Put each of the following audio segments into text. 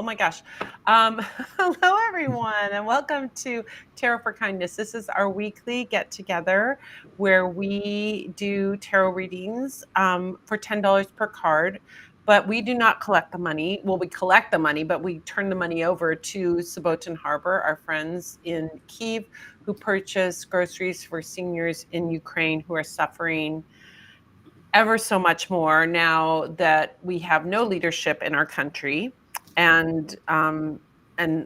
my gosh. Um, hello, everyone, and welcome to Tarot for Kindness. This is our weekly get together where we do tarot readings for $10 per card. But we do not collect the money. Well, we collect the money, but we turn the money over to Sobotan Harbor, our friends in Kyiv, who purchase groceries for seniors in Ukraine who are suffering ever so much more now that we have no leadership in our country, and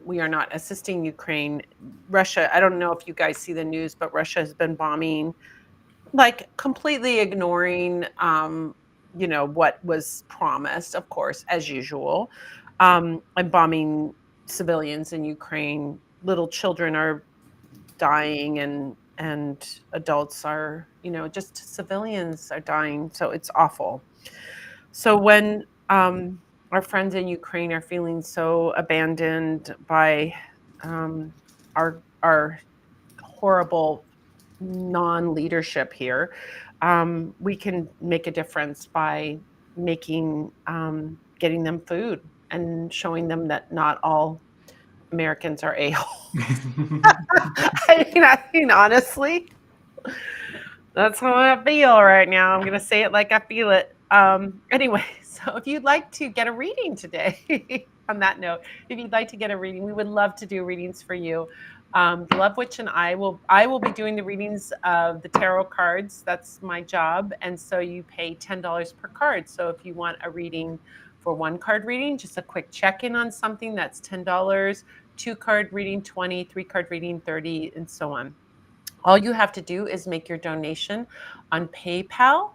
we are not assisting Ukraine. Russia, I don't know if you guys see the news, but Russia has been bombing, like completely ignoring what was promised, of course, as usual, and bombing civilians in Ukraine. Little children are dying, and adults are, just civilians are dying. So it's awful. So when our friends in Ukraine are feeling so abandoned by our horrible non-leadership here, we can make a difference by making getting them food and showing them that not all Americans are a-holes. I mean, honestly, that's how I feel right now. I'm going to say it like I feel it. Anyway, so if you'd like to get a reading today, on that note, if you'd like to get a reading, we would love to do readings for you. The Love Witch and I will be doing the readings of the tarot cards. That's my job. And so you pay $10 per card. So if you want a reading for one card reading, just a quick check-in on something, that's $10, two card reading, 20, three card reading, 30, and so on. All you have to do is make your donation on PayPal,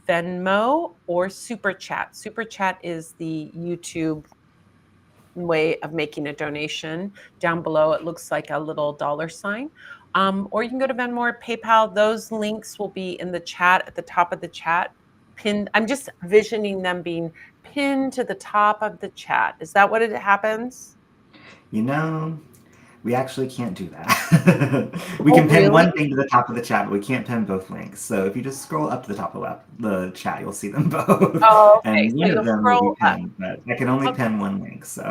Venmo, or Super Chat. Super Chat is the YouTube way of making a donation. Down below, it looks like a little dollar sign. Or you can go to Venmo or PayPal. Those links will be in the chat, at the top of the chat, pinned. I'm just visioning them being pinned to the top of the chat. Is that what it happens? We actually can't do that. We Oh, can pin really? one thing to the top of the chat, but we can't pin both links. So if you just scroll up to the top of the chat, you'll see them both. Oh, okay. And So one of you'll them will be scroll up. pinned, but I can only Okay. pin one link. So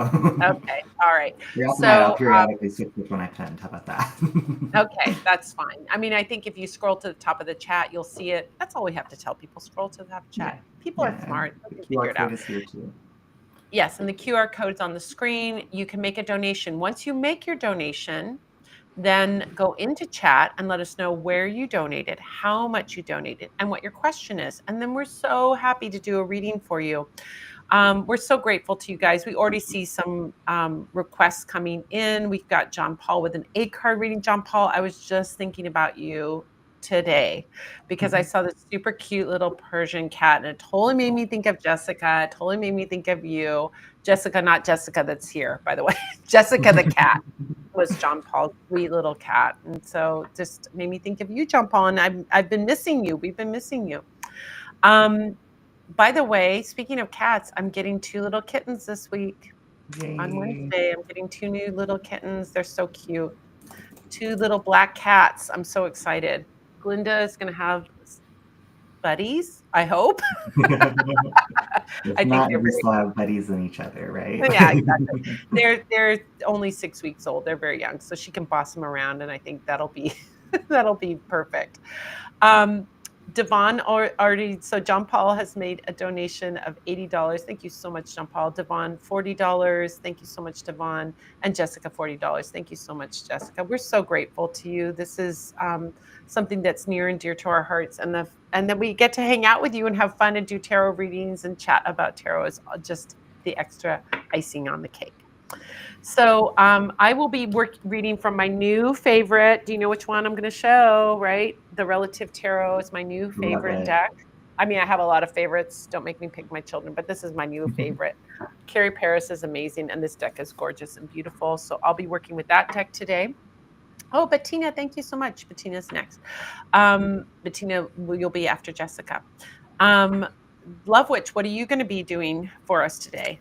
Okay. All right. I'll So, periodically switch which one I pinned. How about that? okay, that's fine. I mean, I think if you scroll to the top of the chat, you'll see it. That's all we have to tell people. Scroll to the top of the chat. Yeah. People are Yeah. And smart. They the can figure QR it out. code is here too. Yes, and the QR code is on the screen. You can make a donation. Once you make your donation, then go into chat and let us know where you donated, how much you donated, and what your question is. And then we're so happy to do a reading for you. We're so grateful to you guys. We already see some requests coming in. We've got John Paul with an 8-card reading. John Paul, I was just thinking about you today because I saw this super cute little Persian cat, and it totally made me think of Jessica. It totally made me think of you. Jessica, not Jessica that's here, by the way. Jessica the cat was John Paul's sweet little cat. And so just made me think of you, John Paul. And I've been missing you. We've been missing you. By the way, speaking of cats, I'm getting 2 little kittens this week. On Yay. Wednesday, I'm getting 2 new little kittens. They're so cute. 2 little black cats. I'm so excited. Glinda is going to have buddies, I hope. If I think not, they're we very, still have buddies in each other, right? yeah, exactly. They're only 6 weeks old. They're very young, so she can boss them around, and I think that'll be that'll be perfect. Devon already, so John Paul has made a donation of $80. Thank you so much, John Paul. Devon, $40. Thank you so much, Devon. And Jessica, $40. Thank you so much, Jessica. We're so grateful to you. This is something that's near and dear to our hearts. And then we get to hang out with you and have fun and do tarot readings and chat about tarot is just the extra icing on the cake. So I will be reading from my new favorite. Do you know which one I'm going to show, right? The Relative Tarot is my new Love favorite it. deck. I mean, I have a lot of favorites. Don't make me pick my children, but this is my new favorite. Carrie Paris is amazing, and this deck is gorgeous and beautiful. So I'll be working with that deck today. Oh, Bettina, thank you so much. Bettina's next. Bettina, you'll be after Jessica. Love Witch, what are you going to be doing for us today?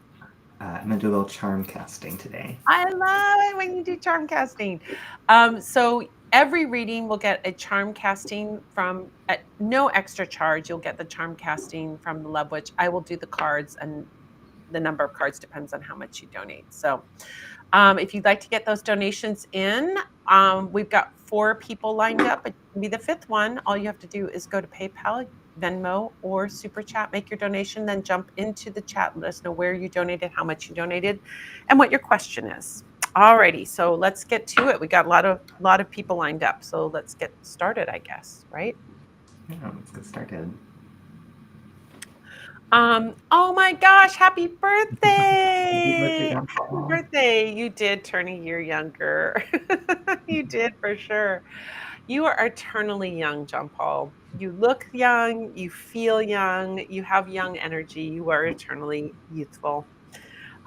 I'm going to do a little charm casting today. I love it when you do charm casting. So every reading will get a charm casting from at no extra charge. You'll get the charm casting from the Love Witch. I will do the cards, and the number of cards depends on how much you donate. So if you'd like to get those donations in, we've got 4 people lined up. It can be the 5th one. All you have to do is go to PayPal, Venmo, or Super Chat, make your donation, then jump into the chat. Let us know where you donated, how much you donated, and what your question is. Alrighty, so let's get to it. We got a lot of people lined up, so let's get started, I guess, right? Yeah, let's get started. Oh my gosh, happy Happy birthday, birthday! John Happy Paul. birthday! You did turn a year younger. You did for sure. You are eternally young, John Paul. You look young, you feel young, you have young energy. You are eternally youthful.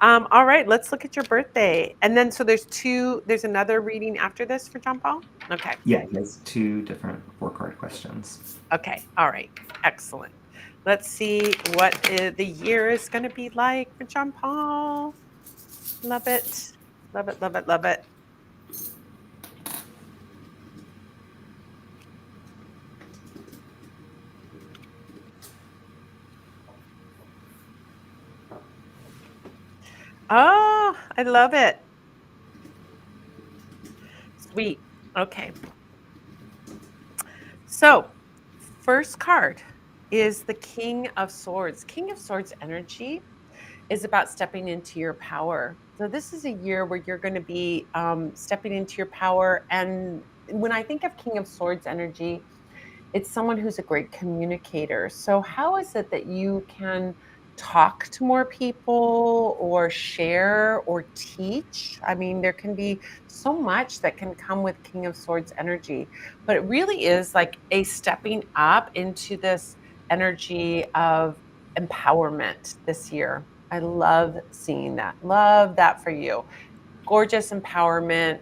All right, let's look at your birthday. And then so there's another reading after this for John Paul? Okay. Yeah, he has 2 different 4-card questions. Okay. All right. Excellent. Let's see what the year is going to be like for John Paul. Love it. Love it. Love it. Love it. Oh, I love it. Sweet. Okay. So, first card is the King of Swords. King of Swords energy is about stepping into your power. So, this is a year where you're going to be stepping into your power. And when I think of King of Swords energy, it's someone who's a great communicator. So, how is it that you can talk to more people or share or teach? I mean, there can be so much that can come with King of Swords energy, but it really is like a stepping up into this energy of empowerment this year. I love seeing that. Love that for you. Gorgeous empowerment.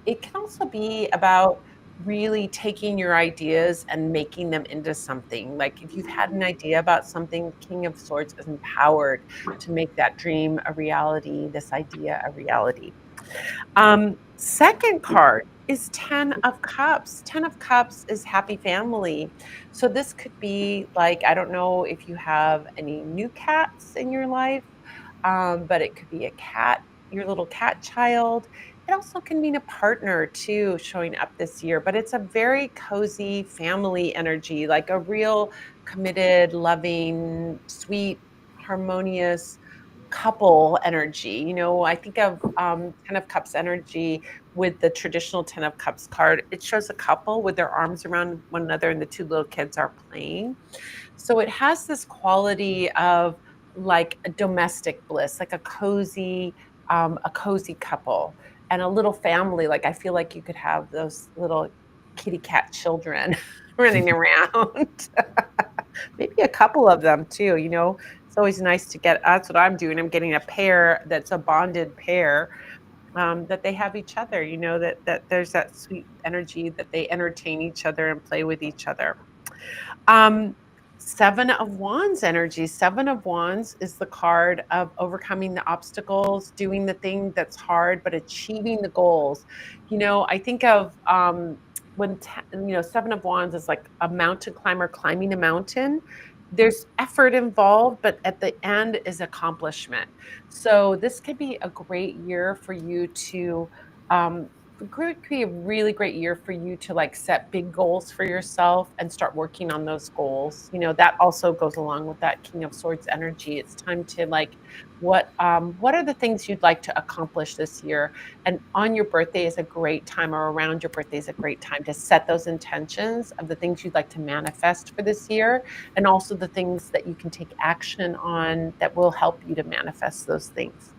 It can also be about really taking your ideas and making them into something. Like if you've had an idea about something, King of Swords is empowered to make that dream a reality, this idea a reality. Second card is 10 of Cups. 10 of Cups is happy family. So this could be like, I don't know if you have any new cats in your life, but it could be a cat, your little cat child. It also can mean a partner too showing up this year, but it's a very cozy family energy, like a real committed, loving, sweet, harmonious couple energy. I think of 10 of Cups energy with the traditional 10 of Cups card. It shows a couple with their arms around one another and the 2 little kids are playing. So it has this quality of like a domestic bliss, like a cozy couple and a little family. Like I feel like you could have those little kitty cat children running around. Maybe a couple of them too. It's always nice to get. That's what I'm doing. I'm getting a pair that's a bonded pair, that they have each other. That there's that sweet energy that they entertain each other and play with each other. Um, 7 of Wands energy. 7 of Wands is the card of overcoming the obstacles, doing the thing that's hard, but achieving the goals. I think of when 7 of Wands is like a mountain climber climbing a mountain. There's effort involved, but at the end is accomplishment. So this could be a great year for you to um, could be a really great year for you to like set big goals for yourself and start working on those goals. That also goes along with that King of Swords energy. It's time to like what are the things you'd like to accomplish this year? And on your birthday is a great time, or around your birthday is a great time to set those intentions of the things you'd like to manifest for this year, and also the things that you can take action on that will help you to manifest those things.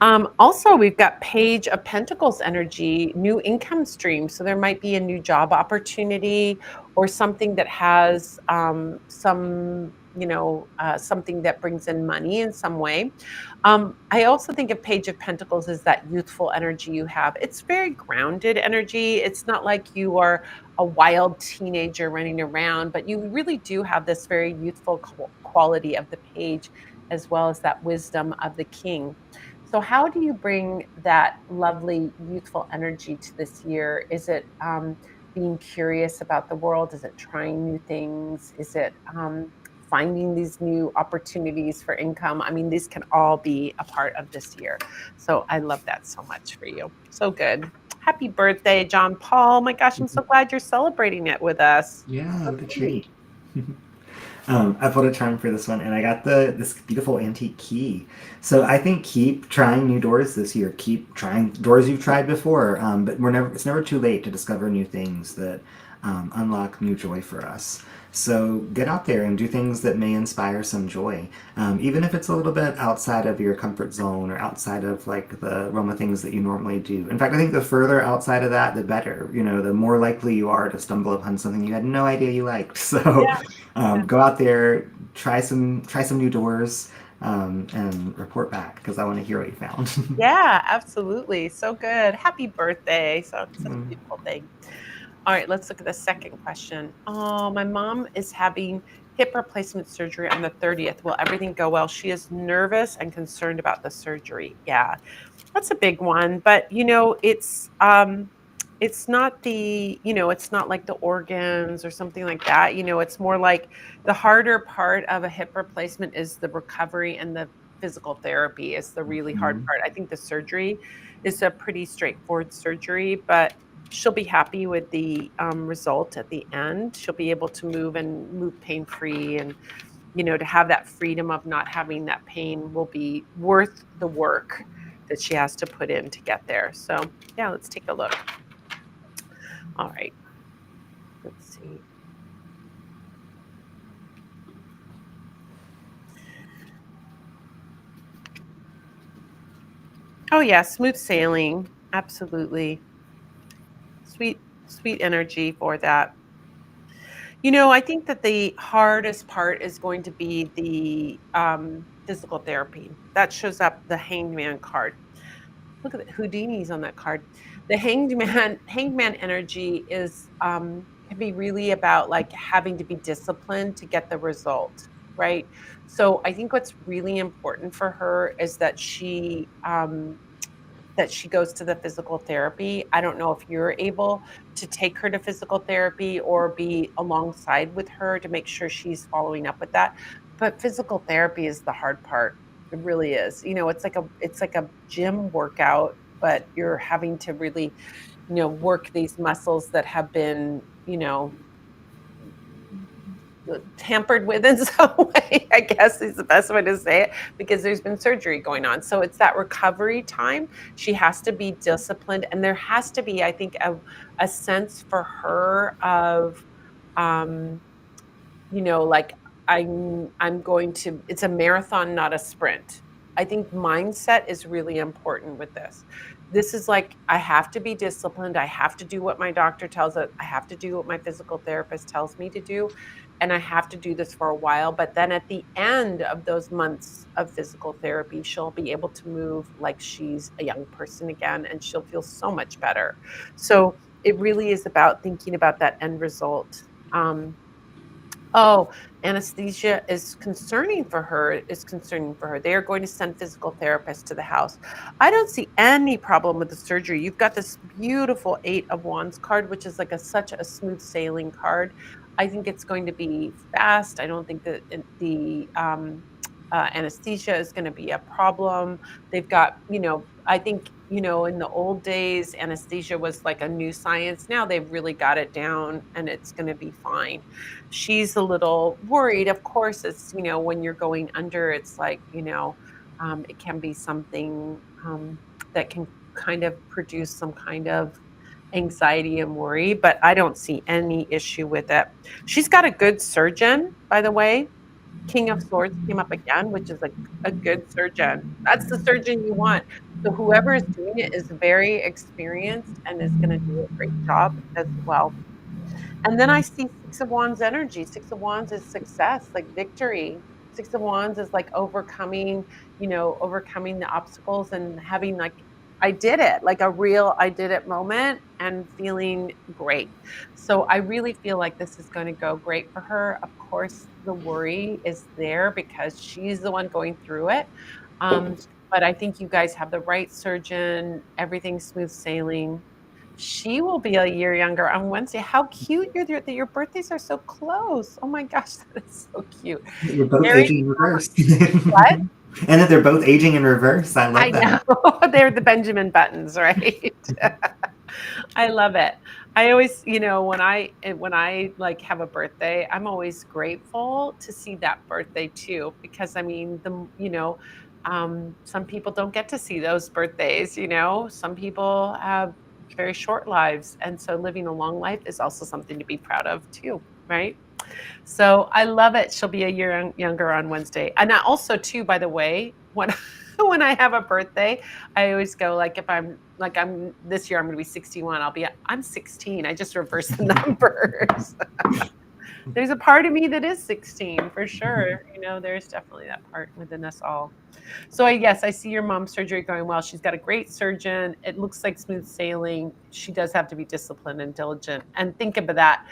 Also, we've got Page of Pentacles energy, new income stream. So there might be a new job opportunity or something that has something that brings in money in some way. I also think of Page of Pentacles as that youthful energy you have. It's very grounded energy. It's not like you are a wild teenager running around, but you really do have this very youthful quality of the page, as well as that wisdom of the king. So, how do you bring that lovely youthful energy to this year? Is it being curious about the world? Is it trying new things? Is it finding these new opportunities for income. I mean, these can all be a part of this year. So I love that so much for you. So good. Happy birthday, John Paul. My gosh, I'm so glad you're celebrating it with us. Yeah, So with a sweet. tree. I pulled a charm for this one, and I got this beautiful antique key. So I think keep trying new doors this year. Keep trying doors you've tried before, but it's never too late to discover new things that unlock new joy for us. So get out there and do things that may inspire some joy, even if it's a little bit outside of your comfort zone or outside of like the realm of things that you normally do. In fact, I think the further outside of that, the better. You know, the more likely you are to stumble upon something you had no idea you liked. So Yeah. Yeah. go out there, try some new doors, and report back because I want to hear what you found. Yeah, absolutely. So good. Happy birthday. So such a Mm, beautiful thing. All right, let's look at the second question. Oh, my mom is having hip replacement surgery on the 30th. Will everything go well? She is nervous and concerned about the surgery. Yeah, that's a big one, but it's not it's not like the organs or something like that. It's more like the harder part of a hip replacement is the recovery, and the physical therapy is the really hard mhm. part. I think the surgery is a pretty straightforward surgery, but she'll be happy with the result at the end. She'll be able to move pain free, and to have that freedom of not having that pain will be worth the work that she has to put in to get there. So, yeah, let's take a look. All right, let's see. Oh, yeah, smooth sailing. Absolutely. Sweet, sweet energy for that. I think that the hardest part is going to be the physical therapy. That shows up the hanged man card. Look at the Houdini's on that card. The hanged man energy is can be really about like having to be disciplined to get the result, right? So I think what's really important for her is that she goes to the physical therapy. I don't know if you're able to take her to physical therapy or be alongside with her to make sure she's following up with that. But physical therapy is the hard part. It really is. It's like a gym workout, but you're having to really, work these muscles that have been, tampered with in some way, I guess is the best way to say it, because there's been surgery going on. So it's that recovery time. She has to be disciplined, and there has to be, I think, a sense for her of, um, like I'm going to it's a marathon, not a sprint. I think mindset is really important with this. This is like I have to be disciplined. I have to do what my doctor tells us. I have to do what my physical therapist tells me to do. And I have to do this for a while. But then at the end of those months of physical therapy, she'll be able to move like she's a young person again, and she'll feel so much better. So it really is about thinking about that end result. Oh, anesthesia is concerning for her. They are going to send physical therapists to the house. I don't see any problem with the surgery. You've got this beautiful 8 of Wands card, which is like such a smooth sailing card. I think it's going to be fast. I don't think that the anesthesia is going to be a problem. They've got, I think, in the old days, anesthesia was like a new science. Now they've really got it down, and it's going to be fine. She's a little worried. Of course, it's, when you're going under, it's like, it can be something that can kind of produce some kind of anxiety and worry, but I don't see any issue with it. She's got a good surgeon, by the way. King of Swords came up again, which is a good surgeon. That's the surgeon you want. So whoever is doing it is very experienced and is going to do a great job as well. And then I see Six of Wands energy. Six of Wands is success, like victory. Six of Wands is like overcoming the obstacles and having like, I did it, like a real I did it moment, and feeling great. So I really feel like this is going to go great for her. Of course, the worry is there because she's the one going through it. Um, but I think you guys have the right surgeon, everything's smooth sailing. She will be a year younger on Wednesday. How cute that your birthdays are so close. Oh my gosh, that is so cute. You're both Very aging in reverse. what? And that they're both aging in reverse. I I love know. that. They're the Benjamin Buttons, right? I love it. I always, when I like have a birthday, I'm always grateful to see that birthday too, because I mean, some people don't get to see those birthdays, some people have very short lives. And so living a long life is also something to be proud of too, right? So I love it. She'll be a year younger on Wednesday. And I also, too, by the way, when when I have a birthday, I always go like if I'm this year I'm going to be 61. I'm 16. I just reverse the numbers. There's a part of me that is 16 for sure. There's definitely that part within us all. So yes, I see your mom's surgery going well. She's got a great surgeon. It looks like smooth sailing. She does have to be disciplined and diligent. And think about that,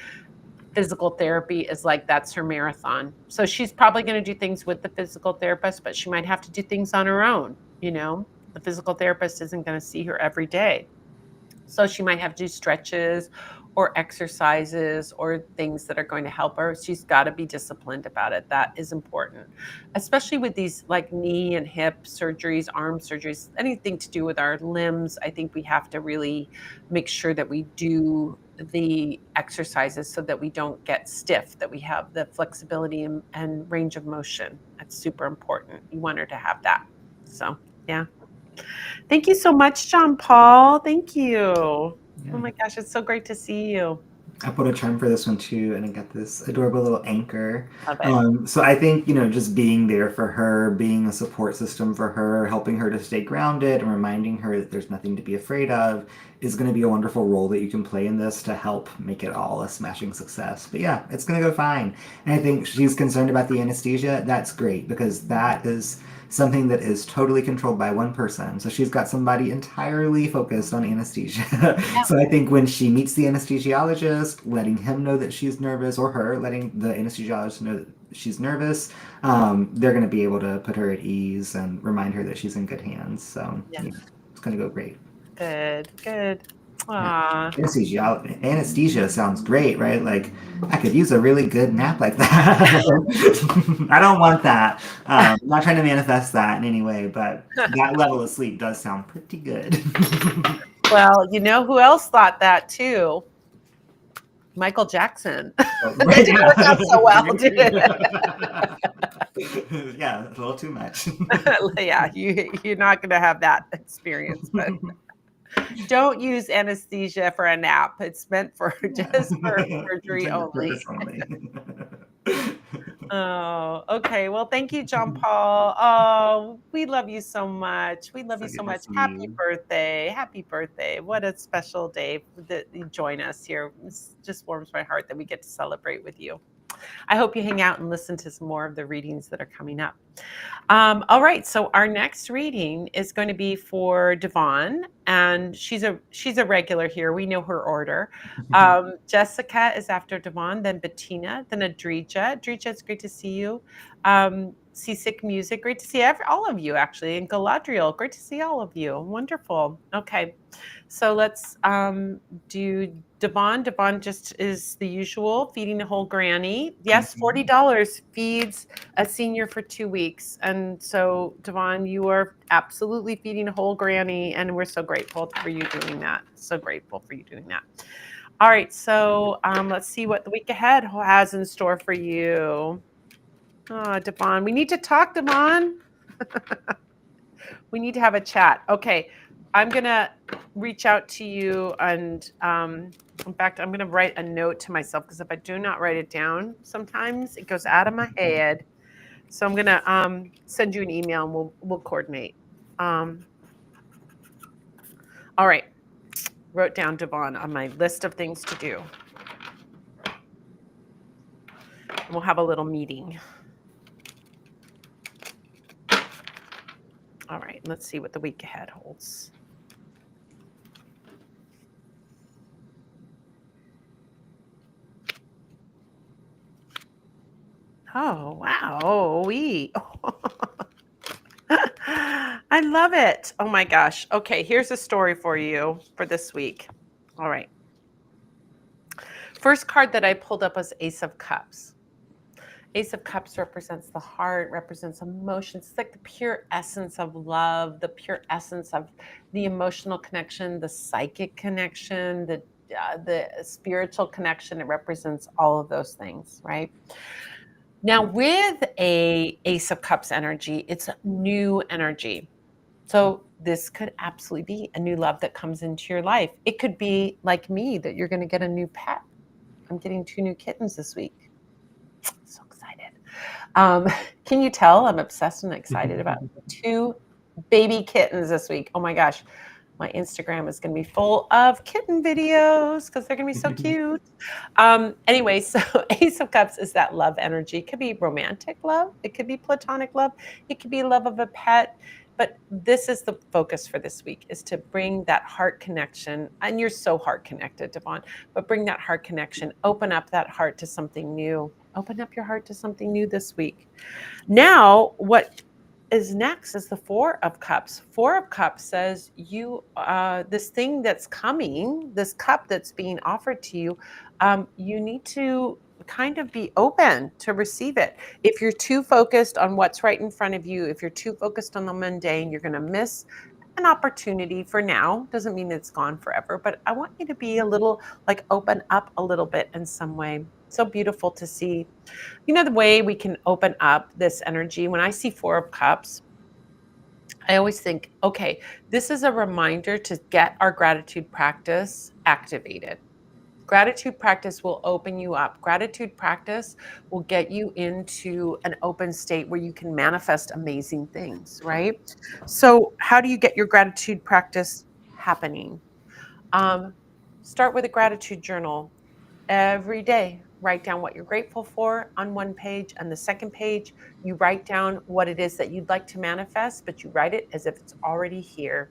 physical therapy is like that's her marathon. So she's probably going to do things with the physical therapist, but she might have to do things on her own. The physical therapist isn't going to see her every day. So she might have to do stretches or exercises or things that are going to help her. She's got to be disciplined about it. That is important, especially with these like knee and hip surgeries, arm surgeries, anything to do with our limbs. I think we have to really make sure that we do the exercises so that we don't get stiff, that we have the flexibility and range of motion. That's super important. You want her to have that. So, yeah. Thank you so much, John Paul. Thank you. Oh Yeah. my gosh, it's so great to see you. I put a charm for this one too, and I got this adorable little anchor. Love it. So I think, just being there for her, being a support system for her, helping her to stay grounded and reminding her that there's nothing to be afraid of is going to be a wonderful role that you can play in this to help make it all a smashing success. But yeah, it's going to go fine. And I think she's concerned about the anesthesia. That's great because that is something that is totally controlled by one person. So she's got somebody entirely focused on anesthesia. Yeah. So I think when she meets the anesthesiologist, letting him know that she's nervous, or her letting the anesthesiologist know that she's nervous, they're going to be able to put her at ease and remind her that she's in good hands. So Yeah. yeah, it's going to go great. Good. Good. Yeah. Aw. Anesthesia sounds great, right? Like, I could use a really good nap like that. I don't want that. I'm not trying to manifest that in any way, but that level of sleep does sound pretty good. Well, you know who else thought that too? Michael Jackson. Oh, That right, didn't work out so well, yeah. did it? Yeah, a little too much. Yeah, you're not going to have that experience, but don't use anesthesia for a nap. It's meant for just for surgery Intended only. purpose only. Oh, okay. Well, thank you, John Paul. Oh, we love you so much. We love you So so good to much. see Happy you. birthday. Happy birthday. What a special day that you join us here. It just warms my heart that we get to celebrate with you. I hope you hang out and listen to some more of the readings that are coming up. All right, so our next reading is going to be for Devon, and she's a regular here. We know her order. Jessica is after Devon, then Bettina, then Adrija. Adrija, it's great to see you. Seasick Music, great to see all of you actually, and Galadriel, great to see all of you. Wonderful. Okay, so let's do Devon. Devon just is the usual, feeding the whole granny. Yes, $40 feeds a senior for 2 weeks. And so, Devon, you are absolutely feeding a whole granny, and we're so grateful for you doing that. So grateful for you doing that. All right, so let's see what the week ahead has in store for you. Oh, Devon, we need to talk, Devon. We need to have a chat. Okay, I'm gonna reach out to you, and in fact, I'm gonna write a note to myself because if I do not write it down, sometimes it goes out of my head. So I'm gonna send you an email, and we'll coordinate. All right, wrote down Devon on my list of things to do, and we'll have a little meeting. All right, let's see what the week ahead holds. Oh, wow. I love it. Oh my gosh. Okay, here's a story for you for this week. All right. First card that I pulled up was Ace of Cups. Ace of Cups represents the heart, represents emotions. It's like the pure essence of love, the pure essence of the emotional connection, the psychic connection, the spiritual connection. It represents all of those things, right? Now, with a Ace of Cups energy, it's new energy. So this could absolutely be a new love that comes into your life. It could be like me that you're going to get a new pet. I'm getting 2 new kittens this week. So excited. Um, can you tell I'm obsessed and excited about 2 baby kittens this week? Oh my gosh. My Instagram is going to be full of kitten videos because they're going to be so cute. Anyway, so Ace of Cups is that love energy. It could be romantic love. It could be platonic love. It could be love of a pet. But this is the focus for this week, is to bring that heart connection. And you're so heart connected, Devon, but bring that heart connection. Open up that heart to something new. Open up your heart to something new this week. Now, what is next is the Four of Cups. Four of Cups says this thing that's coming, this cup that's being offered to you, you need to kind of be open to receive it. If you're too focused on what's right in front of you, if you're too focused on the mundane, you're going to miss an opportunity for now. Doesn't mean it's gone forever, but I want you to be a little like open up a little bit in some way. So beautiful to see. You know, the way we can open up this energy, when I see Four of Cups, I always think, okay, this is a reminder to get our gratitude practice activated. Gratitude practice will open you up. Gratitude practice will get you into an open state where you can manifest amazing things, right? So, how do you get your gratitude practice happening? Um, Start with a gratitude journal. Every day, write down what you're grateful for on one page. On the second page, you write down what it is that you'd like to manifest, but you write it as if it's already here.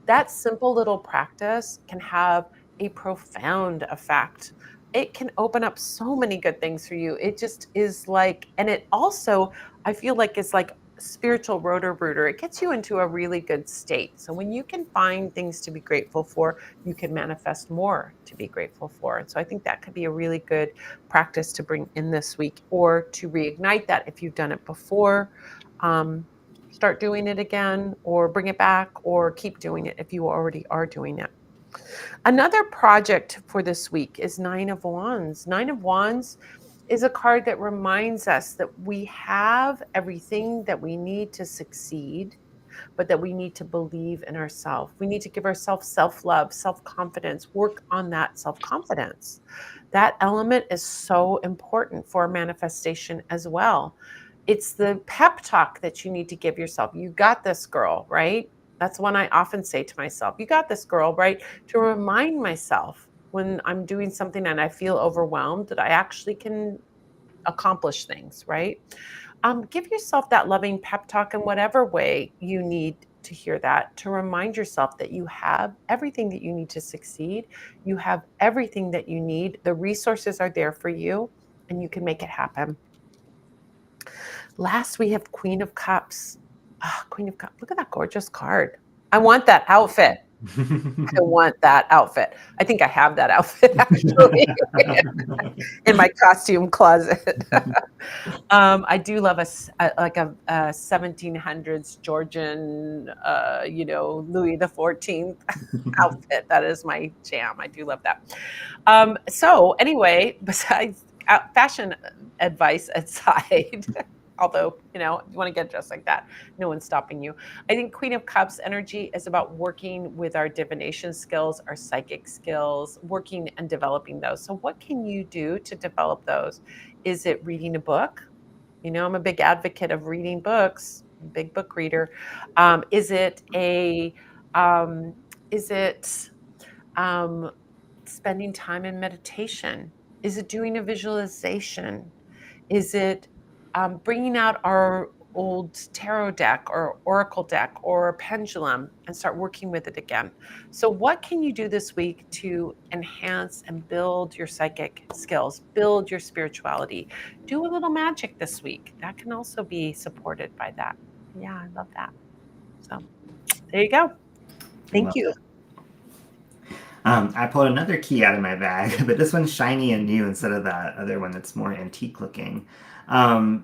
That simple little practice can have a profound effect. It can open up so many good things for you. It just is like, and it also, I feel like it's like spiritual rotor rooter. It gets you into a really good state. So when you can find things to be grateful for, you can manifest more to be grateful for. And so I think that could be a really good practice to bring in this week, or to reignite that if you've done it before. Um, Start doing it again, or bring it back, or keep doing it if you already are doing it. Another project for this week is Nine of Wands. Nine of Wands is a card that reminds us that we have everything that we need to succeed, but that we need to believe in ourselves. We need to give ourselves self love, self confidence, work on that self confidence. That element is so important for manifestation as well. It's the pep talk that you need to give yourself. You got this, girl, right? That's one I often say to myself. You got this, girl, right? To remind myself when I'm doing something and I feel overwhelmed that I actually can accomplish things, right? Give yourself that loving pep talk in whatever way you need to hear that, to remind yourself that you have everything that you need to succeed. You have everything that you need. The resources are there for you, and you can make it happen. Last, we have Queen of Cups. Ah, Queen of Cups. Look at that gorgeous card. I want that outfit. I want that outfit. I think I have that outfit actually in my costume closet. I do love like a 1700s Georgian, Louis the 14th outfit. That is my jam. I do love that. So anyway, besides fashion advice aside, although you want to get dressed like that, no one's stopping you. I think Queen of Cups energy is about working with our divination skills, our psychic skills, working and developing those. So what can you do to develop those? Is it reading a book? I'm a big advocate of reading books, big book reader. Is it a is it spending time in meditation? Is it doing a visualization? Is it bringing out our old tarot deck or oracle deck or pendulum and start working with it again? So, what can you do this week to enhance and build your psychic skills, build your spirituality? Do a little magic this week. That can also be supported by that. Yeah, I love that. So, there you go. I Thank love you. that. I pulled another key out of my bag, but this one's shiny and new instead of that other one that's more antique looking.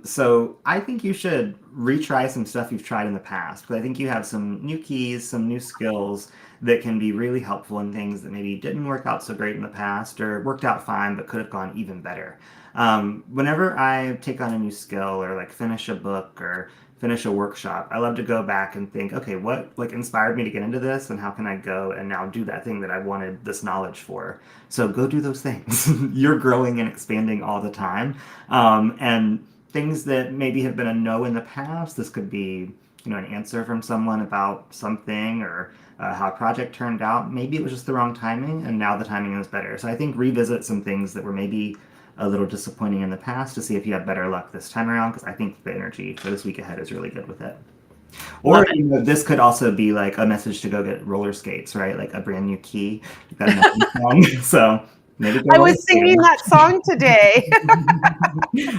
So I think you should retry some stuff you've tried in the past, because I think you have some new keys, some new skills that can be really helpful in things that maybe didn't work out so great in the past or worked out fine but could have gone even better. Whenever I take on a new skill or like finish a book or finish a workshop, I love to go back and think, okay, what like inspired me to get into this, and how can I go and now do that thing that I wanted this knowledge for? So go do those things. You're growing and expanding all the time, and things that maybe have been a no in the past. This could be, an answer from someone about something or how a project turned out. Maybe it was just the wrong timing, and now the timing is better. So I think revisit some things that were maybe a little disappointing in the past to see if you have better luck this time around, because I think the energy for this week ahead is really good with it. Love Or it. this could also be like a message to go get roller skates, right? Like a brand new key. That another song. So maybe go I roller was singing skating. that song today.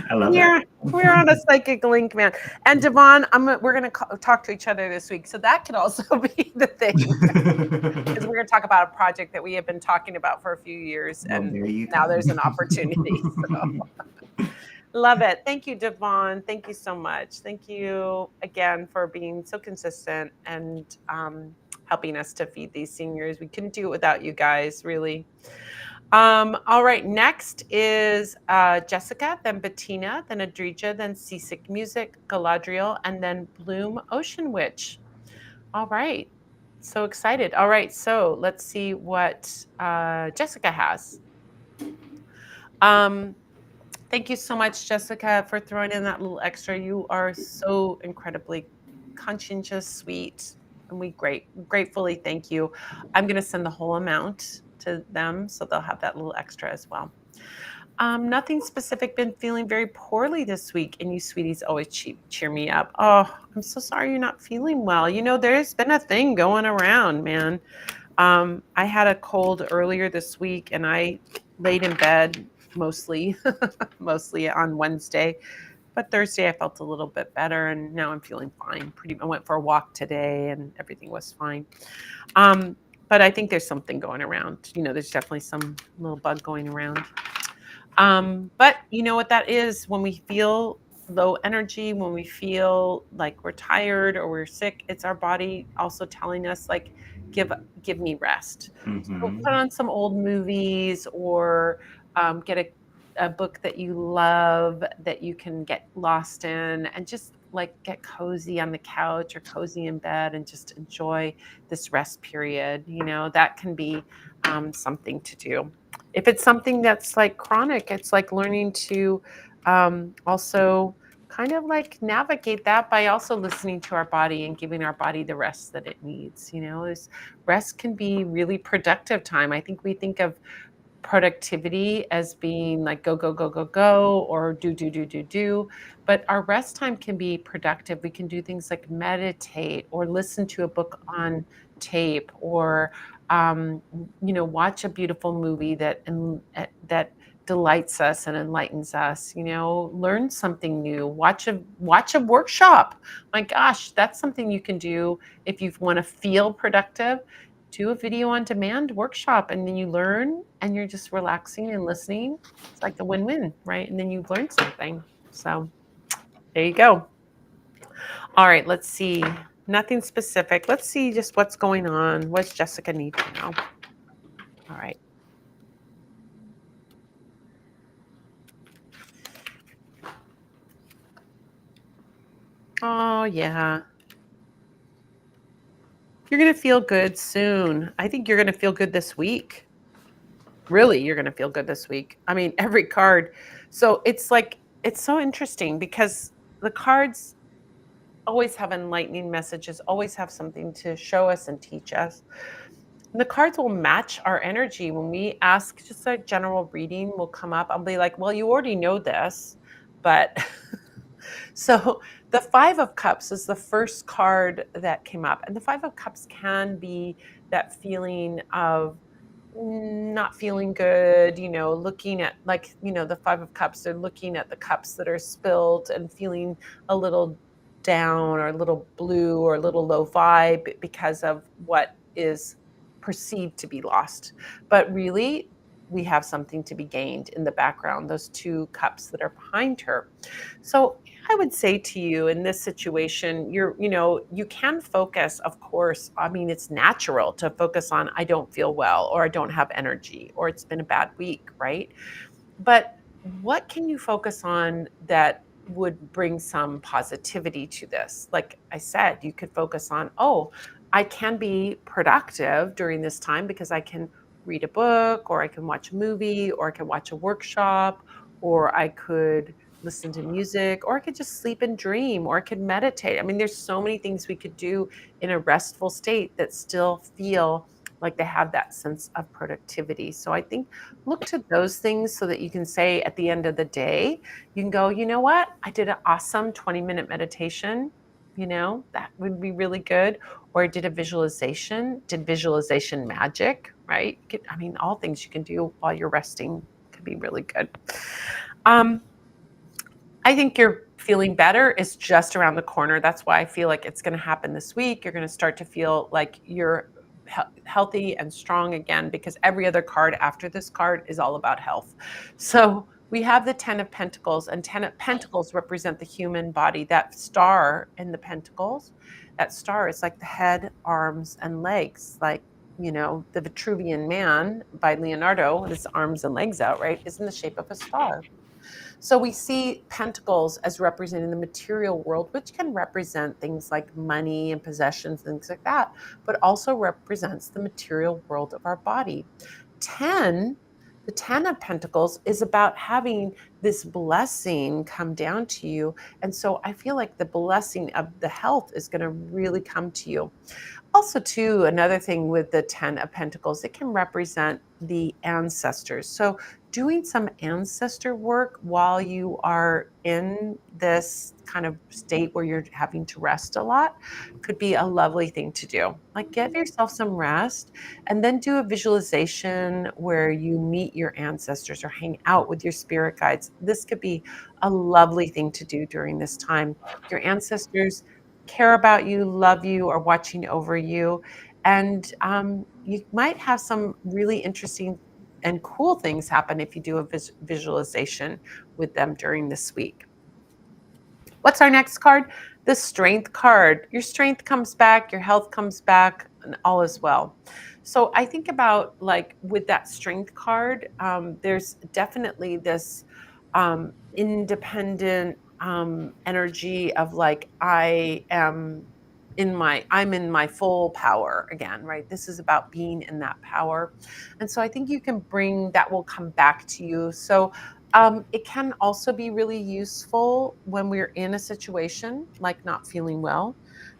I love it. Yeah, we're on a psychic link, man. And Devon, we're going to talk to each other this week, so that could also be the thing, because we're going to talk about a project that we have been talking about for a few years, Well, and there you now go. there's an opportunity. So love it. Thank you, Devon. Thank you so much. Thank you again for being so consistent and helping us to feed these seniors. We couldn't do it without you guys, really. All right, next is Jessica, then Bettina, then Adrija, then Seasick Music, Galadriel, and then Bloom Ocean Witch. All right, so excited. All right, so let's see what Jessica has. Um, Thank you so much, Jessica, for throwing in that little extra. You are so incredibly conscientious, sweet, and we gratefully thank you. I'm going to send the whole amount to them so they'll have that little extra as well. Nothing specific. Been feeling very poorly this week, and you sweeties always cheer me up. Oh, I'm so sorry you're not feeling well. There's been a thing going around, man. I had a cold earlier this week, and I laid in bed mostly, mostly on Wednesday. But Thursday, I felt a little bit better, and now I'm feeling fine. I went for a walk today, and everything was fine. Um, but I think there's something going around. There's definitely some little bug going around. But you know what that is, when we feel low energy, when we feel like we're tired or we're sick, it's our body also telling us like, give give me rest. So Hmm. put on some old movies or get a book that you love that you can get lost in, and just like get cozy on the couch or cozy in bed and just enjoy this rest period. That can be something to do. If it's something that's like chronic, it's like learning to also kind of like navigate that by also listening to our body and giving our body the rest that it needs. Rest can be really productive time. I think we think of productivity as being like go, go, go, go, go, or do, do, do, do, do. But our rest time can be productive. We can do things like meditate or listen to a book on tape, or watch a beautiful movie that delights us and enlightens us. Learn something new. Watch a workshop. My gosh, that's something you can do if you want to feel productive. Do a video on demand workshop, and then you learn and you're just relaxing and listening. It's like a win-win, right? And then you've learned something. So there you go. All right, let's see. Nothing specific. Let's see just what's going on. What's Jessica need to know? All right. Oh, yeah. You're going to feel good soon. I think you're going to feel good this week. Really, you're going to feel good this week. I mean, every card. So it's so interesting because the cards always have enlightening messages, always have something to show us and teach us. And the cards will match our energy. When we ask just a general reading will come up, I'll be like, well, you already know this, but so the Five of Cups is the first card that came up. And the Five of Cups can be that feeling of not feeling good, looking at like, the Five of Cups, they're looking at the cups that are spilled and feeling a little down or a little blue or a little low vibe because of what is perceived to be lost. But really, we have something to be gained in the background, those two cups that are behind her. So I would say to you in this situation, you can focus, of course. I mean, it's natural to focus on, I don't feel well, or I don't have energy, or it's been a bad week, right? But what can you focus on that would bring some positivity to this? Like I said, you could focus on, oh, I can be productive during this time because I can read a book, or I can watch a movie, or I can watch a workshop, or I could listen to music, or I could just sleep and dream, or I could meditate. I mean, there's so many things we could do in a restful state that still feel like they have that sense of productivity. So I think look to those things so that you can say at the end of the day, you can go, you know what? I did an awesome 20-minute meditation. That would be really good. Or I did a visualization, did visualization magic, right? I mean, all things you can do while you're resting could be really good. Um, I think your feeling better is just around the corner. That's why I feel like it's going to happen this week. You're going to start to feel like you're healthy and strong again, because every other card after this card is all about health. So we have the 10 of Pentacles, and 10 of Pentacles represent the human body. That star in the Pentacles, that star is like the head, arms, and legs. Like, the Vitruvian Man by Leonardo, with his arms and legs out, right, is in the shape of a star. So we see pentacles as representing the material world, which can represent things like money and possessions, things like that, but also represents the material world of our body. 10, the 10 of Pentacles is about having this blessing come down to you. And so I feel like the blessing of the health is going to really come to you. Also, too, another thing with the 10 of Pentacles, it can represent the ancestors. So doing some ancestor work while you are in this kind of state where you're having to rest a lot could be a lovely thing to do. Like, get yourself some rest and then do a visualization where you meet your ancestors or hang out with your spirit guides. This could be a lovely thing to do during this time. Your ancestors care about you, love you, are watching over you. And you might have some really interesting and cool things happen if you do a visualization with them during this week. What's our next card? The Strength card. Your strength comes back, your health comes back, and all is well. So I think about, like, with that Strength card, there's definitely this independent energy of, like, I'm in my full power again, right? This is about being in that power. And so I think you can bring that, will come back to you. So it can also be really useful when we're in a situation like not feeling well,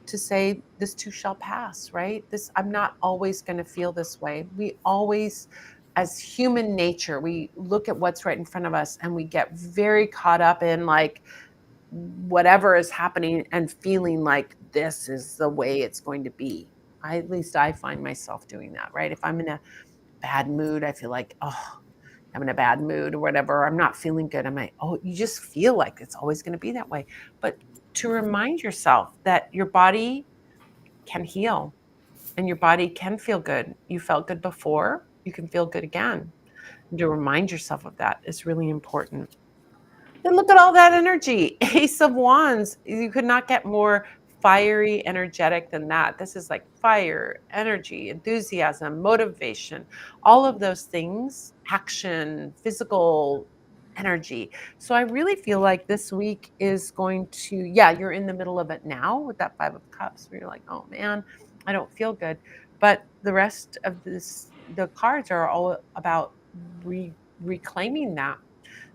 to say, this too shall pass, right? I'm not always going to feel this way. We always, as human nature, we look at what's right in front of us and we get very caught up in, like, whatever is happening and feeling like this is the way it's going to be. At least I find myself doing that, right? If I'm in a bad mood, I feel like, oh, I'm in a bad mood or whatever, I'm not feeling good. I'm like, oh, you just feel like it's always going to be that way. But to remind yourself that your body can heal and your body can feel good. You felt good before, you can feel good again. And to remind yourself of that is really important. And look at all that energy. Ace of Wands. You could not get more fiery, energetic than that. This is like fire, energy, enthusiasm, motivation, all of those things, action, physical energy. So I really feel like this week is going to, yeah, you're in the middle of it now with that Five of Cups where you're like, oh man, I don't feel good. But the rest of the cards are all about reclaiming that.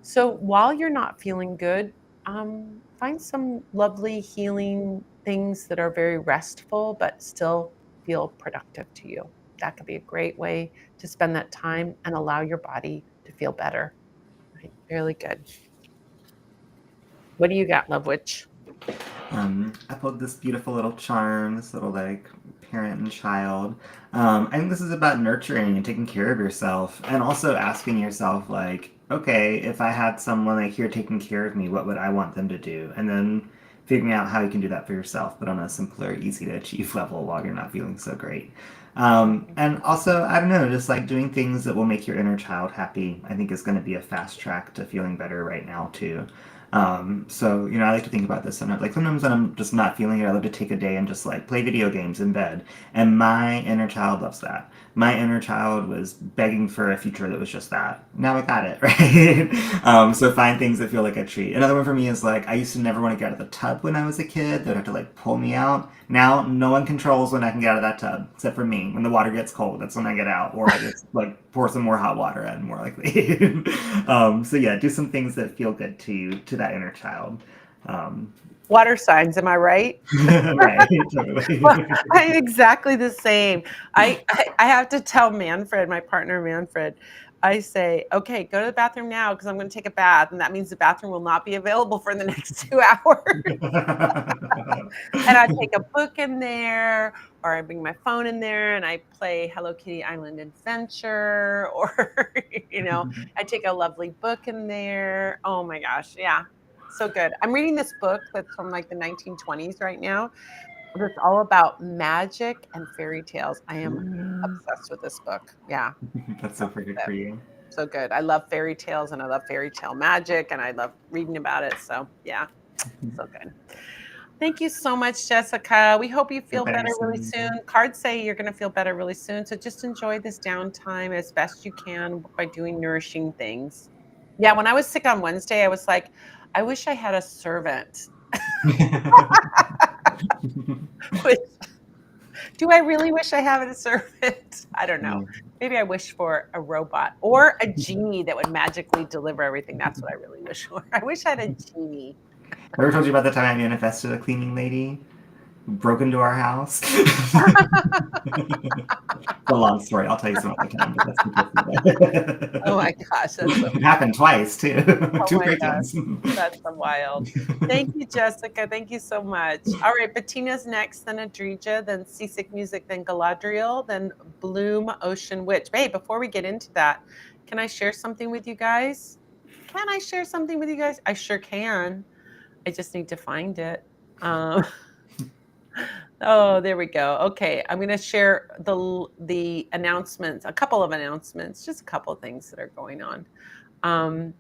So while you're not feeling good, find some lovely healing things that are very restful but still feel productive to you. That could be a great way to spend that time and allow your body to feel better. Right? Really good. What do you got, Love Witch? I pulled this beautiful little charm, this little like parent and child. I think this is about nurturing and taking care of yourself, and also asking yourself like, okay, if I had someone like here taking care of me, what would I want them to do? And then figuring out how you can do that for yourself, but on a simpler, easy to achieve level while you're not feeling so great. Mhm. And also, I don't know, just like doing things that will make your inner child happy, I think is going to be a fast track to feeling better right now, too. So, I like to think about this sometimes. Like, sometimes when I'm just not feeling it, I love to take a day and just like play video games in bed. And my inner child loves that. My inner child was begging for a future that was just that. Now I got it, right? So find things that feel like a treat. Another one for me is like I used to never want to get out of the tub when I was a kid. They'd have to like pull me out. Now no one controls when I can get out of that tub except for me. When the water gets cold, that's when I get out, or I just like pour some more hot water in, more likely. So yeah, do some things that feel good to you, to that inner child. Um, Water signs, am I right? right, Well, totally. I'm exactly the same. I have to tell Manfred, my partner Manfred, I say, okay, go to the bathroom now because I'm going to take a bath. And that means the bathroom will not be available for the next 2 hours. And I take a book in there, or I bring my phone in there and I play Hello Kitty Island Adventure, or, I take a lovely book in there. Oh my gosh. Yeah. So good. I'm reading this book that's from like the 1920s right now. It's all about magic and fairy tales. I am Ooh, obsessed with this book. Yeah, that's so obsessed perfect with for it. you. So good. I love fairy tales and I love fairy tale magic and I love reading about it. So, yeah, so good. Thank you so much, Jessica. We hope you Feel feel better better really soon. soon. Cards say you're going to feel better really soon. So just enjoy this downtime as best you can by doing nourishing things. Yeah, when I was sick on Wednesday, I was like, I wish I had a servant. Which, do I really wish I had a servant? I don't know. Yeah. Maybe I wish for a robot or a genie that would magically deliver everything. That's what I really wish for. I wish I had a genie. Ever told you about the time I manifested a cleaning lady who broke into our house? It's a long story. I'll tell you some other time, but that's the gist of Oh it. my gosh, that's so It happened twice too. oh Two my great gosh, ones. that's so wild. Thank you, Jessica. Thank you so much. All right, Bettina's next, then Adrija, then Seasick Music, then Galadriel, then Bloom Ocean Witch. Hey, before we get into that, can I share something with you guys? Can I share something with you guys? I sure can. I just need to find it. Um, oh, there we go. Okay, I'm going to share the announcements, a couple of announcements, just a couple of things that are going on. Um,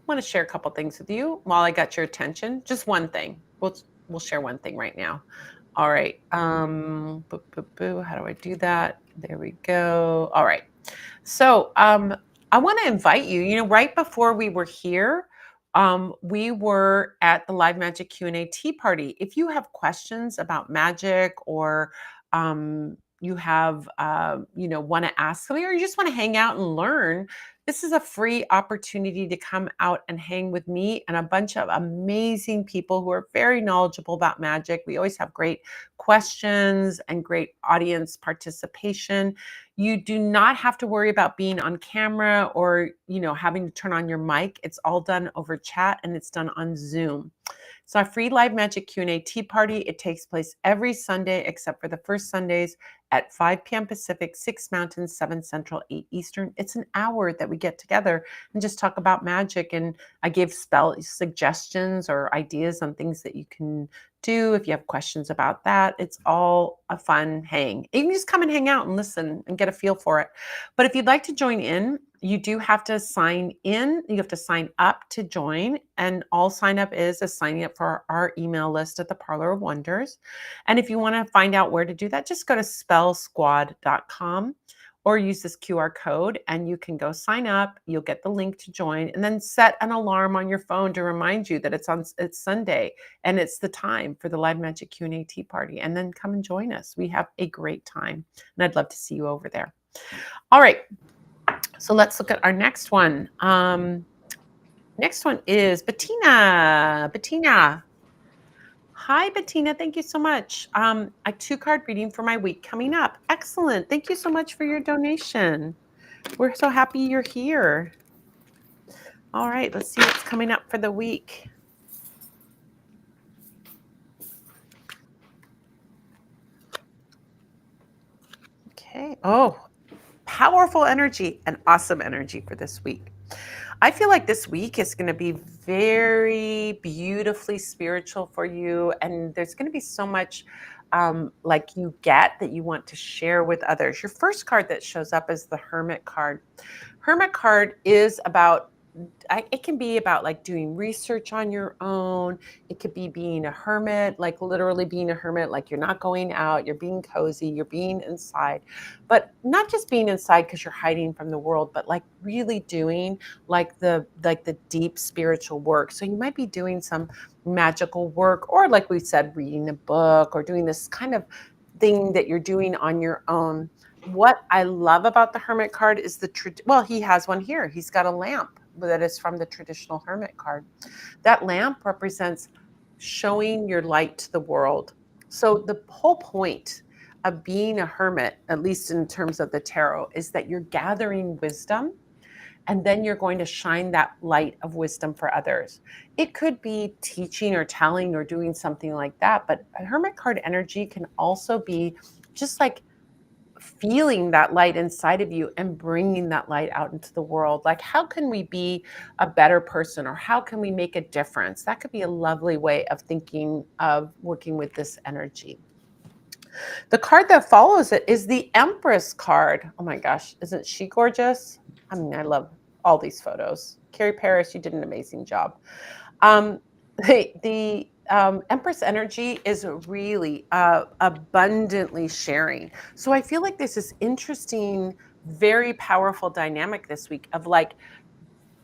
want to share a couple things with you while I got your attention. Just one thing. We'll share one thing right now. All right. How do I do that? There we go. All right. So I want to invite you. Right before we were here, we were at the Live Magic Q&A tea party. If you have questions about magic, or you have want to ask something, or you just want to hang out and learn, this is a free opportunity to come out and hang with me and a bunch of amazing people who are very knowledgeable about magic. We always have great questions and great audience participation. You do not have to worry about being on camera or, having to turn on your mic. It's all done over chat and it's done on Zoom. It's our free live magic Q&A tea party. It takes place every Sunday except for the first Sundays at 5 p.m. Pacific, 6 Mountain, 7 Central, 8 Eastern. It's an hour that we get together and just talk about magic. And I give spell suggestions or ideas on things that you can do if you have questions about that. It's all a fun hang. You can just come and hang out and listen and get a feel for it. But if you'd like to join in, you do have to sign in. You have to sign up to join. And all sign up is signing up for our email list at the Parlor of Wonders. And if you want to find out where to do that, just go to spellsquad.com or use this QR code and you can go sign up. You'll get the link to join, and then set an alarm on your phone to remind you that it's Sunday and it's the time for the Live Magic Q&A tea party. And then come and join us. We have a great time and I'd love to see you over there. All right. So let's look at our next one. Next one is Bettina. Bettina. Hi, Bettina. Thank you so much. A 2-card reading for my week coming up. Excellent. Thank you so much for your donation. We're so happy you're here. All right, let's see what's coming up for the week. Okay. Oh, powerful energy and awesome energy for this week. I feel like this week is going to be very beautifully spiritual for you. And there's going to be so much like you get that you want to share with others. Your first card that shows up is the Hermit card. Hermit card is about it can be about like doing research on your own. It could be being a hermit, like literally being a hermit, like you're not going out, you're being cozy, you're being inside, but not just being inside because you're hiding from the world, but like really doing like the deep spiritual work. So you might be doing some magical work, or like we said, reading a book or doing this kind of thing that you're doing on your own. What I love about the hermit card is well, he has one here. He's got a lamp that is from the traditional hermit card. That lamp represents showing your light to the world. So the whole point of being a hermit, at least in terms of the tarot, is that you're gathering wisdom and then you're going to shine that light of wisdom for others. It could be teaching or telling or doing something like that, but a hermit card energy can also be just like feeling that light inside of you and bringing that light out into the world. Like, how can we be a better person, or how can we make a difference? That could be a lovely way of thinking of working with this energy. The card that follows it is the Empress card. Oh my gosh, isn't she gorgeous? I mean, I love all these photos. Carrie Paris, you did an amazing job. Um, the Empress energy is really abundantly sharing. So I feel like there's this interesting, very powerful dynamic this week of like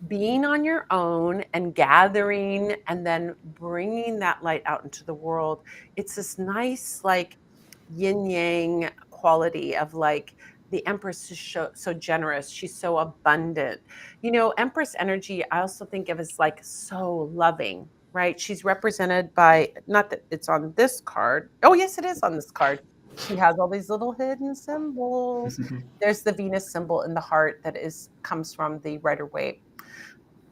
being on your own and gathering and then bringing that light out into the world. It's this nice, like yin yang quality of like the Empress is so generous. She's so abundant. Empress energy, I also think of as like so loving, right? She's represented by, not that it's on this card. Oh, yes, it is on this card. She has all these little hidden symbols. There's the Venus symbol in the heart that comes from the Rider Waite.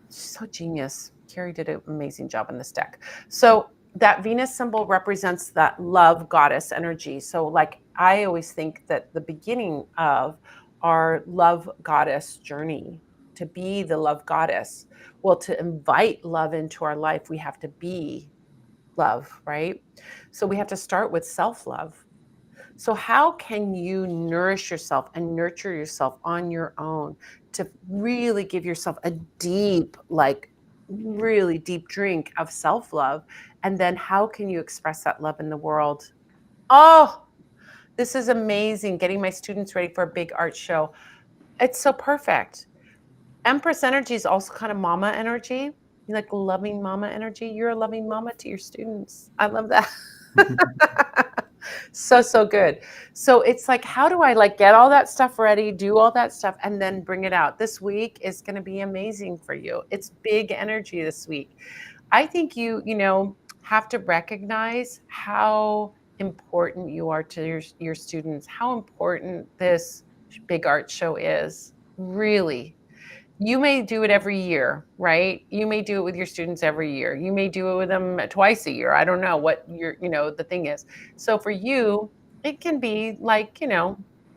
She's so genius. Carrie did an amazing job on this deck. So that Venus symbol represents that love goddess energy. So like I always think that the beginning of our love goddess journey, to be the love goddess, well, to invite love into our life, we have to be love, right? So we have to start with self-love. So, how can you nourish yourself and nurture yourself on your own to really give yourself a deep, like really deep drink of self love? And then, how can you express that love in the world? Oh, this is amazing. Getting my students ready for a big art show. It's so perfect. Empress energy is also kind of mama energy, like loving mama energy. You're a loving mama to your students. I love that. So good. So it's like, how do I like get all that stuff ready, do all that stuff, and then bring it out? This week is going to be amazing for you. It's big energy this week. I think you have to recognize how important you are to your students, how important this big art show is. Really, you may do it every year, right? You may do it with your students every year. You may do it with them twice a year. I don't know what the thing is. So for you, it can be like,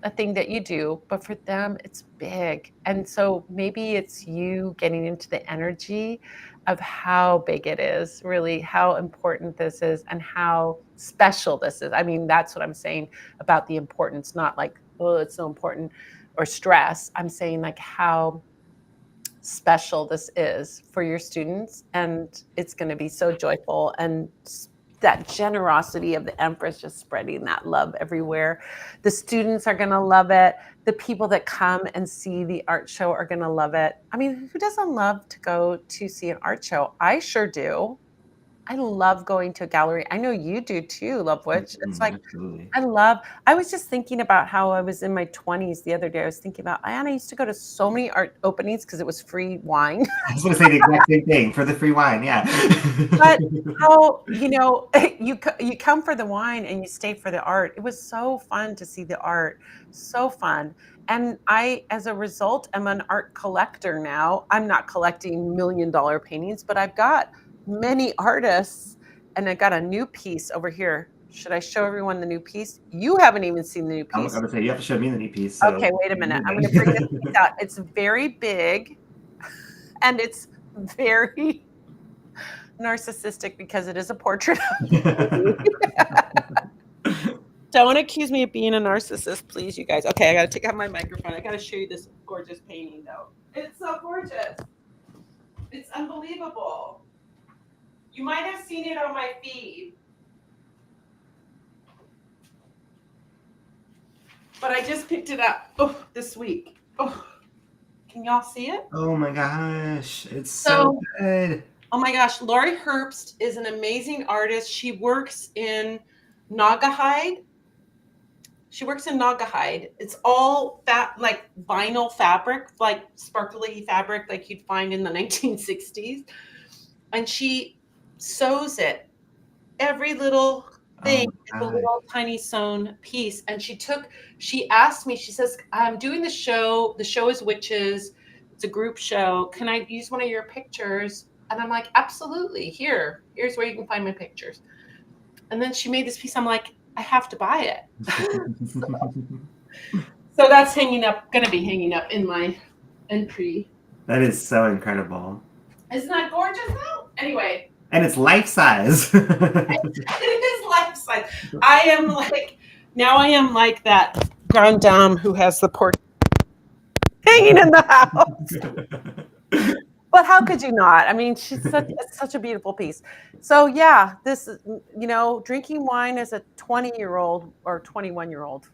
a thing that you do, but for them, it's big. And so maybe it's you getting into the energy of how big it is, really how important this is and how special this is. I mean, that's what I'm saying about the importance, not like, oh, it's so important or stress. I'm saying like how special this is for your students, and it's going to be so joyful, and that generosity of the Empress just spreading that love everywhere. The students are going to love it. The people that come and see the art show are going to love it. I mean, who doesn't love to go to see an art show? I sure do. I love going to a gallery. I know you do too, Love Witch. It's like Absolutely. I was just thinking about how I was in my 20s the other day. I was thinking about, Anna used to go to so many art openings because it was free wine. I was going to say the exact same thing for the free wine. Yeah. But how, you come for the wine and you stay for the art. It was so fun to see the art. So fun. And I, as a result, am an art collector now. I'm not collecting $1 million paintings, but I've got many artists, and I got a new piece over here. Should I show everyone the new piece? You haven't even seen the new I'm piece. going to say you have to show me the new piece. So Okay, wait a minute. I'm going to bring this piece out. It's very big and it's very narcissistic because it is a portrait of me. Don't accuse me of being a narcissist, please, you guys. Okay, I got to take out my microphone. I got to show you this gorgeous painting, though. It's so gorgeous. It's unbelievable. You might have seen it on my feed. But I just picked it up this week. Oh, can y'all see it? Oh my gosh, it's so good. Oh my gosh, Lori Herbst is an amazing artist. She works in Naugahyde. It's all like vinyl fabric, like sparkly fabric, like you'd find in the 1960s. And she sews it. Every little thing is a little tiny sewn piece. And she asked me, she says, I'm doing the show. The show is Witches. It's a group show. Can I use one of your pictures? And I'm like, absolutely. Here's where you can find my pictures. And then she made this piece. I'm like, I have to buy it. So that's going to be hanging up in my entry. That is so incredible. Isn't that gorgeous though? Anyway. And it's life size. It is life size. I am like that grande dame who has the portrait hanging in the house. But how could you not? I mean, it's such a beautiful piece. So yeah, this is, drinking wine as a 20-year-old or 21-year-old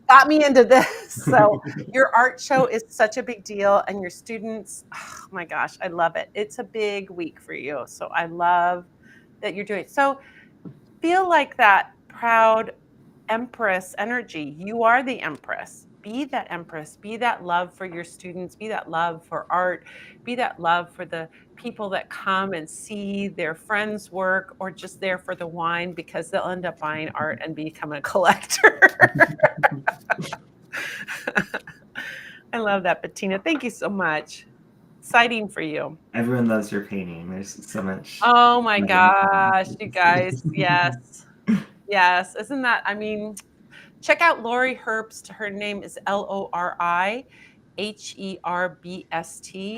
got me into this. So your art show is such a big deal, and your students, oh my gosh, I love it. It's a big week for you. So I love that you're doing it. So feel like that proud Empress energy. You are the Empress. Be that Empress. Be that love for your students. Be that love for art. Be that love for the people that come and see their friends' work, or just there for the wine, because they'll end up buying art and become a collector. I love that, Bettina. Thank you so much. Exciting for you. Everyone loves your painting. There's so much. Oh my gosh, you guys. Yes. Yes. Isn't that, I mean, check out Lori Herbst. Her name is LoriHerbst.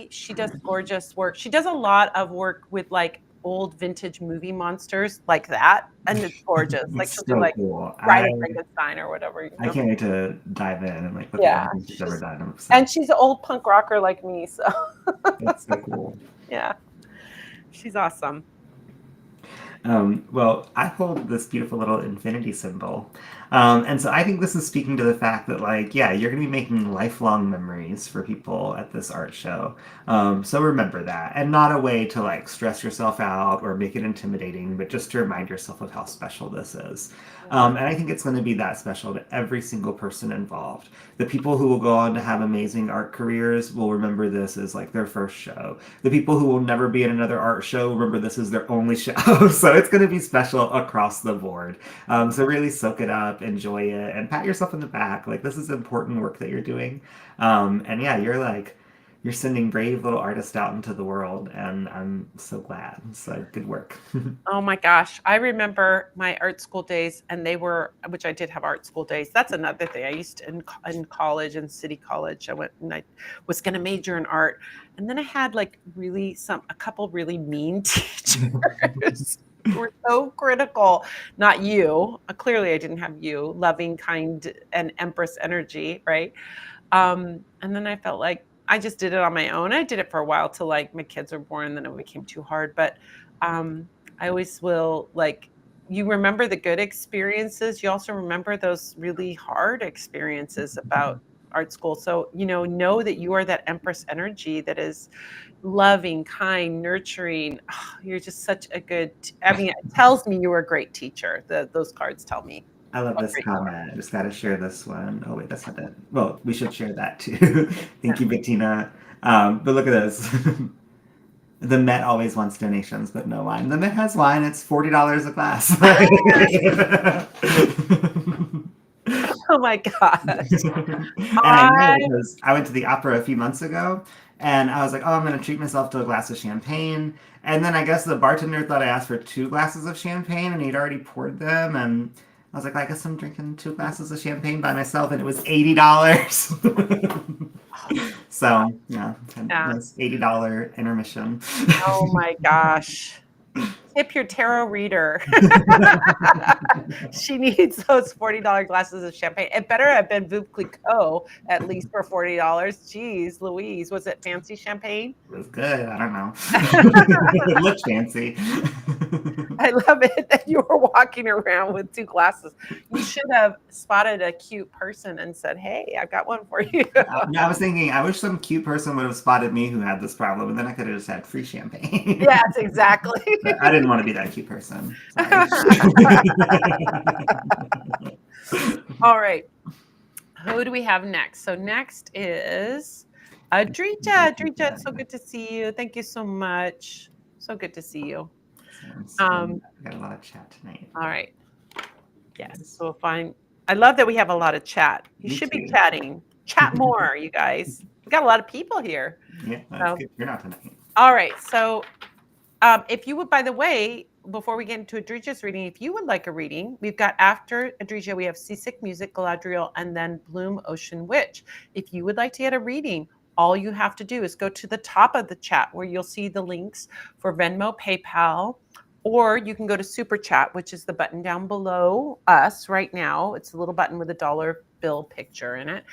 She does gorgeous work. She does a lot of work with like old vintage movie monsters like that. And it's gorgeous. Like she'll do like cool. Bride of Frankenstein or whatever. I can't wait to dive in and like look at everything she's ever done. And she's an old punk rocker like me. So that's so cool. Yeah. She's awesome. Well, I hold this beautiful little infinity symbol. And so I think this is speaking to the fact that, like, yeah, you're going to be making lifelong memories for people at this art show. So remember that. And not a way to, like, stress yourself out or make it intimidating, but just to remind yourself of how special this is. And I think it's going to be that special to every single person involved. The people who will go on to have amazing art careers will remember this as, like, their first show. The people who will never be in another art show remember this as their only show. So it's going to be special across the board. So really soak it up, enjoy it, and pat yourself in the back. Like, this is important work that you're doing. And yeah, you're sending brave little artists out into the world, and I'm so glad. So good work. Oh my gosh. I remember my art school days, and which I did have art school days. That's another thing. I used to, in college, in City College, I went and I was going to major in art. And then I had like a couple really mean teachers who were so critical. Not you. Clearly I didn't have you. Loving, kind, and Empress energy, right? And then I felt like I just did it on my own. I did it for a while till like my kids were born, and then it became too hard. But I always will, like, you remember the good experiences. You also remember those really hard experiences about art school. So, know that you are that Empress energy that is loving, kind, nurturing. Oh, you're just such a good, it tells me you were a great teacher. Those cards tell me. I love this comment. I just got to share this one. Oh, wait, that's not it. Well, we should share that too. Thank you, Bettina. But look at this. The Met always wants donations, but no wine. The Met has wine. It's $40 a glass. Oh my gosh. And I know because I went to the opera a few months ago, and I was like, oh, I'm going to treat myself to a glass of champagne. And then I guess the bartender thought I asked for 2 glasses of champagne, and he'd already poured them. And I was like, I guess I'm drinking 2 glasses of champagne by myself, and it was $80. So yeah, Yeah. nice $80 intermission. Oh my gosh. Tip your tarot reader. She needs those $40 glasses of champagne. It better have been Veuve Clicquot at least for $40. Jeez, Louise, was it fancy champagne? It was good. I don't know. It looked fancy. I love it that you were walking around with two glasses. You should have spotted a cute person and said, "Hey, I've got one for you." I was thinking, I wish some cute person would have spotted me who had this problem, and then I could have just had free champagne. Yes, exactly. But I didn't want to be that cute person. Sorry. All right. Who do we have next? So next is Adrija. Adrija, it's so good to see you. Thank you so much. So good to see you. I got a lot of chat tonight. All right. Yes, so we'll find. I love that we have a lot of chat. You Me should be too. chatting. Chat more, you guys. We got a lot of people here. Yeah, that's So, good. You're not tonight. all right. So if you would, by the way, before we get into Adrija's reading, if you would like a reading, we've got after Adrija, we have Seasick Music, Galadriel, and then Bloom Ocean Witch. If you would like to get a reading, all you have to do is go to the top of the chat where you'll see the links for Venmo, PayPal, or you can go to Super Chat, which is the button down below us right now. It's a little button with a dollar bill picture in it.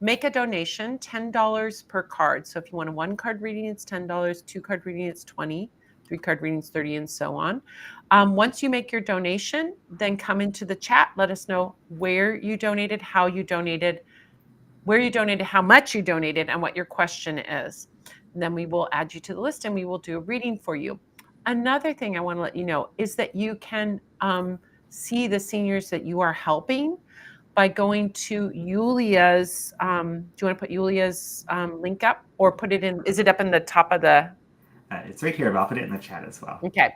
Make a donation, $10 per card. So if you want a 1-card reading, it's $10, 2-card reading, it's $20, 3-card readings, $30, and so on. Once you make your donation, then come into the chat. Let us know where you donated, how you donated, where you donated, how much you donated, and what your question is. And then we will add you to the list and we will do a reading for you. Another thing I want to let you know is that you can see the seniors that you are helping by going to Yulia's. Do you want to put Yulia's link up or put it in? Is it up in the top of the? It's right here, but I'll put it in the chat as well. Okay.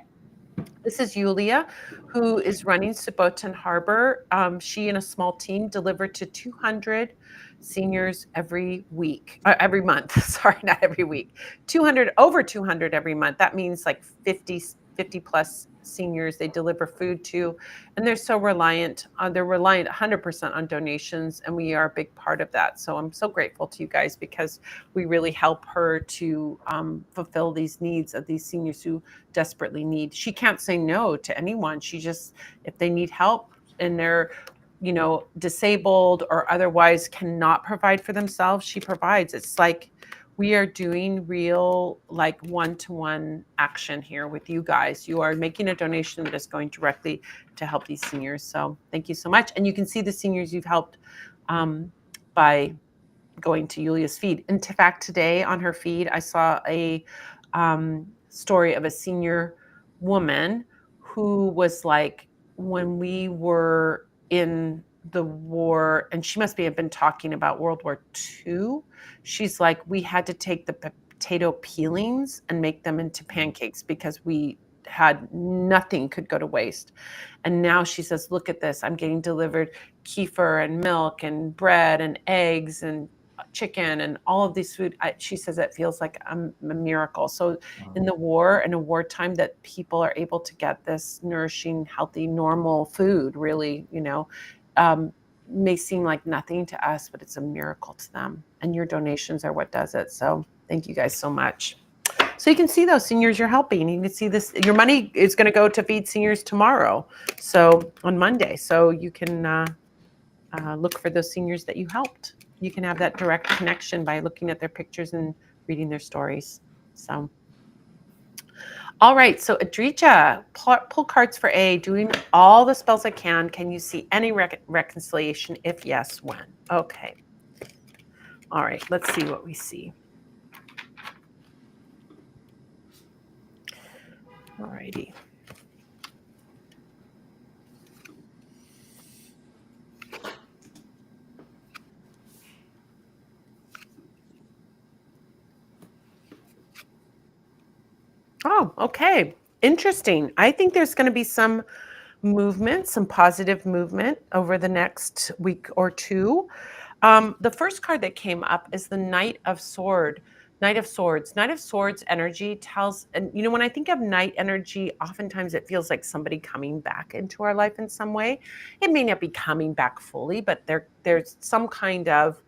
This is Yulia, who is running Subotan Harbor. She and a small team deliver to 200 seniors every week, every month. Sorry, not every week. 200, over 200 every month. That means like 50 plus seniors they deliver food to, and they're so reliant. They're reliant 100% on donations, and we are a big part of that. So I'm so grateful to you guys because we really help her to fulfill these needs of these seniors who desperately need. She can't say no to anyone. She just, if they need help and they're, disabled or otherwise cannot provide for themselves, she provides. It's like we are doing real, like one-to-one action here with you guys. You are making a donation that is going directly to help these seniors. So thank you so much. And you can see the seniors you've helped by going to Yulia's feed. In fact, today on her feed, I saw a story of a senior woman who was like, when we were in the war, and she must have been talking about World War II. She's like, we had to take the potato peelings and make them into pancakes because we had nothing could go to waste. And now she says, look at this, I'm getting delivered kefir and milk and bread and eggs and chicken and all of these food. She says it feels like a miracle. So in the war, in a wartime, that people are able to get this nourishing, healthy, normal food, really, may seem like nothing to us, but it's a miracle to them. And your donations are what does it. So thank you guys so much. So you can see those seniors you're helping. You can see this, your money is going to go to feed seniors tomorrow. So on Monday. So you can look for those seniors that you helped. You can have that direct connection by looking at their pictures and reading their stories. So, all right. So Adrija, pull cards for A, doing all the spells I can. Can you see any reconciliation? If yes, when? Okay. All right. Let's see what we see. All righty. Oh, okay. Interesting. I think there's going to be some movement, some positive movement over the next week or two. The first card that came up is the Knight of Swords. Knight of Swords energy tells, and when I think of knight energy, oftentimes it feels like somebody coming back into our life in some way. It may not be coming back fully, but there's some kind of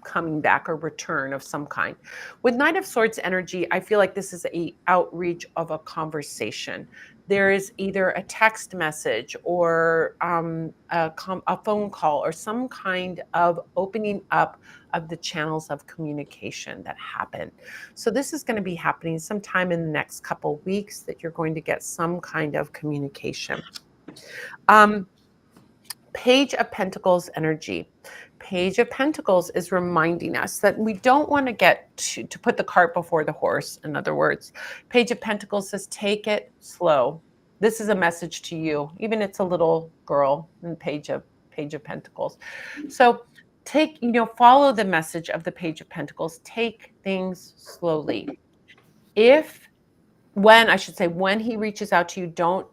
coming back or return of some kind. With Knight of Swords energy, I feel like this is a outreach of a conversation. There is either a text message or a phone call or some kind of opening up of the channels of communication that happen. So this is going to be happening sometime in the next couple weeks that you're going to get some kind of communication. Um, Page of Pentacles energy. Page of Pentacles is reminding us that we don't want to get to put the cart before the horse. In other words, Page of Pentacles says, take it slow. This is a message to you, even it's a little girl in Page of Pentacles. So follow the message of the Page of Pentacles. Take things slowly. If when he reaches out to you, don't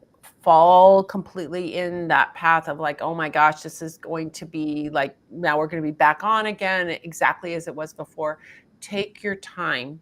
fall completely in that path of like, oh my gosh, this is going to be like, now we're going to be back on again, exactly as it was before. Take your time.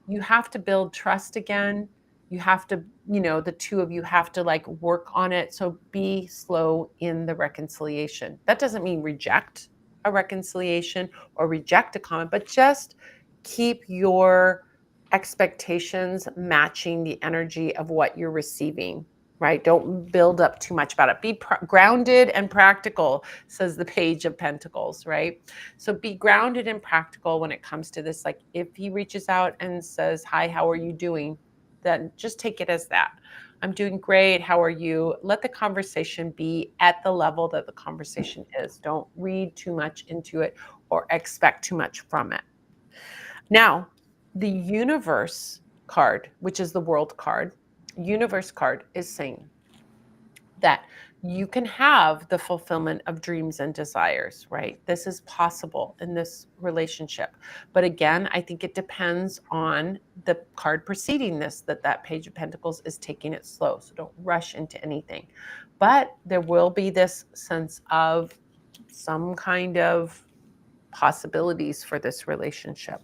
You have to build trust again. You have to, the two of you have to like work on it. So be slow in the reconciliation. That doesn't mean reject a reconciliation or reject a comment, but just keep your expectations matching the energy of what you're receiving, right? Don't build up too much about it. Be grounded and practical, says the Page of Pentacles, right? So be grounded and practical when it comes to this. Like if he reaches out and says, hi, how are you doing? Then just take it as that. I'm doing great. How are you? Let the conversation be at the level that the conversation is. Don't read too much into it or expect too much from it. Now, the universe card, which is the world card, universe card is saying that you can have the fulfillment of dreams and desires, right? This is possible in this relationship. But again, I think it depends on the card preceding this, that Page of Pentacles is taking it slow. So don't rush into anything. But there will be this sense of some kind of possibilities for this relationship.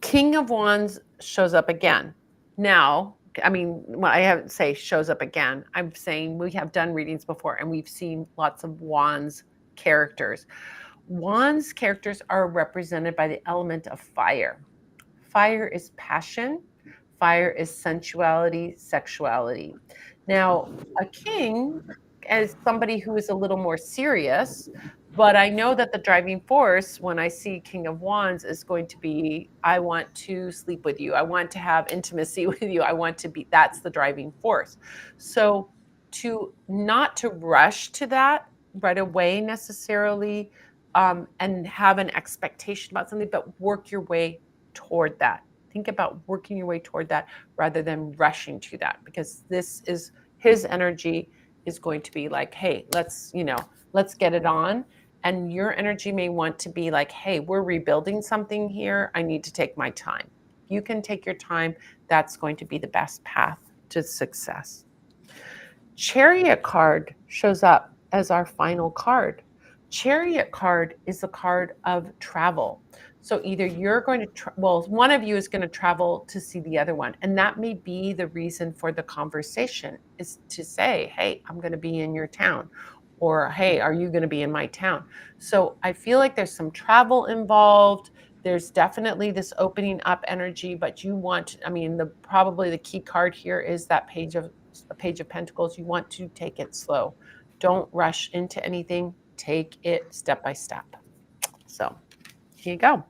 King of Wands shows up again. Now, I haven't say shows up again. I'm saying we have done readings before and we've seen lots of Wands characters. Wands characters are represented by the element of fire. Fire is passion. Fire is sensuality, sexuality. Now, a king, as somebody who is a little more serious, but I know that the driving force when I see King of Wands is going to be, I want to sleep with you. I want to have intimacy with you. I want to be, that's the driving force. So not to rush to that right away necessarily, and have an expectation about something, but work your way toward that. Think about working your way toward that rather than rushing to that, because this is his energy is going to be like, hey, let's get it on. And your energy may want to be like, hey, we're rebuilding something here. I need to take my time. You can take your time. That's going to be the best path to success. Chariot card shows up as our final card. Chariot card is the card of travel. So either you're going to, one of you is going to travel to see the other one. And that may be the reason for the conversation, is to say, hey, I'm going to be in your town. Or, hey, are you going to be in my town? So I feel like there's some travel involved. There's definitely this opening up energy, but you want, probably the key card here is that Page of Pentacles. You want to take it slow. Don't rush into anything. Take it step by step. So here you go.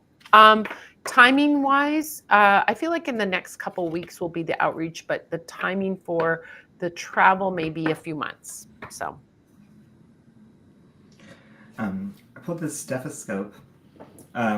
Timing wise, I feel like in the next couple weeks will be the outreach, but the timing for the travel may be a few months. So I pulled this stethoscope,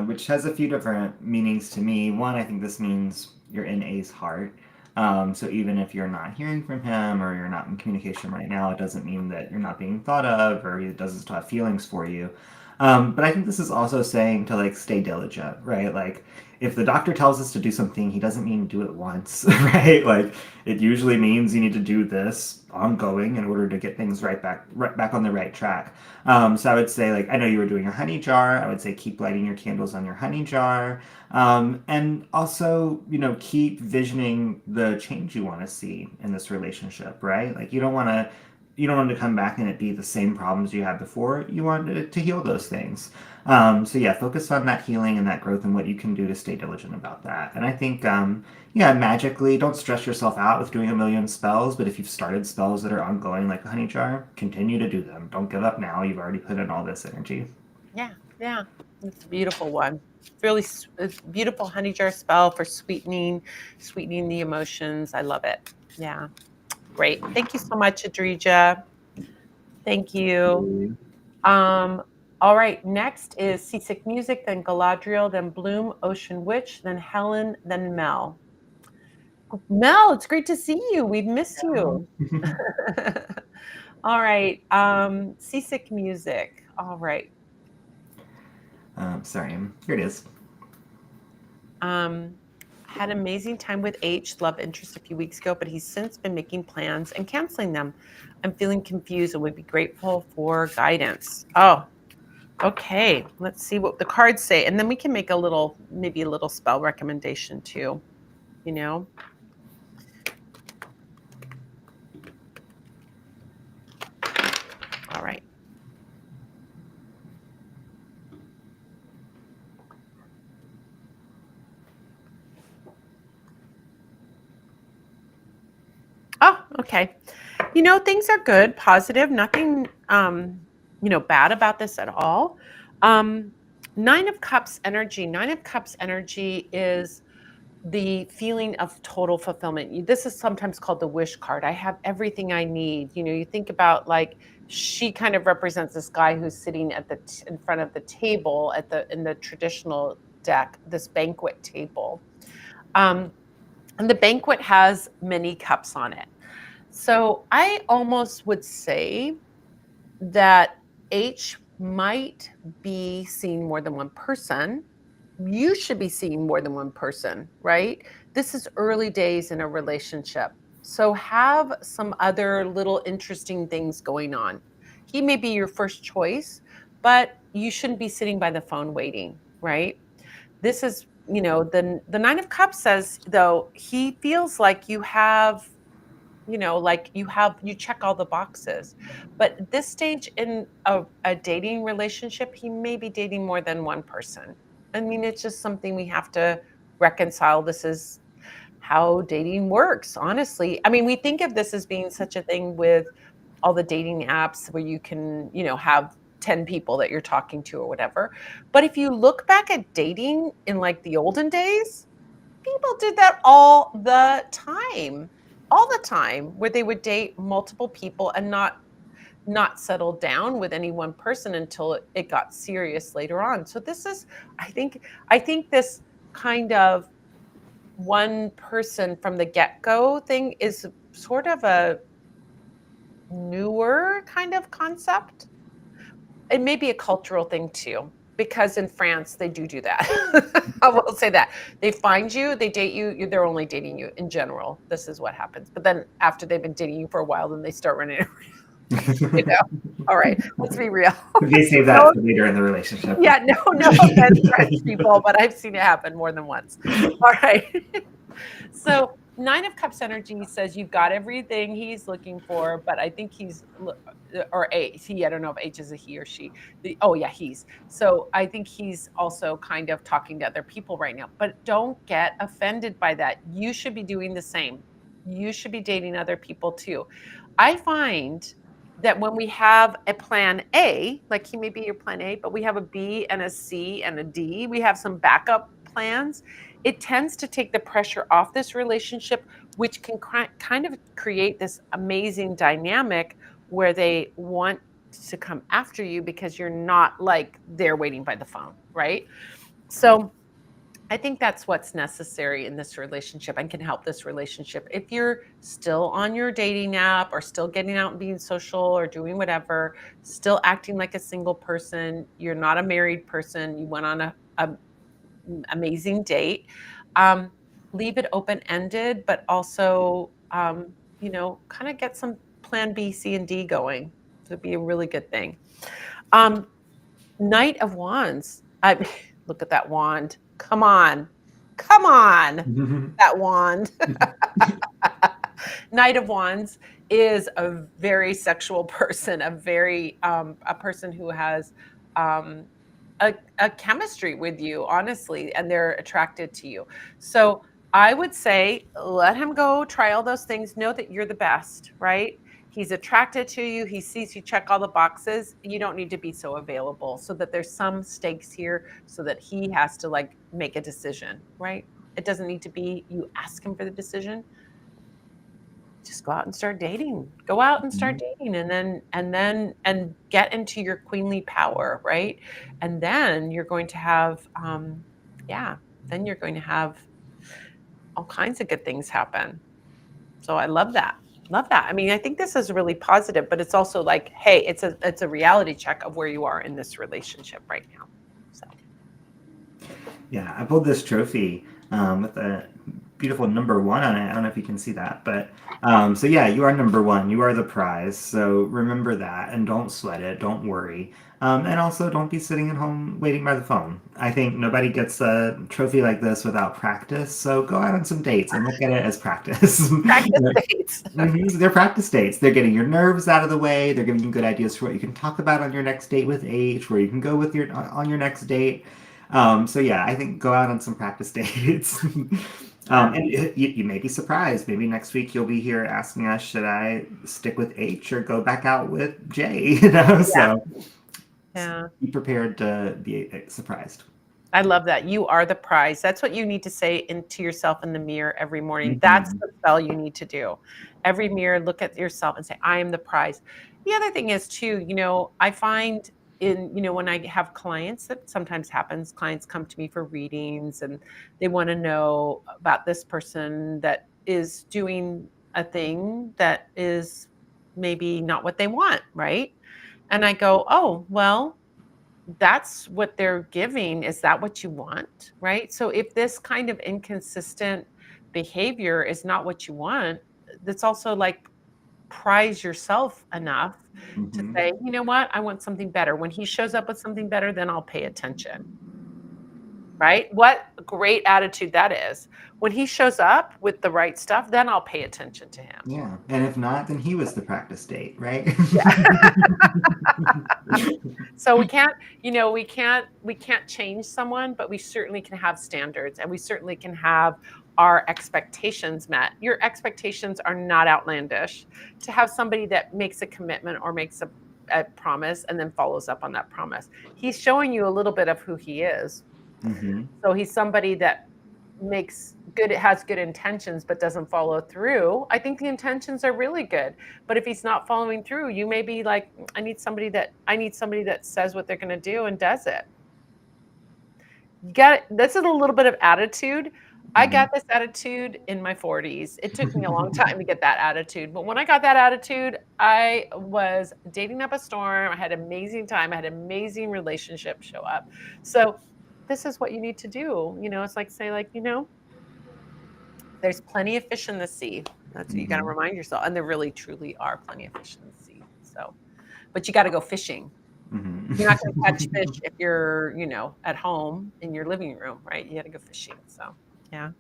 which has a few different meanings to me. One, I think this means you're in A's heart. So even if you're not hearing from him or you're not in communication right now, it doesn't mean that you're not being thought of or it doesn't still have feelings for you. But I think this is also saying to like stay diligent, right? Like if the doctor tells us to do something, he doesn't mean do it once, right? Like it usually means you need to do this ongoing in order to get things right back on the right track. So I would say, like, I know you were doing a honey jar. I would say keep lighting your candles on your honey jar. And also, keep visioning the change you want to see in this relationship, right? Like, you don't want to you don't want it to come back and it be the same problems you had before. You want it to heal those things. So yeah, focus on that healing and that growth and what you can do to stay diligent about that. And I think, yeah, magically, don't stress yourself out with doing a million spells. But if you've started spells that are ongoing, like a honey jar, continue to do them. Don't give up now. You've already put in all this energy. Yeah, yeah. It's a beautiful one. Really it's beautiful honey jar spell for sweetening the emotions. I love it. Yeah. Great. Thank you so much, Adrija. Thank you. Um, all right, next is Seasick Music, then Galadriel, then Bloom, Ocean Witch, then Helen, then Mel. Mel, it's great to see you. We've missed you. All right. Seasick Music. All right. Sorry, here it is. Had an amazing time with H, love interest a few weeks ago, but he's since been making plans and canceling them. I'm feeling confused and would be grateful for guidance. Oh, okay. Let's see what the cards say. And then we can make maybe a little spell recommendation too, you know? All right. Oh, okay. Things are good, positive, nothing bad about this at all. Um, Nine of Cups energy. Nine of Cups energy is the feeling of total fulfillment. This is sometimes called the wish card. I have everything I need. You think about like she kind of represents this guy who's sitting in front of the table in the traditional deck, this banquet table. Um, and the banquet has many cups on it. So I almost would say that H might be seeing more than one person. You should be seeing more than one person, right? This is early days in a relationship. So have some other little interesting things going on. He may be your first choice, but you shouldn't be sitting by the phone waiting, right? This is, the 9 of Cups says though he feels like you check all the boxes. But at this stage in a dating relationship, he may be dating more than one person. I mean, it's just something we have to reconcile. This is how dating works, honestly. I mean, we think of this as being such a thing with all the dating apps where you can, have 10 people that you're talking to or whatever. But if you look back at dating in like the olden days, people did that all the time, where they would date multiple people and not settle down with any one person until it got serious later on. So this is, I think this kind of one person from the get-go thing is sort of a newer kind of concept. It may be a cultural thing too, because in France they do that. I will say that they find you, they date you, they're only dating you in general. This is what happens. But then after they've been dating you for a while, then they start running around. You know. All right, let's be real. They save that No, for later in the relationship. yeah, no offense, French people, but I've seen it happen more than once. All right. So 9 of Cups energy says you've got everything he's looking for, but I think or I don't know if H is a he or she. Oh yeah, he's. So I think he's also kind of talking to other people right now, but don't get offended by that. You should be doing the same. You should be dating other people too. I find that when we have a plan A, like he may be your plan A, but we have a B and a C and a D, we have some backup plans. It tends to take the pressure off this relationship, which can kind of create this amazing dynamic where they want to come after you because you're not like they're waiting by the phone, right? So I think that's what's necessary in this relationship and can help this relationship. If you're still on your dating app or still getting out and being social or doing whatever, still acting like a single person, you're not a married person, you went on a amazing date, um, leave it open ended, but also, kind of get some plan B, C, and D going. It'd be a really good thing. Um, Knight of Wands. Look at that wand. Come on. Come on. That wand. Knight of Wands is a very sexual person, a person who has um, a chemistry with you, honestly, and they're attracted to you. So I would say let him go try all those things. Know that you're the best, right? He's attracted to you. He sees you check all the boxes. You don't need to be so available so that there's some stakes here so that he has to like make a decision, right? It doesn't need to be you ask him for the decision. Just go out and start dating. Go out and start Mhm. dating and get into your queenly power, right? And then you're going to have yeah, then you're going to have all kinds of good things happen. So I love that. Love that. I mean, I think this is really positive, but it's also like, hey, it's a reality check of where you are in this relationship right now. So Yeah, I pulled this trophy with a beautiful number one on it. I don't know if you can see that, but so yeah, you are number one. You are the prize. So remember that and don't sweat it. Don't worry. And also, don't be sitting at home waiting by the phone. I think nobody gets a trophy like this without practice. So go out on some dates and look at it as practice. practice dates. Mhm. They're practice dates. They're getting your nerves out of the way. They're giving you good ideas for what you can talk about on your next date with H, where you can go with your on your next date. So yeah, I think go out on some practice dates. Yeah. And you may be surprised. Maybe next week you'll be here asking us, should I stick with H or go back out with J? Yeah. So Yeah. be prepared to be surprised. I love that. You are the prize. That's what you need to say into yourself in the mirror every morning. That's Hmm. the spell you need to do. Every mirror, look at yourself and say, I am the prize. The other thing is, too, I find when I have clients, that sometimes happens, clients come to me for readings and they want to know about this person that is doing a thing that is maybe not what they want, right? And I go, oh, well, that's what they're giving. Is that what you want? Right. So if this kind of inconsistent behavior is not what you want, that's also like prize yourself enough to Hmm. say, you know what, I want something better. When he shows up with something better, then I'll pay attention. Right. What a great attitude that is. When he shows up with the right stuff, then I'll pay attention to him. Yeah, and if not, then he was the practice date, right? So we can't change someone, but we certainly can have standards and we certainly can have our expectations met. Your expectations are not outlandish. To have somebody that makes a commitment or makes a promise and then follows up on that promise. He's showing you a little bit of who he is. Hmm. So he's somebody that has good intentions but doesn't follow through. I think the intentions are really good, but if he's not following through, you may be like, I need somebody that says what they're going to do and does it. You got this is a little bit of attitude. I Hmm. got this attitude in my 40s. It took me a long time to get that attitude, but when I got that attitude, I was dating up a storm. I had an amazing time. I had an amazing relationship show up. So this is what you need to do. It's like say like, there's plenty of fish in the sea. That's what you got to Hmm. remind yourself. And there really, truly are plenty of fish in the sea. So, but you got to go fishing. You're not going to catch fish Hmm. if you're, at home in your living room, right? You got to go fishing. So, yeah.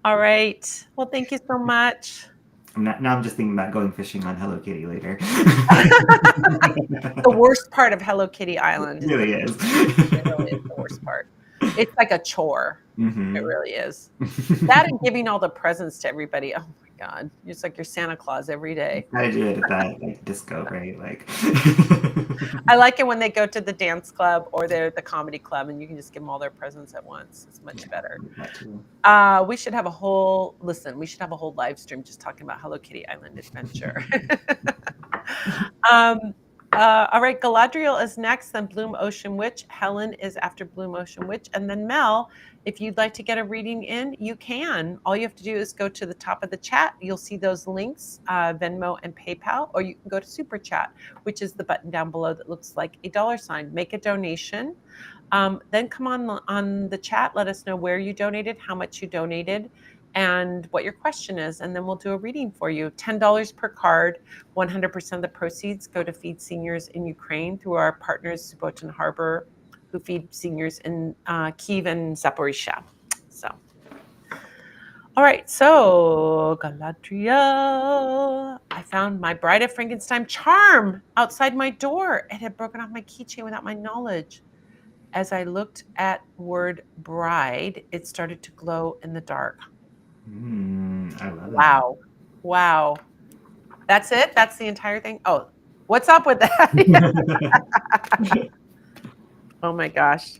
All right. Well, thank you so much. Now I'm just thinking about going fishing on Hello Kitty later. The worst part of Hello Kitty It Island is the really is. it really is the worst part. It's like a chore. It Hmm. really is. That and giving all the presents to everybody. Oh my God. It's like you're Santa Claus every day. Gotta do it at that like disco, right? Like. I like it when they go to the dance club or they're at the comedy club and you can just give them all their presents at once. It's much Yeah, better. I like that too. We should have a whole live stream just talking about Hello Kitty Island Adventure. um, all right, Galadriel is next, then Bloom Ocean Witch. Helen is after Bloom Ocean Witch. And then Mel, if you'd like to get a reading in, you can. All you have to do is go to the top of the chat. You'll see those links, Venmo and PayPal, or you can go to Super Chat, which is the button down below that looks like a dollar sign. Make a donation. Then come on the chat. Let us know where you donated, how much you donated, and what your question is, and then we'll do a reading for you. $10 per card. 100% of the proceeds go to feed seniors in Ukraine through our partners, Subotin Harbor, who feed seniors in Kyiv and Zaporizhia. So, All right, so Galadriel, I found my Bride of Frankenstein charm outside my door. It had broken off my keychain without my knowledge. As I looked at word bride, it started to glow in the dark. I love it. Wow. Wow. That's it? That's the entire thing? Oh, what's up with that? Oh my gosh.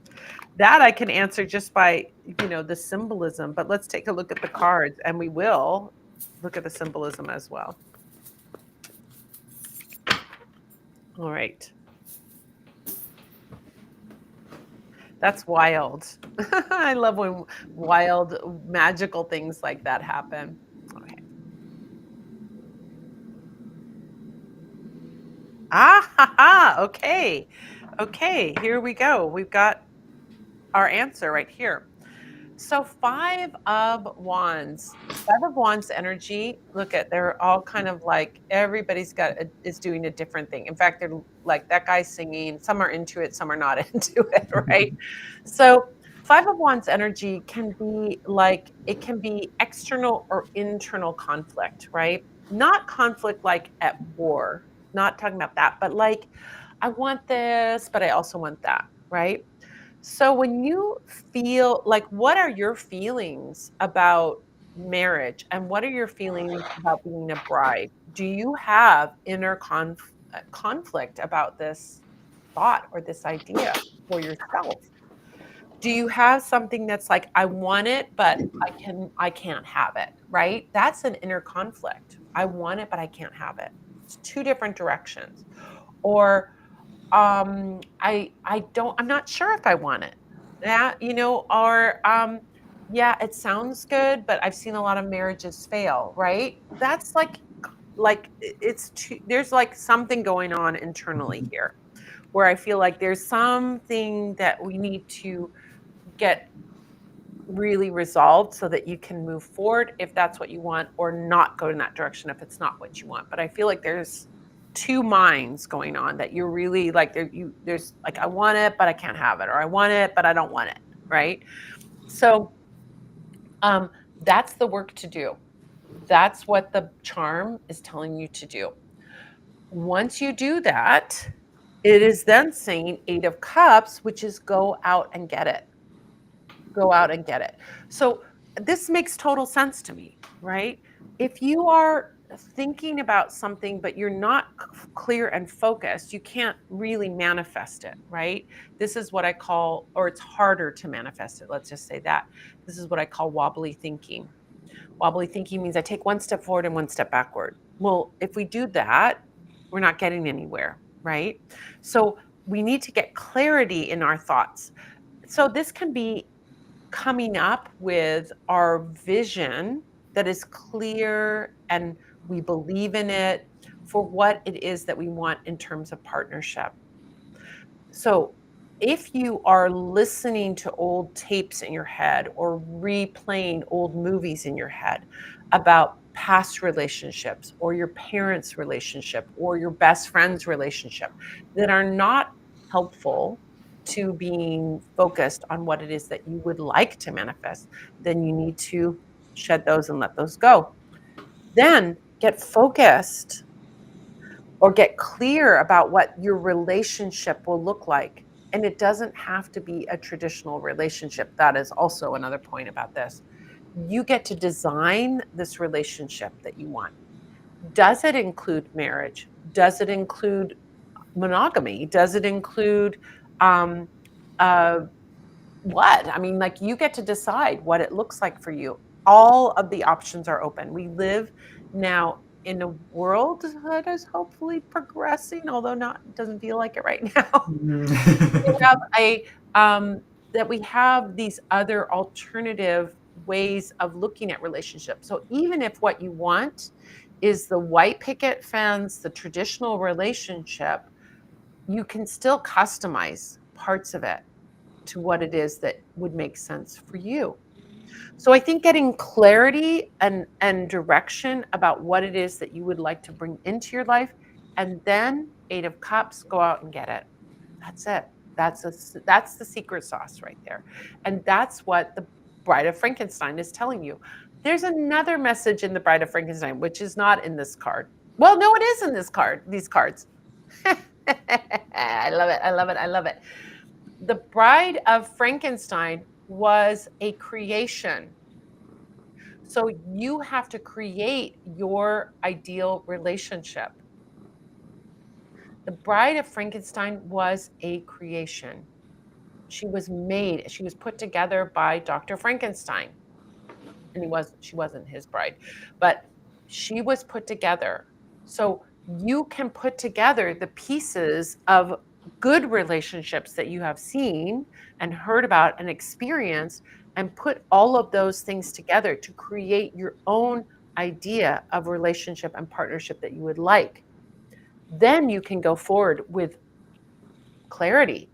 That I can answer just by, the symbolism, but let's take a look at the cards and we will look at the symbolism as well. All right. That's wild. I love when wild, magical things like that happen. Okay. Ah, ha, ha. Okay. Okay, here we go. We've got our answer right here. So 5 of Wands. 5 of Wands energy, look at they're all kind of like everybody's is doing a different thing. In fact, they're like that guy's singing, some are into it, some are not into it, right? So 5 of Wands energy can be like it can be external or internal conflict, right? Not conflict like at war, not talking about that, but like I want this, but I also want that, right? So when you feel like what are your feelings about marriage and what are your feelings about being a bride? Do you have conflict about this thought or this idea for yourself? Do you have something that's like I want it but I can't have it, right? That's an inner conflict. I want it but I can't have it. It's two different directions. Or I'm not sure if I want it. That, or yeah, it sounds good, but I've seen a lot of marriages fail, right? That's it's too, there's like something going on internally here where I feel like there's something that we need to get really resolved so that you can move forward if that's what you want or not go in that direction if it's not what you want. But I feel like there's two minds going on that you're really like there's like I want it but I can't have it or I want it but I don't want it, right? So um that's the work to do. That's what the charm is telling you to do. Once you do that, it is then saying 8 of cups, which is go out and get it. Go out and get it. So this makes total sense to me, right? If you are thinking about something but you're not clear and focused, you can't really manifest it, right? This is what I call, or it's harder to manifest it. Let's just say that. This is what I call wobbly thinking. Wobbly thinking means I take one step forward and one step backward. Well, if we do that, we're not getting anywhere, right? So we need to get clarity in our thoughts. So this can be coming up with our vision that is clear and we believe in it for what it is that we want in terms of partnership. So, if you are listening to old tapes in your head or replaying old movies in your head about past relationships or your parents' relationship or your best friend's relationship that are not helpful to being focused on what it is that you would like to manifest, then you need to shed those and let those go. Then get focused or get clear about what your relationship will look like. And it doesn't have to be a traditional relationship. That is also another point about this. You get to design this relationship that you want. Does it include marriage? Does it include monogamy? Does it include um, uh, what? I mean, like you get to decide what it looks like for you. All of the options are open. We live now in a world that is hopefully progressing, although not doesn't feel like it right now. We have a that we have these other alternative ways of looking at relationships. So even if what you want is the white picket fence, the traditional relationship, you can still customize parts of it to what it is that would make sense for you. So I think getting clarity and direction about what it is that you would like to bring into your life, and then 8 of cups, go out and get it. That's it. That's the secret sauce right there. And that's what the Bride of Frankenstein is telling you. There's another message in The Bride of Frankenstein, which is not in this card. Well, no, it is in this card, these cards. I love it. I love it. I love it. The Bride of Frankenstein was a creation. So you have to create your ideal relationship. The Bride of Frankenstein was a creation. She was made, she was put together by Dr. Frankenstein. And she wasn't his bride, but she was put together. So you can put together the pieces of good relationships that you have seen and heard about and experienced and put all of those things together to create your own idea of relationship and partnership that you would like. Then you can go forward with clarity.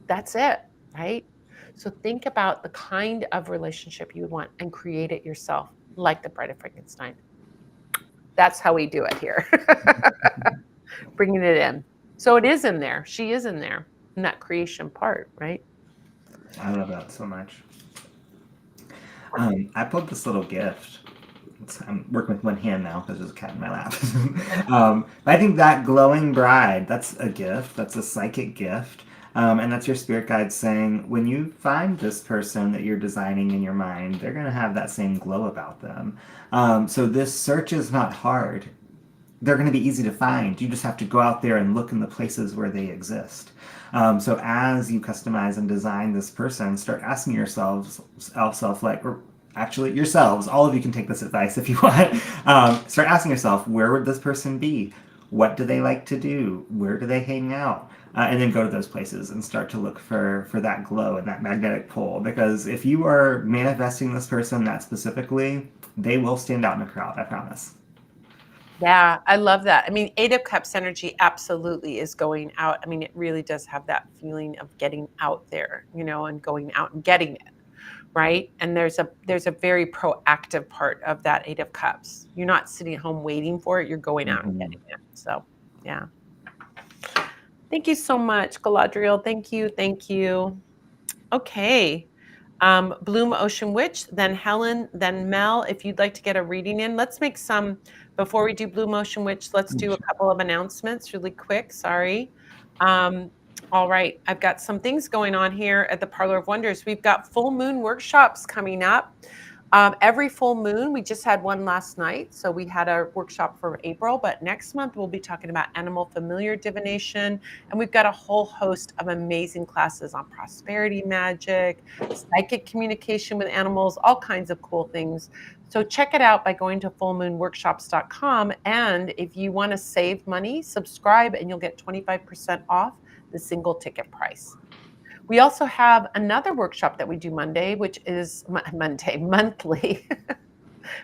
That's it, right? So think about the kind of relationship you would want and create it yourself, like the Bride of Frankenstein. That's how we do it here. Bringing it in. So it is in there. She is in there in that creation part, right? I love that so much. I pulled this little gift. I'm working with one hand now because there's a cat in my lap. But I think that glowing bride, that's a gift. That's a psychic gift. And that's your spirit guide saying, when you find this person that you're designing in your mind, they're going to have that same glow about them. So this search is not hard. They're going to be easy to find. You just have to go out there and look in the places where they exist. So as you customize and design this person, start asking yourselves, like, or actually yourselves, all of you can take this advice if you want. Start asking yourself, where would this person be? What do they like to do? Where do they hang out? And then go to those places and start to look for that glow and that magnetic pull. Because if you are manifesting this person that specifically, they will stand out in a crowd, I promise. Yeah, I love that. I mean, Eight of Cups energy absolutely is going out. I mean, it really does have that feeling of getting out there, and going out and getting it, right? And there's a very proactive part of that Eight of Cups. You're not sitting at home waiting for it, you're going out and getting it. So, yeah. Thank you so much, Galadriel. Thank you. Thank you. Okay. Bloom Ocean Witch, then Helen, then Mel. If you'd like to get a reading in, let's make some, before we do Bloom Ocean Witch, let's do a couple of announcements really quick. Sorry. All right. I've got some things going on here at the Parlor of Wonders. We've got full moon workshops coming up. Every full moon, we just had one last night. So we had a workshop for April, but next month we'll be talking about animal familiar divination. And we've got a whole host of amazing classes on prosperity magic, psychic communication with animals, all kinds of cool things. So check it out by going to fullmoonworkshops.com. And if you want to save money, subscribe and you'll get 25% off the single ticket price. We also have another workshop that we do Monday, which is monthly,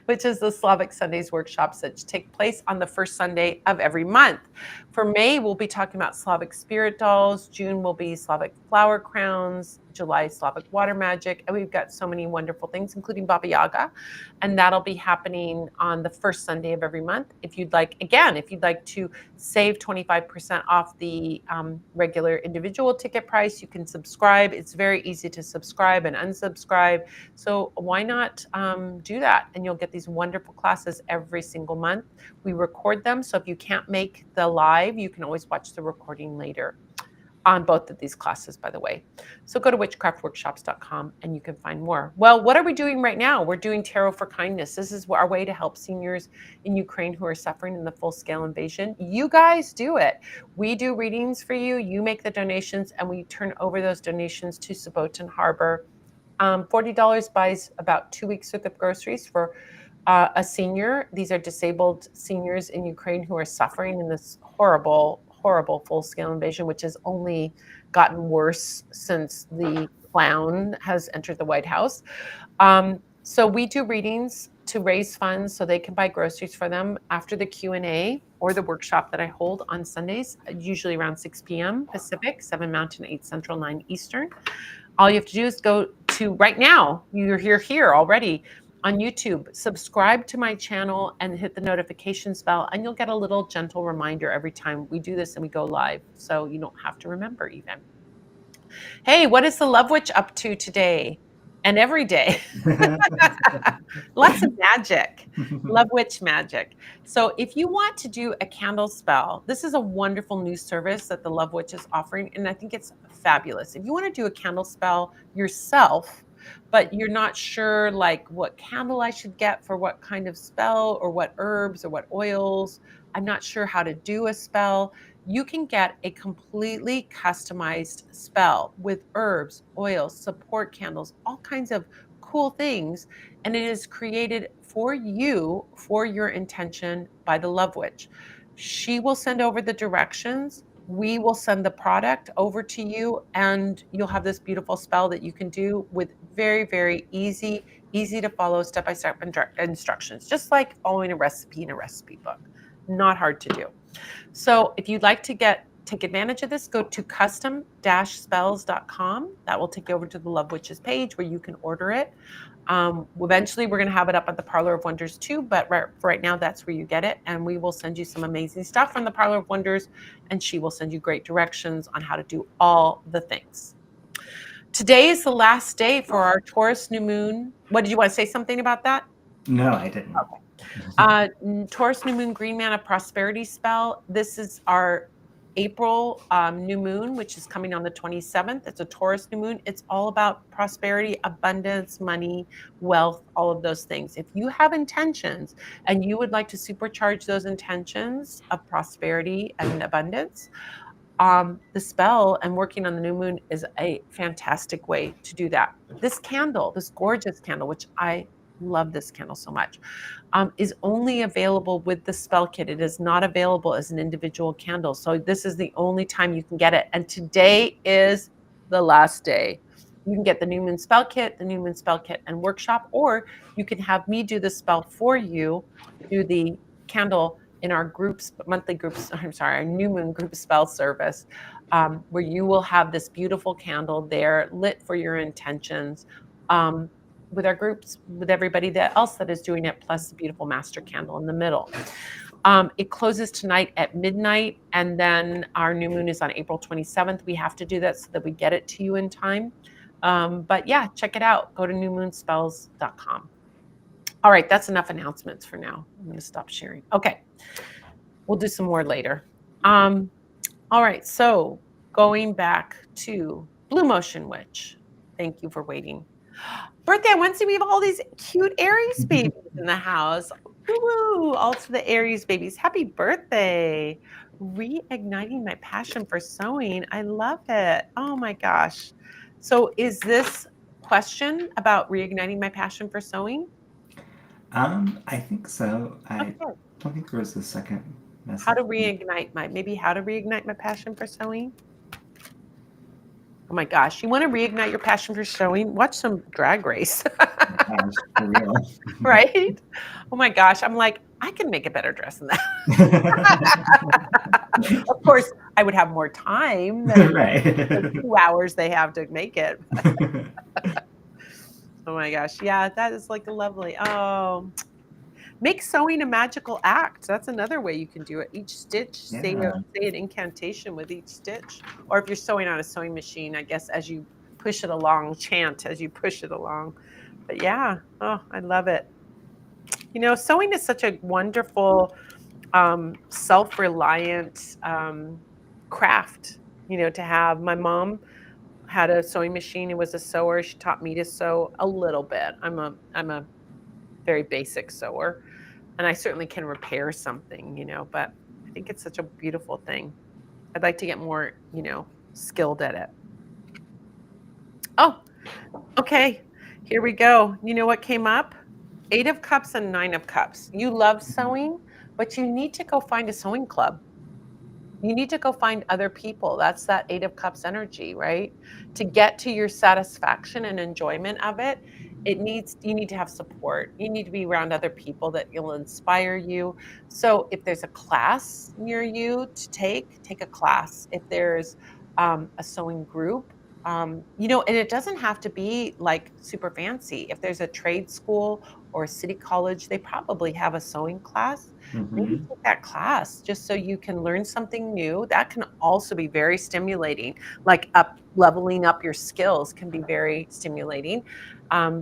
which is the Slavic Sundays workshops that take place on the first Sunday of every month. For May, we'll be talking about Slavic spirit dolls. June will be Slavic flower crowns. July, Slavic water magic. And we've got so many wonderful things, including Baba Yaga. And that'll be happening on the first Sunday of every month. If you'd like to save 25% off the regular individual ticket price, you can subscribe. It's very easy to subscribe and unsubscribe. So why not do that? And you'll get these wonderful classes every single month. We record them. So if you can't make the live, you can always watch the recording later on both of these classes, by the way. So go to witchcraftworkshops.com and you can find more. Well, what are we doing right now? We're doing Tarot for Kindness. This is our way to help seniors in Ukraine who are suffering in the full-scale invasion. You guys do it. We do readings for you. You make the donations and we turn over those donations to Sobotan Harbor. $40 buys about 2 weeks worth of groceries for a senior. These are disabled seniors in Ukraine who are suffering in this horrible full-scale invasion, which has only gotten worse since the clown has entered the White House. So we do readings to raise funds so they can buy groceries for them after the Q&A or the workshop that I hold on Sundays, usually around 6 p.m. Pacific, 7 Mountain, 8 Central, 9 Eastern. All you have to do is go to right now. You're here already on YouTube, subscribe to my channel and hit the notifications bell, and you'll get a little gentle reminder every time we do this and we go live. So you don't have to remember even. Hey, what is the Love Witch up to today? and every day. Lots of magic, love witch magic. So if you want to do a candle spell, this is a wonderful new service that the Love Witch is offering, and I think it's fabulous. If you want to do a candle spell yourself, but you're not sure like what candle I should get for what kind of spell or what herbs or what oils, I'm not sure how to do a spell, you can get a completely customized spell with herbs, oils, support candles, all kinds of cool things. And it is created for you, for your intention by the Love Witch. She will send over the directions. We will send the product over to you, and you'll have this beautiful spell that you can do with very, very easy to follow step by step instructions, just like following a recipe in a recipe book. Not hard to do. So if you'd like to take advantage of this, go to custom-spells.com. That will take you over to the Love Witches page where you can order it. Eventually, we're going to have it up at the Parlor of Wonders too, but right now, that's where you get it. And we will send you some amazing stuff from the Parlor of Wonders, and she will send you great directions on how to do all the things. Today is the last day for our Taurus new moon. What did you want to say something about that? No, I didn't. Taurus new moon green mana prosperity spell. This is our April new moon, which is coming on the 27th. It's a Taurus new moon. It's all about prosperity, abundance, money, wealth, all of those things. If you have intentions and you would like to supercharge those intentions of prosperity and abundance, the spell and working on the new moon is a fantastic way to do that. This candle, this gorgeous candle, which I love this candle so much, is only available with the spell kit. It is not available as an individual candle. So this is the only time you can get it. And today is the last day. You can get the new moon spell kit, the new moon spell kit and workshop, or you can have me do the spell for you, do the candle in our groups, monthly groups, I'm sorry, our new moon group spell service, where you will have this beautiful candle there lit for your intentions. With our groups, with everybody else that is doing it, plus the beautiful master candle in the middle. It closes tonight at midnight, and then our new moon is on April 27th. We have to do that so that we get it to you in time. But yeah, check it out. Go to newmoonspells.com. All right, that's enough announcements for now. I'm going to stop sharing. Okay, we'll do some more later. All right, so going back to Blue Motion Witch. Thank you for waiting. Birthday on Wednesday, we have all these cute Aries babies in the house. Woo-woo, all to the Aries babies. Happy birthday. Reigniting my passion for sewing. I love it. Oh my gosh. So is this question about reigniting my passion for sewing? I think so. I Okay. don't think there was a second How message. to reignite my passion for sewing? Oh my gosh, you want to reignite your passion for sewing? Watch some Drag Race. Gosh, for real. Right? Oh my gosh, I'm like, I can make a better dress than that. Of course, I would have more time than Right. the 2 hours they have to make it. Oh my gosh, yeah, that is like a lovely make sewing a magical act. That's another way you can do it. Each stitch, say Yeah. an incantation with each stitch. Or if you're sewing on a sewing machine, I guess as you push it along, chant as you push it along. But yeah, oh, I love it. You know, sewing is such a wonderful, self-reliant craft, you know, to have. My mom had a sewing machine and was a sewer. She taught me to sew a little bit. I'm a very basic sewer, and I certainly can repair something, you know, but I think it's such a beautiful thing. I'd like to get more, you know, skilled at it. Oh, okay. Here we go. You know what came up? 8 of Cups and 9 of Cups. You love sewing, but you need to go find a sewing club. You need to go find other people. That's that 8 of Cups energy, right? To get to your satisfaction and enjoyment of it, you need to have support. You need to be around other people that will inspire you. So if there's a class near you to take a class. If there's a sewing group, you know, and it doesn't have to be like super fancy. If there's a trade school or a city college, they probably have a sewing class. maybe Hmm. take that class just so you can learn something new. That can also be very stimulating, like leveling up your skills can be very stimulating,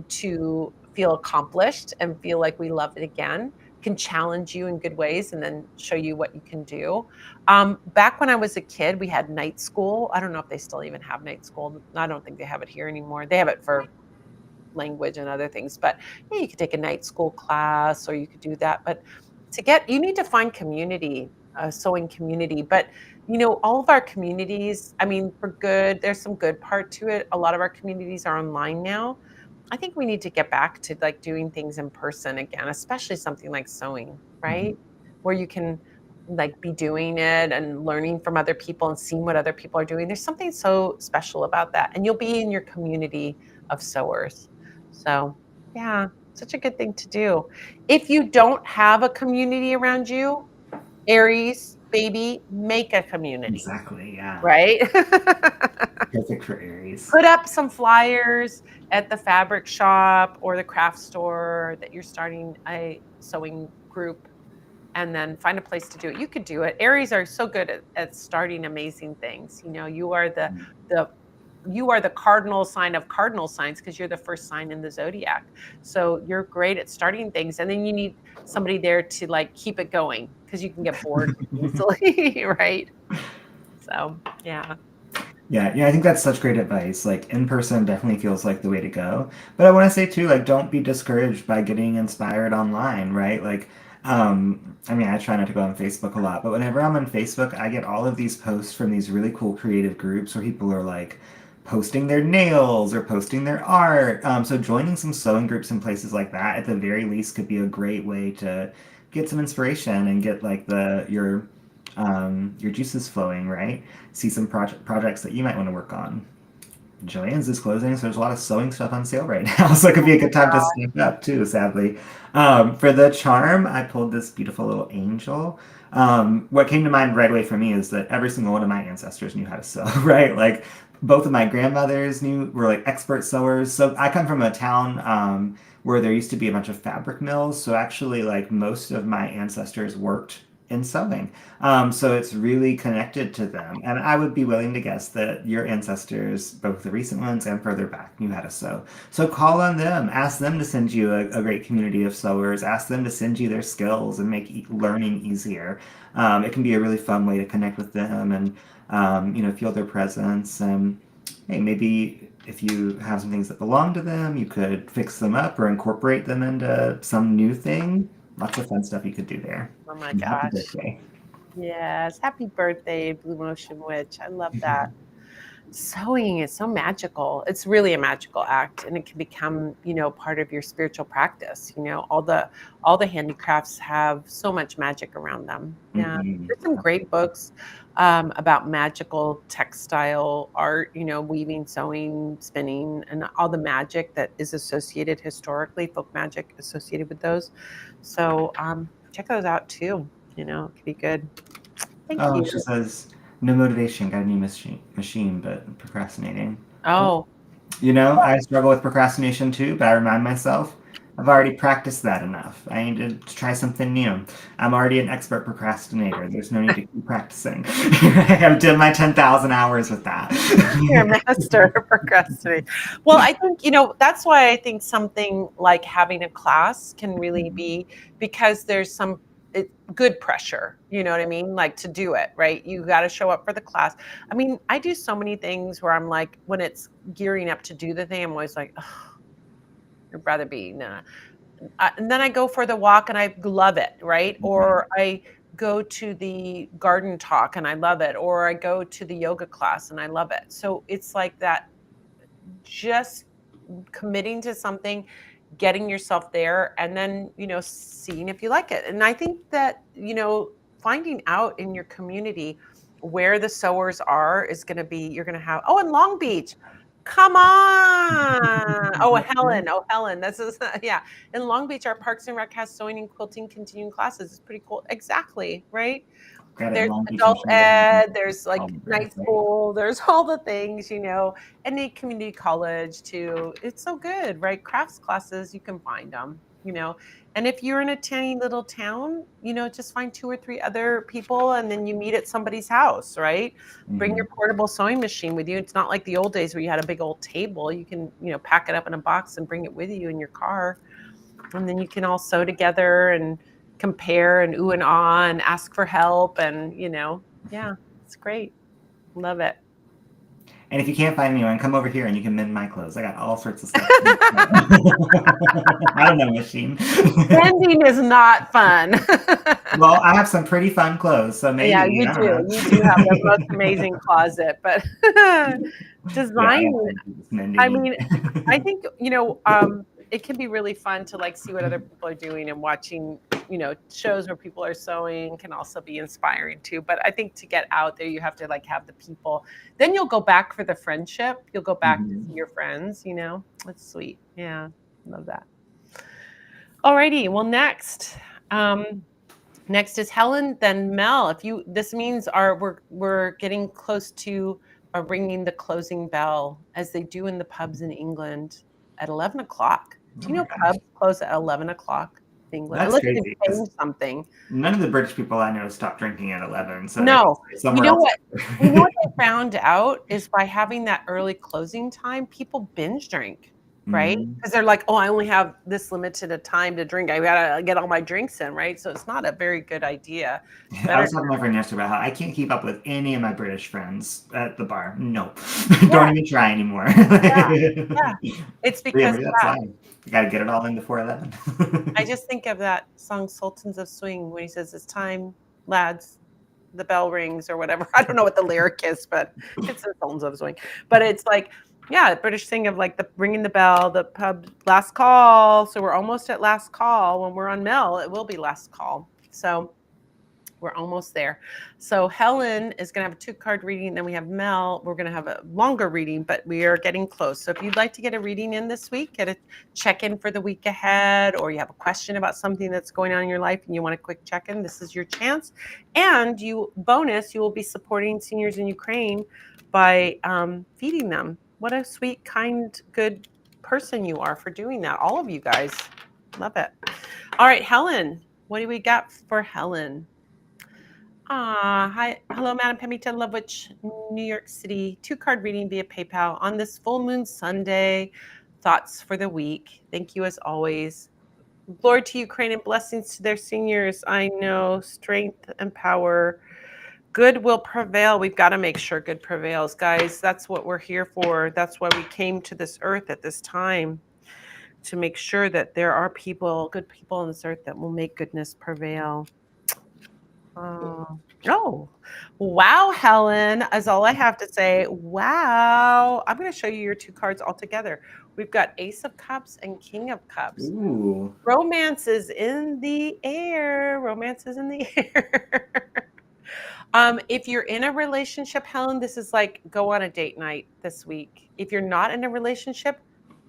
to feel accomplished and feel like we love it again, can challenge you in good ways and then show you what you can do. Back when I was a kid, we had night school. I don't know if they still even have night school. I don't think they have it here anymore. They have it for language and other things. But yeah, you could take a night school class or you could do that. But you need to find community, sewing community. But all of our communities, I mean, for good, there's some good part to it. A lot of our communities are online now. I think we need to get back to like doing things in person again, especially something like sewing, Hmm. right? Where you can like be doing it and learning from other people and seeing what other people are doing. There's something so special about that. And you'll be in your community of sewers. So, yeah, such a good thing to do. If you don't have a community around you, Aries, baby, make a community, Exactly. Yeah. right? Perfect for Aries. Put up some flyers at the fabric shop or the craft store that you're starting a sewing group, and then find a place to do it. You could do it. Aries are so good at starting amazing things. You are the you are the cardinal sign of cardinal signs because you're the first sign in the zodiac. So you're great at starting things, and then you need somebody there to like keep it going because you can get bored easily, right? So yeah. Yeah, yeah, I think that's such great advice. Like in person definitely feels like the way to go. But I want to say too, like don't be discouraged by getting inspired online, right? Like, I mean, I try not to go on Facebook a lot, but whenever I'm on Facebook, I get all of these posts from these really cool creative groups where people are like posting their nails or posting their art. So joining some sewing groups in places like that, at the very least, could be a great way to get some inspiration and get like your juices flowing, right? See some projects that you might want to work on. Joann's is closing, so there's a lot of sewing stuff on sale right now. So it could be a good time to stock up too, sadly. For the charm, I pulled this beautiful little angel. What came to mind right away for me is that every single one of my ancestors knew how to sew, right? Like both of my grandmothers were like expert sewers. So I come from a town where there used to be a bunch of fabric mills. So actually, like most of my ancestors worked in sewing. So it's really connected to them. And I would be willing to guess that your ancestors, both the recent ones and further back, knew how to sew. So call on them, ask them to send you a great community of sewers, ask them to send you their skills and make learning easier. It can be a really fun way to connect with them and, feel their presence. And hey, maybe if you have some things that belong to them, you could fix them up or incorporate them into some new thing. Lots of fun stuff you could do there. Oh my And happy gosh. birthday. Yes. Happy birthday, Blue Motion Witch. I love that. Sewing is so magical. It's really a magical act and it can become, part of your spiritual practice. All the handicrafts have so much magic around them. Yeah. Hmm. There's some great books about magical textile art, weaving, sewing, spinning, and all the magic that is associated historically, folk magic associated with those. So check those out too. It could be good. Thank Oh, you. she says, no motivation, got a new machine, but procrastinating. Oh, I struggle with procrastination too, but I remind myself, I've already practiced that enough. I need to try something new. I'm already an expert procrastinator. There's no need to keep practicing. I've done my 10,000 hours with that. you're a master of procrastinating. Well, I think, that's why I think something like having a class can really be because there's some good pressure, you know what I mean? Like to do it, right? You got to show up for the class. I mean, I do so many things where I'm like, when it's gearing up to do the thing, I'm always like, oh, I'd rather be, nah. And then I go for the walk and I love it, right? Mhm. Or I go to the garden talk and I love it. Or I go to the yoga class and I love it. So it's like that just committing to something, getting yourself there, and then, seeing if you like it. And I think that, finding out in your community where the sewers are is going to be, you're going to have, oh, in Long Beach. Come on. Oh, Helen. Oh, Helen. This is, yeah. In Long Beach, our Parks and Rec has sewing and quilting continuing classes. It's pretty cool. Exactly. Right. Got it in There's Long Beach and adult Sheridan. ed, there's, like, Right? night school, there's all the things, and a community college too. It's so good, right? Crafts classes, you can find them. you know. And if you're in a tiny little town, just find 2 or 3 other people and then you meet at somebody's house, right? Bring Hmm. your portable sewing machine with you. It's not like the old days where you had a big old table. You can, pack it up in a box and bring it with you in your car. And then you can all sew together and compare and ooh and ah and ask for help and, yeah, it's great. Love it. And if you can't find anyone, come over here and you can mend my clothes. I got all sorts of stuff. I don't know, machine. Mending is not fun. Well, I have some pretty fun clothes, so Yeah, maybe, you I don't do. know. You do have the most amazing closet, but Yeah, I designing, got to do this I mending. mean, I think, it can be really fun to like see what other people are doing and watching, shows where people are sewing can also be inspiring too. But I think to get out there, you have to like have the people. Then you'll go back for the friendship. You'll go back to see Mhm. your friends, That's sweet. Yeah. Love that. Alrighty. Well, next is Helen, then Mel. This means we're getting close to ringing the closing bell as they do in the pubs in England at 11 o'clock. Oh Do you my know gosh. pubs close at 11 o'clock in England? That's Unless they've crazy because changed something. none of the British people I know stop drinking at 11, so they're No, you somewhere know else. what? You know what they found out is by having that early closing time, people binge drink, right? Mm. Because they're like, oh, I only have this limited a time to drink. I gotta get all my drinks in, right? So it's not a very good idea. It's I better. was talking to my friend yesterday about how I can't keep up with any of my British friends at the bar. Nope. Yeah, Don't even try anymore. yeah, yeah. It's But yeah, because maybe that's why. You gotta get it all in before 11. I just think of that song "Sultans of Swing" when he says, "It's time, lads." The bell rings or whatever. I don't know what the lyric is, but it's the Sultans of Swing. But it's like, yeah, the British thing of like the ringing the bell, the pub last call. So we're almost at last call. When we're on Mel, it will be last call. So we're almost there. So Helen is going to have a 2-card reading. Then we have Mel. We're going to have a longer reading, but we are getting close. So if you'd like to get a reading in this week, get a check-in for the week ahead, or you have a question about something that's going on in your life and you want a quick check-in, this is your chance. And you will be supporting seniors in Ukraine by feeding them. What a sweet, kind, good person you are for doing that. All of you guys. Love it. All right, Helen. What do we got for Helen? Hi. Hello, Madam Pemmican Lovewitch, New York City. 2-card reading via PayPal on this full moon Sunday. Thoughts for the week. Thank you as always. Glory to Ukraine and blessings to their seniors. I know strength and power. Good will prevail. We've got to make sure good prevails, guys. That's what we're here for. That's why we came to this earth at this time, to make sure that there are good people on this earth that will make goodness prevail. Oh, wow, Helen, is all I have to say. Wow. I'm going to show you your 2 cards all together. We've got Ace of Cups and King of Cups. Ooh. Romance is in the air. Romance is in the air. If you're in a relationship, Helen, this is like go on a date night this week. If you're not in a relationship,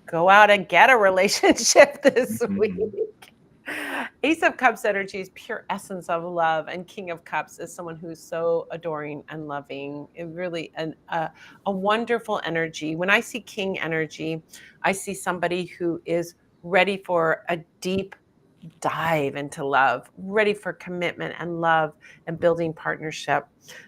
go out and get a relationship this week. Mhm. Ace of Cups energy is pure essence of love, and King of Cups is someone who's so adoring and loving. It really a wonderful energy. When I see King energy, I see somebody who is ready for a deep dive into love, ready for commitment and love and building partnership.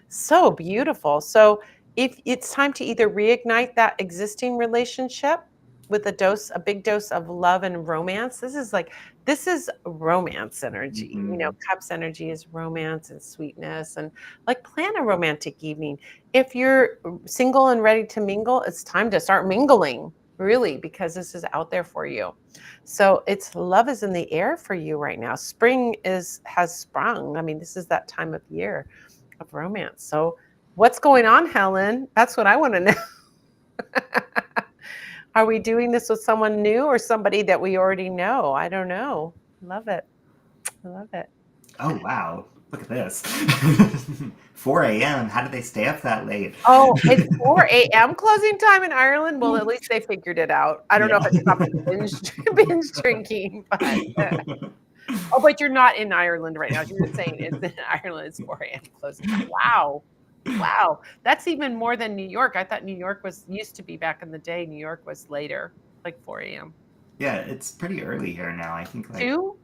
So beautiful. So if it's time to either reignite that existing relationship with a big dose of love and romance. This is romance energy. Mhm. Cups energy is romance and sweetness and like plan a romantic evening. If you're single and ready to mingle, it's time to start mingling, really, because this is out there for you. So it's love is in the air for you right now. Spring has sprung. I mean, this is that time of year of romance. So what's going on, Helen? That's what I want to know. Are we doing this with someone new or somebody that we already know? I don't know. Love it. I love it. Oh, wow. Look at this. 4 a.m. How did they stay up that late? Oh, it's 4 a.m. closing time in Ireland. Well, at least they figured it out. I don't know Yeah. if it stopped the binge drinking, but oh, but you're not in Ireland right now. You're just saying it's in Ireland. It's 4 a.m. closing time. Wow. Wow. That's even more than New York. I thought New York used to be back in the day. New York was later, like 4 a.m. Yeah, it's pretty early here now. Two?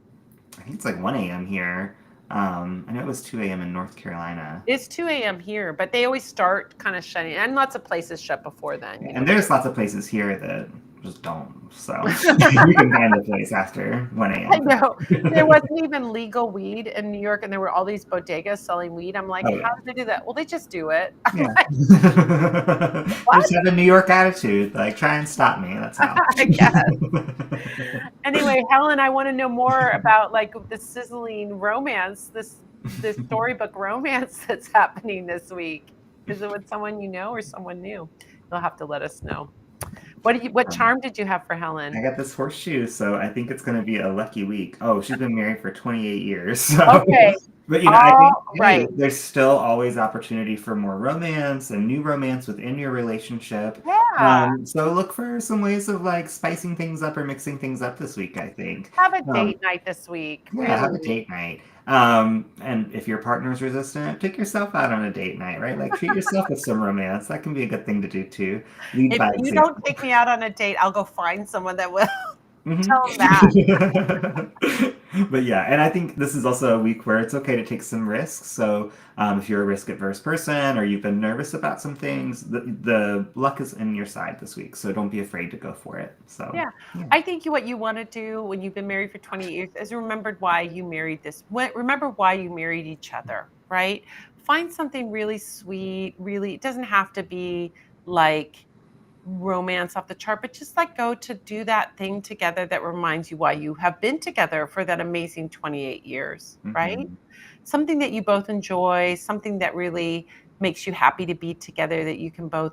I think it's like 1 a.m. here. I know it was 2 a.m. in North Carolina. It's 2 a.m. here, but they always start kind of shutting, and lots of places shut before then, you know. And there's lots of places here that just don't. So you can find a place after 1 I a.m. know. There wasn't even legal weed in New York, and there were all these bodegas selling weed. I'm like, Oh how yeah. do they do that? Well, they just do it. I'm Yeah. like, Just what? have a New York attitude. Like, try and stop me. That's how. I guess. Anyway, Helen, I want to know more about like the sizzling romance, this storybook romance that's happening this week. Is it with someone you know or someone new? You'll have to let us know. What Um, charm did you have for I Helen? got this horseshoe, so I think it's going to be a lucky week. Oh, she's been married for 28 years. So, Okay. but I All think, hey, right. there's still always opportunity for more romance and new romance within your relationship. Yeah. So look for some ways of like spicing things up or mixing things up this week, I think. Have a Um, date night this week. Yeah, have a Really. date night. And if your partner's resistant, take yourself out on a date night, right? Like treat yourself with some romance. That can be a good thing to do too. Lead If by you don't example. take me out on a date, I'll go find someone that will. Hmm. Tell them that. But yeah, and I think this is also a week where it's okay to take some risks. So if you're a risk adverse person or you've been nervous about some things, the luck is in your side this week. So don't be afraid to go for it. So Yeah. yeah. I think what you want to do when you've been married for 20 years is remember why you married remember why you married each other, right? Find something really sweet, really, it doesn't have to be like romance off the chart, but just like go to do that thing together that reminds you why you have been together for that amazing 28 years, right? Hmm. Something that you both enjoy, something that really makes you happy to be together that you can both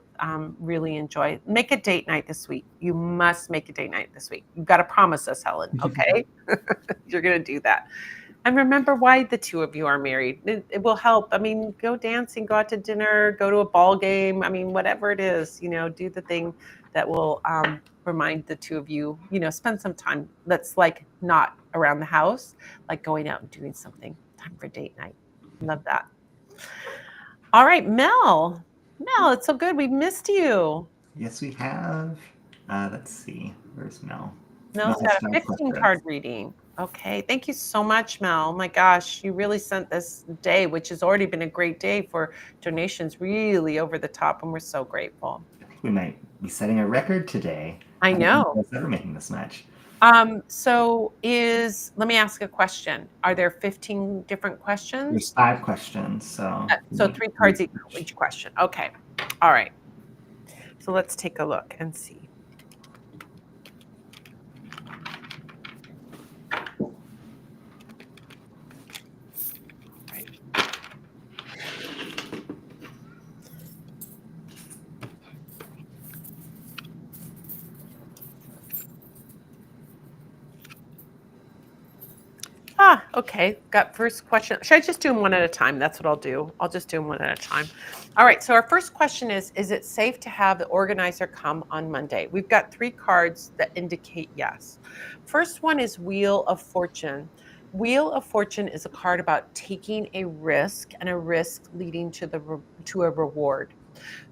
really enjoy. Make a date night this week. You must make a date night this week. You've got to promise us, Helen, okay? You're going to do that. And remember why the two of you are married. It will help. I mean, go dancing, go out to dinner, go to a ball game. I mean, whatever it is, do the thing that will remind the two of you, spend some time that's like not around the house, like going out and doing something. Time for date night. Love that. All right, Mel. Mel, it's so good. We missed you. Yes, we have. Let's see. Where's Mel? Mel Mel's has got a five 15 questions. card reading. Okay. Thank you so much, Mel. Oh my gosh, you really sent this day, which has already been a great day for donations, really over the top, and we're so grateful. I think we might be setting a record today. I I don't think know. I was ever making this much. Let me ask a question. Are there 15 different There's questions? 5 questions, so So maybe three three cards each. each question. Okay. All right. So let's take a look and see. All right. Okay. Got first question. Should I just do them one at a time? That's what I'll do. I'll just do them one at a time. All right. So our first question is it safe to have the organizer come on Monday? We've got 3 cards that indicate yes. First one is Wheel of Fortune. Wheel of Fortune is a card about taking a risk and a risk leading to a reward.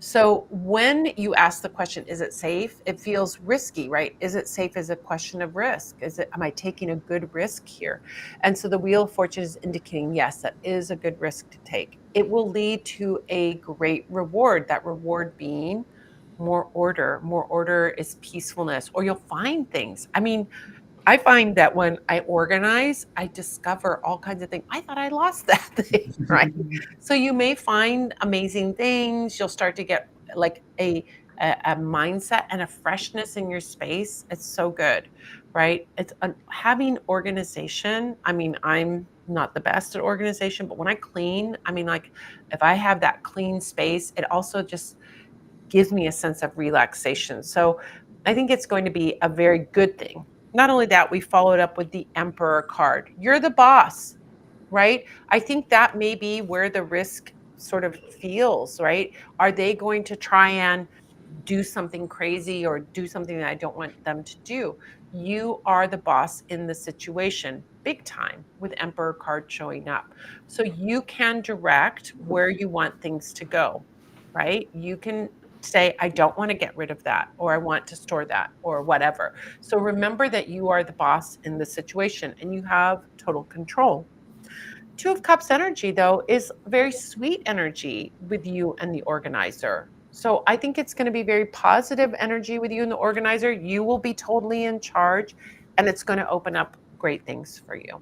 So when you ask the question, is it safe? It feels risky, right? Is it safe is a question of risk. Am I taking a good risk here? And so the Wheel of Fortune is indicating, yes, that is a good risk to take. It will lead to a great reward, that reward being more order. More order is peacefulness, or you'll find things. I mean, I find that when I organize, I discover all kinds of things. I thought I lost that thing, right? So you may find amazing things. You'll start to get like a mindset and a freshness in your space. It's so good, right? Having organization. I mean, I'm not the best at organization, but when I clean, I mean, like if I have that clean space, it also just gives me a sense of relaxation. So I think it's going to be a very good thing. Not only that, we followed up with the Emperor card. You're the boss, right? I think that may be where the risk sort of feels, right? Are they going to try and do something crazy or do something that I don't want them to do? You are the boss in the situation, big time, with Emperor card showing up. So you can direct where you want things to go, right? You can say, I don't want to get rid of that, or I want to store that, or whatever. So remember that you are the boss in the situation and you have total control. Two of Cups energy, though, is very sweet energy with you and the organizer. So I think it's going to be very positive energy with you and the organizer. You will be totally in charge, and it's going to open up great things for you.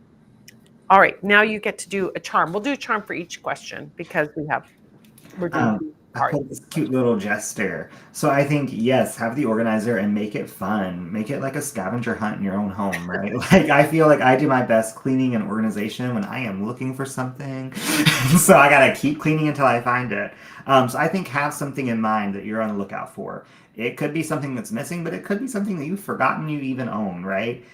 All right, now you get to do a charm. We'll do a charm for each question because we're doing two I parts. put this cute little gesture. So I think yes, have the organizer and make it fun. Make it like a scavenger hunt in your own home, right? Like I feel like I do my best cleaning and organization when I am looking for something. So I gotta keep cleaning until I find it. So I think have something in mind that you're on the lookout for. It could be something that's missing, but it could be something that you've forgotten you even own, right?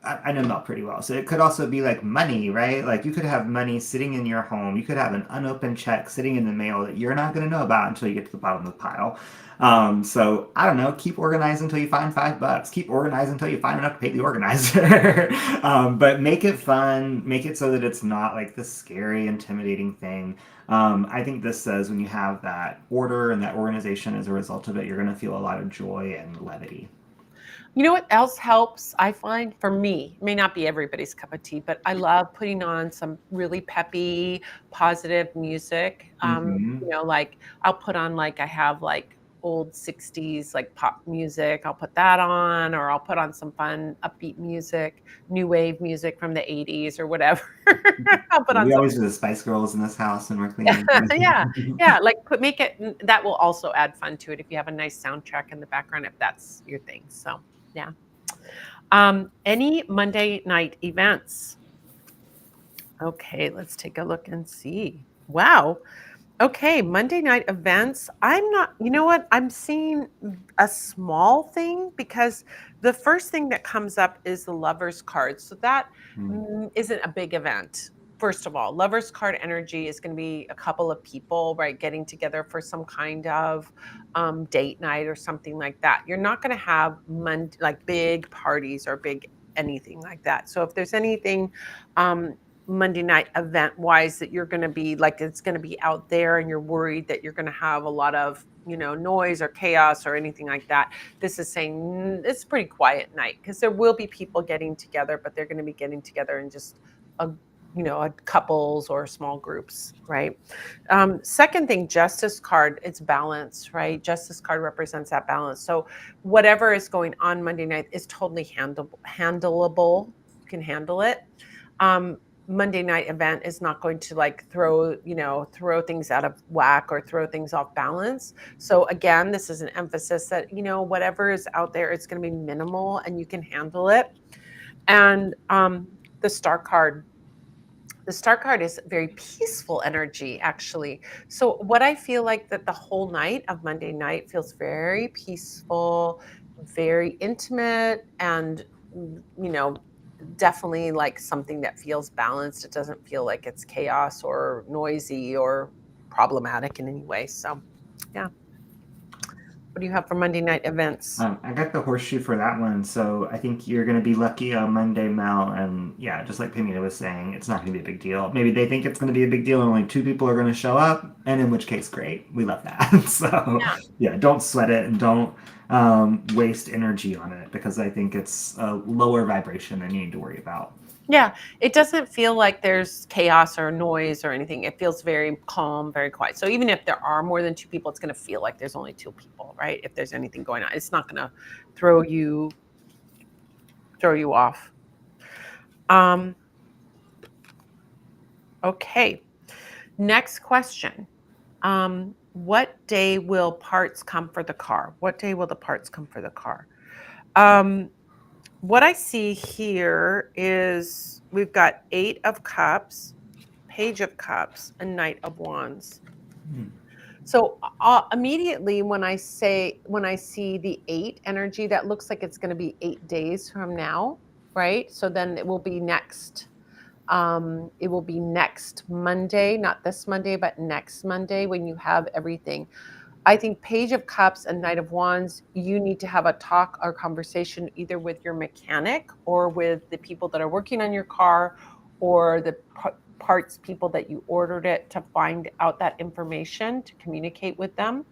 I know Mel pretty well. So it could also be like money, right? Like you could have money sitting in your home. You could have an unopened check sitting in the mail that you're not going to know about until you get to the bottom of the pile. So I don't know. Keep organized until you find $5. Keep organized until you find enough to pay the organizer. But make it fun. Make it so that it's not like this scary, intimidating thing. I think this says when you have that order and that organization as a result of it, you're going to feel a lot of joy and levity. You know what else helps? I find for me, it may not be everybody's cup of tea, but I love putting on some really peppy, positive music. Mm-hmm. Like I'll put on like I have like old 60s like pop music. I'll put that on, or I'll put on some fun upbeat music, new wave music from the 80s or whatever. I'll put on We some. always do the Spice Girls in this house when we're cleaning. Yeah, yeah, like make it that will also add fun to it if you have a nice soundtrack in the background if that's your thing. So, yeah. Any Monday night events? Okay, let's take a look and see. Wow. Okay, Monday night events. I'm not, you know what? I'm seeing a small thing because the first thing that comes up is the lover's card. So that isn't a big event. First of all, lover's card energy is going to be a couple of people, right, getting together for some kind of date night or something like that. You're not going to have like big parties or big anything like that. So if there's anything Monday night event wise that you're going to be like it's going to be out there and you're worried that you're going to have a lot of noise or chaos or anything like that. This is saying it's a pretty quiet night because there will be people getting together, but they're going to be getting together in just a a couples or small groups, right? Second thing, justice card, it's balance, right? Justice card represents that balance. So whatever is going on Monday night is totally handleable. You can handle it. um, Monday night event is not going to like throw things out of whack or throw things off balance. So again, this is an emphasis that whatever is out there, it's going to be minimal and you can handle it. And the star card. The star card is very peaceful energy, actually. So what I feel like that the whole night of Monday night feels very peaceful, very intimate, and definitely like something that feels balanced. It doesn't feel like it's chaos or noisy or problematic in any way. So, yeah. What do you have for Monday night events? I got the horseshoe for that one, so I think you're going to be lucky on Monday, Mel. And yeah, just like Pamela was saying, it's not going to be a big deal. Maybe they think it's going to be a big deal and only two people are going to show up, and in which case, great. We love that. So Yeah. yeah, don't sweat it and don't waste energy on it because I think it's a lower vibration than you need to worry about. Yeah, it doesn't feel like there's chaos or noise or anything. It feels very calm, very quiet. So even if there are more than two people, it's going to feel like there's only two people, right? If there's anything going on, it's not going to throw you throw you off. Um, okay. Next question. What day will parts come for the car? What day will the parts come for the car? Um, what I see here is we've got 8 of Cups, Page of Cups, and Knight of Wands. Hmm. So immediately when I see the 8 energy, that looks like it's going to be 8 days from now, right? So then it will be next. It will be next Monday, not this Monday, but next Monday when you have everything. I think Page of Cups and Knight of Wands, you need to have a talk or conversation either with your mechanic or with the people that are working on your car or the parts people that you ordered it to find out that information to communicate with them.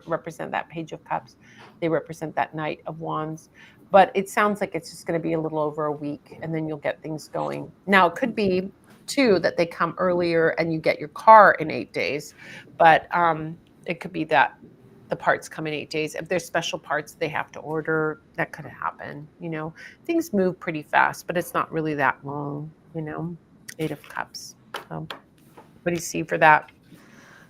represent that Page of Cups. They represent that Knight of Wands. But it sounds like it's just going to be a little over a week, and then you'll get things going. Now, it could be too that they come earlier and you get your car in 8 days, but it could be that the parts come in 8 days. If there's special parts they have to order, that could happen. Things move pretty fast, but it's not really that long. 8 of Cups. So, what do you see for that?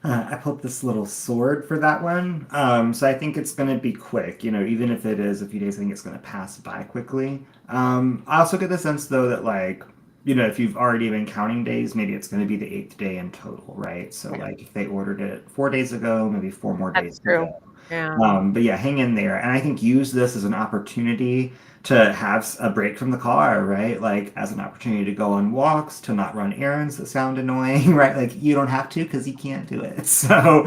I pulled this little sword for that one. So I think it's going to be quick, even if it is a few days, I think it's going to pass by quickly. I also get the sense, though, that, like, if you've already been counting days, maybe it's going to be the eighth day in total, right? So, Yeah, like, if they ordered it 4 days ago, maybe four more days that's to true. go. Yeah. But yeah, hang in there. And I think use this as an opportunity to have a break from the car, right? Like as an opportunity to go on walks, to not run errands that sound annoying, right? Like you don't have to because you can't do it. So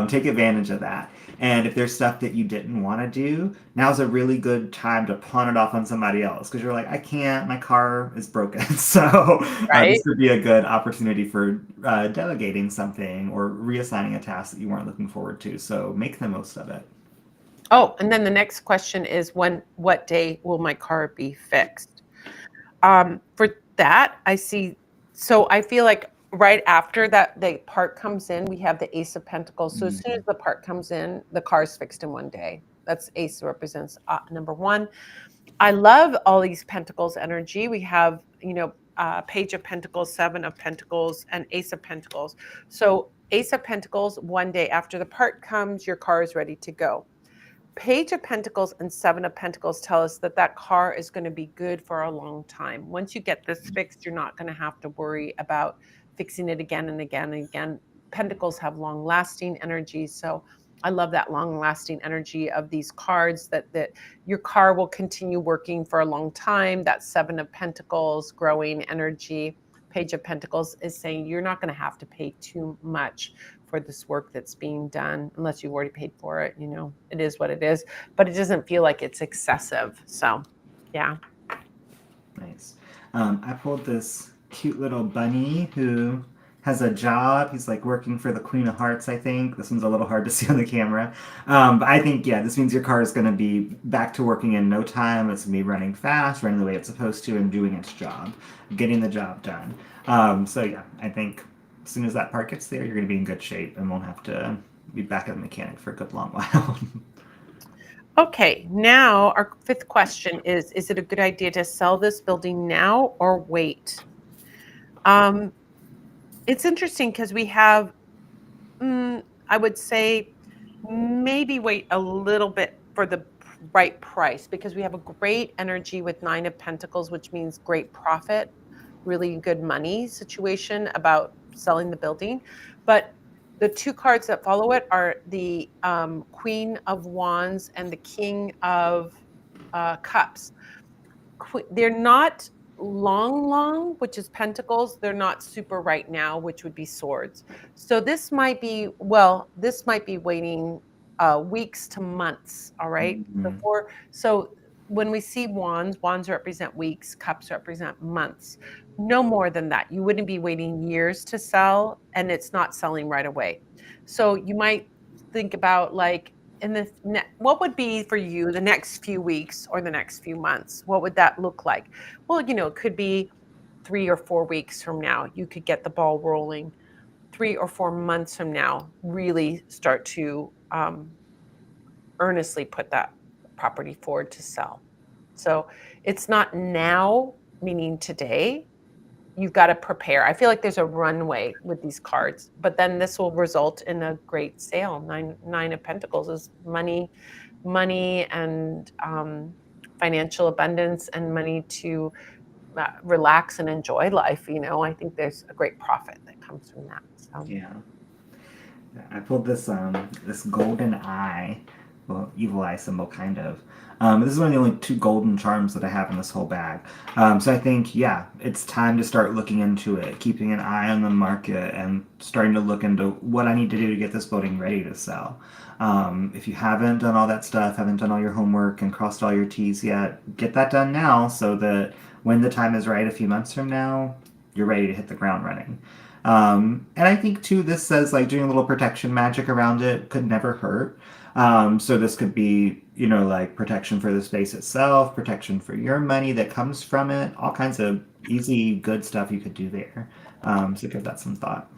take advantage of that. And if there's stuff that you didn't want to do, now's a really good time to pawn it off on somebody else because you're like, I can't, my car is broken. So this Right. could be a good opportunity for delegating something or reassigning a task that you weren't looking forward to. So make the most of it. Oh, and then the next question is what day will my car be fixed? For that, I see. So I feel like right after that the part comes in, we have the Ace of Pentacles. So as soon as Mm-hmm. the part comes in, the car's fixed in one day. That's Ace represents number one. I love all these Pentacles energy. We have, Page of Pentacles, Seven of Pentacles, and Ace of Pentacles. So Ace of Pentacles, one day after the part comes, your car is ready to go. Page of Pentacles and Seven of Pentacles tell us that that car is going to be good for a long time. Once you get this fixed, you're not going to have to worry about fixing it again and again and again. Pentacles have long lasting energy. So I love that long lasting energy of these cards that your car will continue working for a long time. That Seven of Pentacles, growing energy. Page of Pentacles is saying you're not going to have to pay too much for this work that's being done unless you've already paid for it. It is what it is, but it doesn't feel like it's excessive. So yeah. Nice. I pulled this cute little bunny who has a job. He's like working for the Queen of Hearts, I think. This one's a little hard to see on the camera. But I think, yeah, this means your car is going to be back to working in no time. It's going to be running fast, running the way it's supposed to, and doing its job, getting the job done. So, yeah, I think as soon as that part gets there, you're going to be in good shape and won't have to be back at the mechanic for a good long while. Okay, now our fifth question is it a good idea to sell this building now or wait? Um, it's interesting because we have, I would say, maybe wait a little bit for the right price because we have a great energy with Nine of Pentacles, which means great profit, really good money situation about selling the building. But the two cards that follow it are the Queen of Wands and the King of Cups. They're not long, which is pentacles. They're not super right now, which would be swords. So this might be waiting weeks to months. All right. Mhm. Before, so when we see wands represent weeks, cups represent months. No more than that. You wouldn't be waiting years to sell, and it's not selling right away. So you might think about like what would be for you the next few weeks or the next few months? What would that look like? Well, it could be 3 or 4 weeks from now. You could get the ball rolling. 3 or 4 months from now, really start to earnestly put that property forward to sell. So it's not now, meaning today. You've got to prepare. I feel like there's a runway with these cards, but then this will result in a great sale. Nine of Pentacles is money and financial abundance and money to relax and enjoy life. I think there's a great profit that comes from that. So Yeah. I pulled this golden eye, well, evil eye symbol kind of. This is one of the only two golden charms that I have in this whole bag. So I think, yeah, it's time to start looking into it, keeping an eye on the market, and starting to look into what I need to do to get this building ready to sell. If you haven't done all that stuff, haven't done all your homework and crossed all your T's yet, get that done now so that when the time is right, a few months from now, you're ready to hit the ground running. And I think too, this says like doing a little protection magic around it could never hurt. So this could be, like protection for the space itself, protection for your money that comes from it, all kinds of easy, good stuff you could do there. So give that some thought.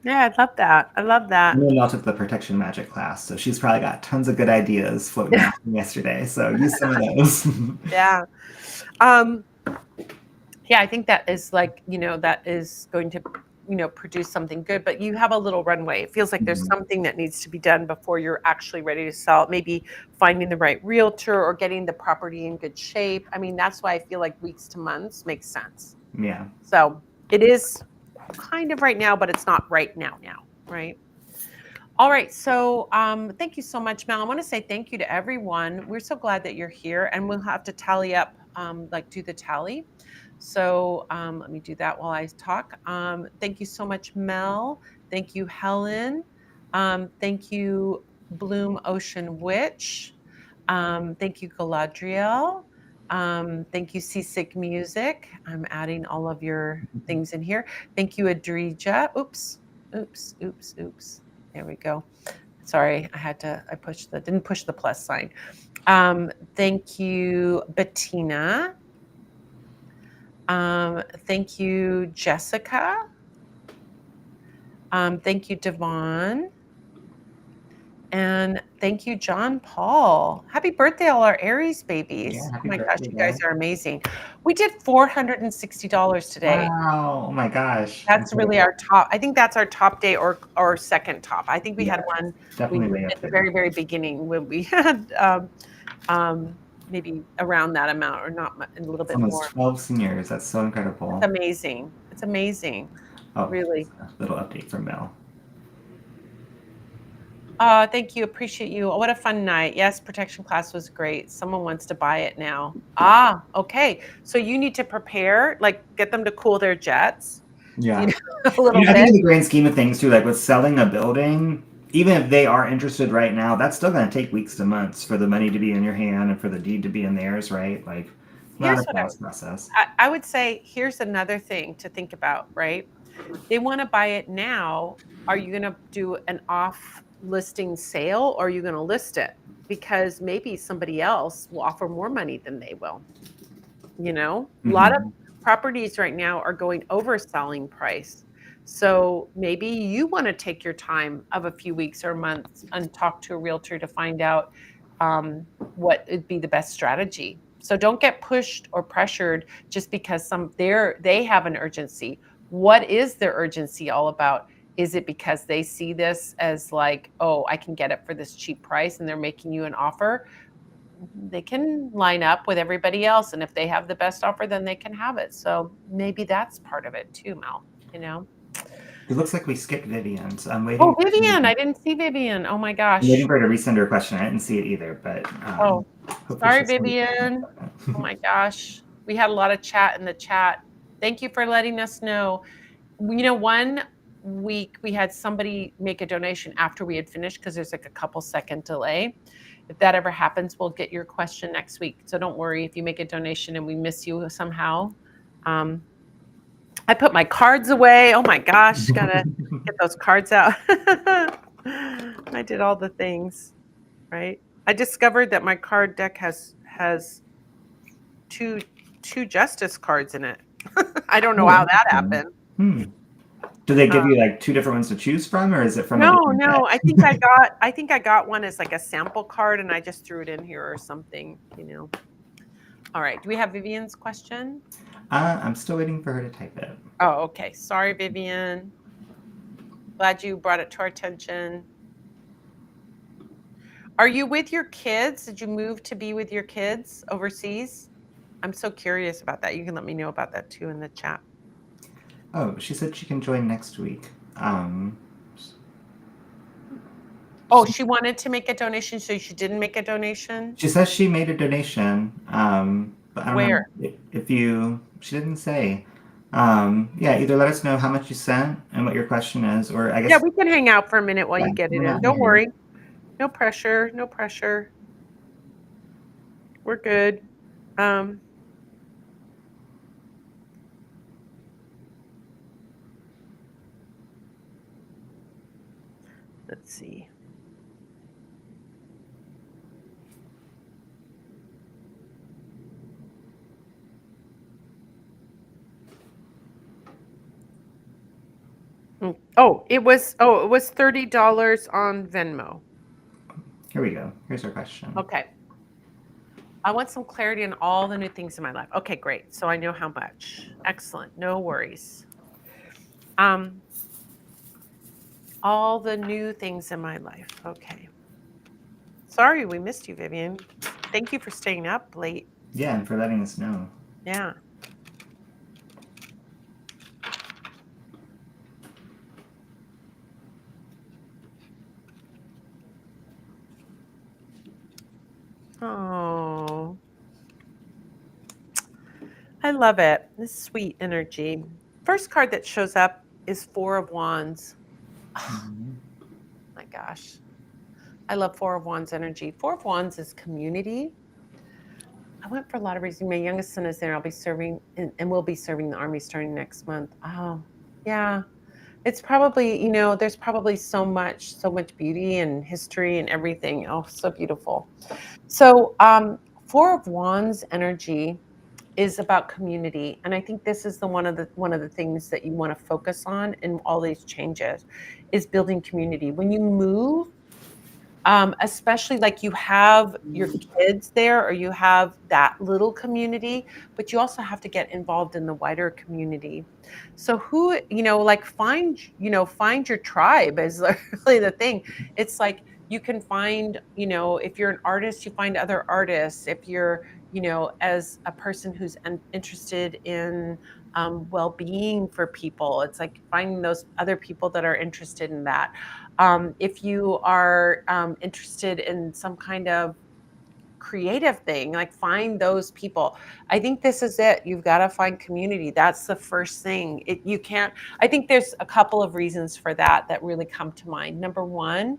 Yeah, I love that. I love And that. then Mel took the protection magic class, so she's probably got tons of good ideas floating around from yesterday. So use some of those. Yeah. Um, yeah, I think that is like, that is going to, produce something good, but you have a little runway. It feels like there's Mhm. something that needs to be done before you're actually ready to sell. Maybe finding the right realtor or getting the property in good shape. I mean, that's why I feel like weeks to months makes sense. Yeah. So it is kind of right now, but it's not right now, right? All right. So thank you so much, Mel. I want to say thank you to everyone. We're so glad that you're here, and we'll have to tally up, like do the tally. So let me do that while I talk. Thank you so much, Mel. Thank you, Helen. Thank you, Bloom Ocean Witch. Thank you, Galadriel. Thank you, Seasick Music. I'm adding all of your things in here. Thank you, Adrija. Oops. There we go. Sorry, didn't push the plus sign. Thank you, Bettina. Thank you, Jessica. Thank you, Devon. And thank you, John Paul. Happy birthday, all our Aries Yeah. babies. Oh Happy my gosh, birthday, you guys guys. are amazing. We did $460 today. Wow. Oh my gosh. That's really our Incredible. top. I think that's our top day or second top. I think we Yeah. had one we Definitely way at up the there. very, very beginning when we had maybe around that amount or not a little It's bit almost more. 12 seniors. That's so It's incredible. amazing. It's amazing. Oh, Really. a little update from Mel. Thank you. Appreciate you. Oh, what a fun night. Yes, protection class was great. Someone wants to buy it now. Okay. So you need to prepare, like get them to cool their jets, you Yeah. know, a little I think bit. in the grand scheme of things too, like with selling a building, even if they are interested right now, that's still going to take weeks to months for the money to be in your hand and for the deed to be in theirs, right? Like, not Here's a what fast process. I would say, here's another thing to think about, right? They want to buy it now. Are you going to do an off listing sale or are you going to list it? Because maybe somebody else will offer more money than they will. A lot of Hmm. properties right now are going over selling price. So maybe you want to take your time of a few weeks or months and talk to a realtor to find out what would be the best strategy. So don't get pushed or pressured just because they have an urgency. What is their urgency all about? Is it because they see this as like, oh, I can get it for this cheap price and they're making you an offer? They can line up with everybody else. And if they have the best offer, then they can have it. So maybe that's part of it too, Mel, you know? It looks like we skipped Vivian, so I'm Oh, waiting. Vivian, I didn't see Vivian. Oh my I'm waiting gosh. for her to resend her question. I didn't see it either, but Oh, hopefully sorry, she'll send it in a Vivian. Oh second. my gosh. We had a lot of chat in the chat. Thank you for letting us know. One week we had somebody make a donation after we had finished because there's like a couple second delay. If that ever happens, we'll get your question next week. So don't worry if you make a donation and we miss you somehow. Um, I put my cards away. Oh my gosh, gotta get those cards out. I did all the things, right? I discovered that my card deck has two two justice cards in it. I don't know Oh, how that interesting. happened. Hmm. Do they Uh, give you like two different ones to choose from, or is it from a no, different no. deck? I think I got one as like a sample card, and I just threw it in here or something. All right. Do we have Vivian's question? I'm still waiting for her to type it. Oh, okay. Sorry, Vivian. Glad you brought it to our attention. Are you with your kids? Did you move to be with your kids overseas? I'm so curious about that. You can let me know about that too in the chat. Oh, she said she can join next week. Oh, she wanted to make a donation, so she didn't make a donation? She says she made a donation, but I don't know Where? if you. She didn't say. Yeah, either let us know how much you sent and what your question is, or I Yeah, guess we can hang out for a minute while yeah, you get it hang in. out in Don't here. worry. No pressure. No pressure. We're good. Um, Let's see. Oh, it was $30 on Venmo. Here we go. Here's our question. Okay. I want some clarity on all the new things in my life. Okay, great. So I know how much. Excellent. No worries. Um, all the new things in my life. Okay. Sorry we missed you, Vivian. Thank you for staying up late. Yeah, and for letting us know. Yeah. Oh, I love it. This sweet energy. First card that shows up is Four of Wands. Mhm. My gosh. I love Four of Wands energy. Four of Wands is community. I went for a lot of reasons. My youngest son is there. I'll be serving and will be serving the army starting next month. Oh, yeah. It's probably, there's probably so much beauty and history and everything. Oh, so beautiful. So, Four of Wands energy is about community, and I think this is the one of the things that you want to focus on in all these changes is building community. When you move, especially like you have your kids there or you have that little community, but you also have to get involved in the wider community. So who, like find your tribe is really the thing. It's like you can find, if you're an artist, you find other artists. If you're, as a person who's interested in well-being for people, it's like finding those other people that are interested in that. If you are interested in some kind of creative thing, like find those people. I think this is it. You've got to find community. That's the first thing. You can't, I think there's a couple of reasons for that that really come to mind. Number one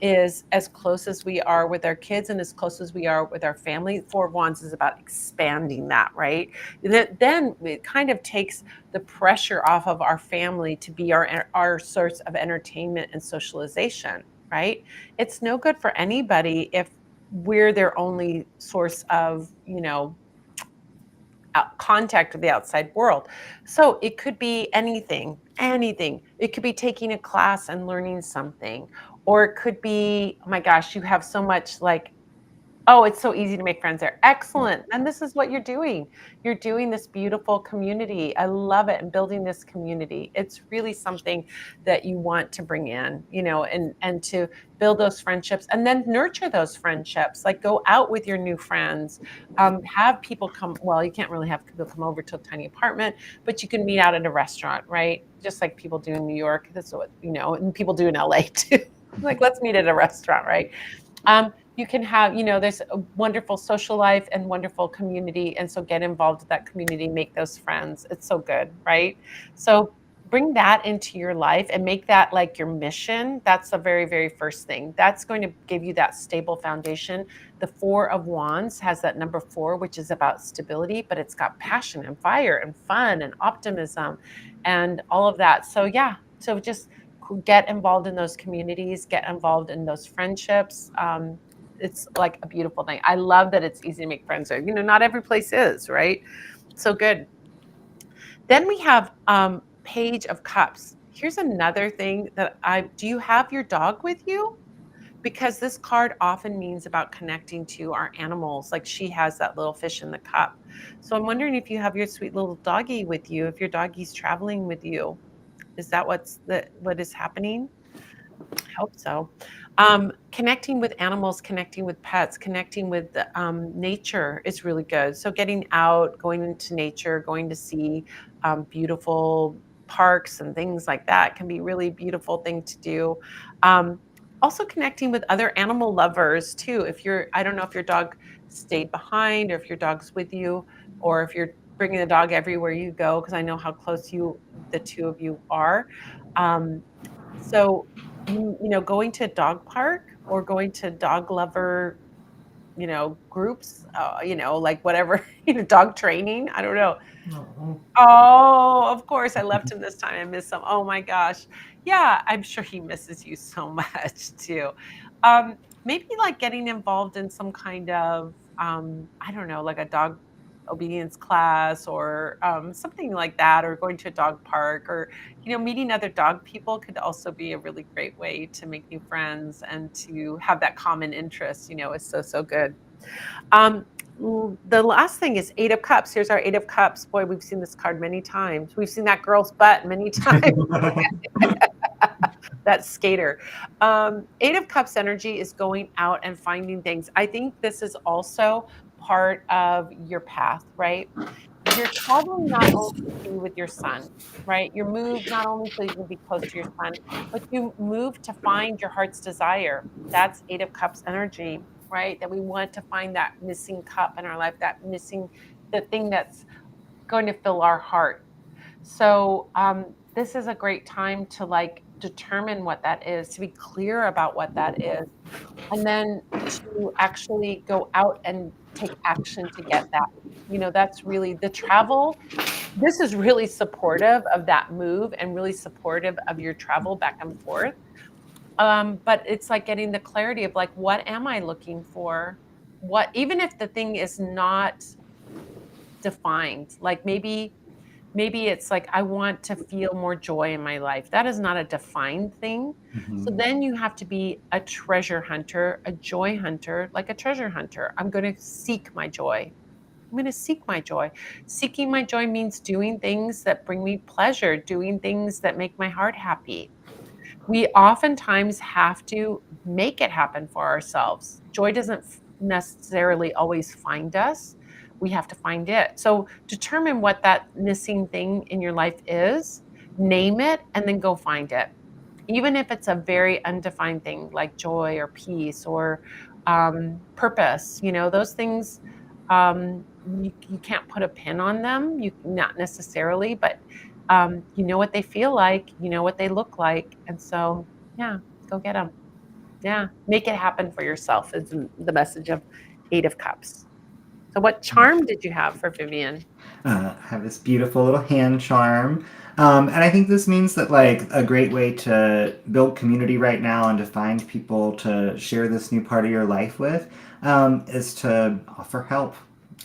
is as close as we are with our kids and as close as we are with our family. Four of Wands is about expanding that, right? Then it kind of takes the pressure off of our family to be our source of entertainment and socialization, right? It's no good for anybody if we're their only source of, contact with the outside world. So it could be anything, anything. It could be taking a class and learning something, or it could be, oh my gosh, you have so much like, oh, it's so easy to make friends there. Excellent. And this is what you're doing. You're doing this beautiful community. I love it. And building this community. It's really something that you want to bring in, and to build those friendships and then nurture those friendships. Like go out with your new friends. Have people come. Well, you can't really have people come over to a tiny apartment, but you can meet out at a restaurant, right? Just like people do in New York. That's what, and people do in LA too. Like, let's meet at a restaurant, right? You can have, there's a wonderful social life and wonderful community. And so get involved with that community, make those friends. It's so good, right? So bring that into your life and make that like your mission. That's the very, very first thing. That's going to give you that stable foundation. The Four of Wands has that number four, which is about stability, but it's got passion and fire and fun and optimism and all of that. So, yeah. So just get involved in those communities, get involved in those friendships. It's like a beautiful thing. I love that it's easy to make friends there. Not every place is, right? So good. Then we have Page of Cups. Here's another thing that I do you have your dog with you? Because this card often means about connecting to our animals. Like she has that little fish in the cup. So I'm wondering if you have your sweet little doggie with you, if your doggie's traveling with you. Is that what is happening? I hope so. Connecting with animals, connecting with pets, connecting with nature is really good. So getting out, going into nature, going to see beautiful parks and things like that can be really beautiful thing to do. Um, Also connecting with other animal lovers too. I don't know if your dog stayed behind or if your dog's with you or if you're bringing the dog everywhere you go, because I know how close the two of you are. Um, so going to a dog park or going to dog lover, groups, like whatever, dog training. I don't know. Oh. Oh, of course. I left him this time. I miss him. Oh my gosh. Yeah, I'm sure he misses you so much too. Maybe like getting involved in some kind of, I don't know, like a dog obedience class or something like that, or going to a dog park, or meeting other dog people could also be a really great way to make new friends and to have that common interest. Is so good. Um, the last thing is Eight of Cups. Here's our Eight of Cups. Boy, we've seen this card many times. We've seen that girl's butt many times. That skater. Eight of Cups energy is going out and finding things. I think this is also part of your path, right? You're traveling not only to be with your son, right? You move not only so you can be close to your son, but you move to find your heart's desire. That's Eight of Cups energy, right? That we want to find that missing cup in our life, the thing that's going to fill our heart. So this is a great time to like determine what that is, to be clear about what that is, and then to actually go out and take action to get that. That's really the travel. This is really supportive of that move and really supportive of your travel back and forth. But it's like getting the clarity of like, what am I looking for? What, even if the thing is not defined, like maybe it's like, I want to feel more joy in my life. That is not a defined thing. So Mhm. then you have to be a treasure hunter, a joy hunter, like a treasure hunter. I'm going to seek my joy. I'm going to seek my joy. Seeking my joy means doing things that bring me pleasure, doing things that make my heart happy. We oftentimes have to make it happen for ourselves. Joy doesn't necessarily always find us. We have to find it. So determine what that missing thing in your life is, name it, and then go find it. Even if it's a very undefined thing like joy or peace or purpose, those things, you can't put a pin on them. You not necessarily, but you know what they feel like, you know what they look like, and so yeah, go get them. Yeah, make it happen for yourself is the message of Eight of Cups. So, what charm did you have for Vivian? Have this beautiful little hand charm. And I think this means that, like, a great way to build community right now and to find people to share this new part of your life with is to offer help.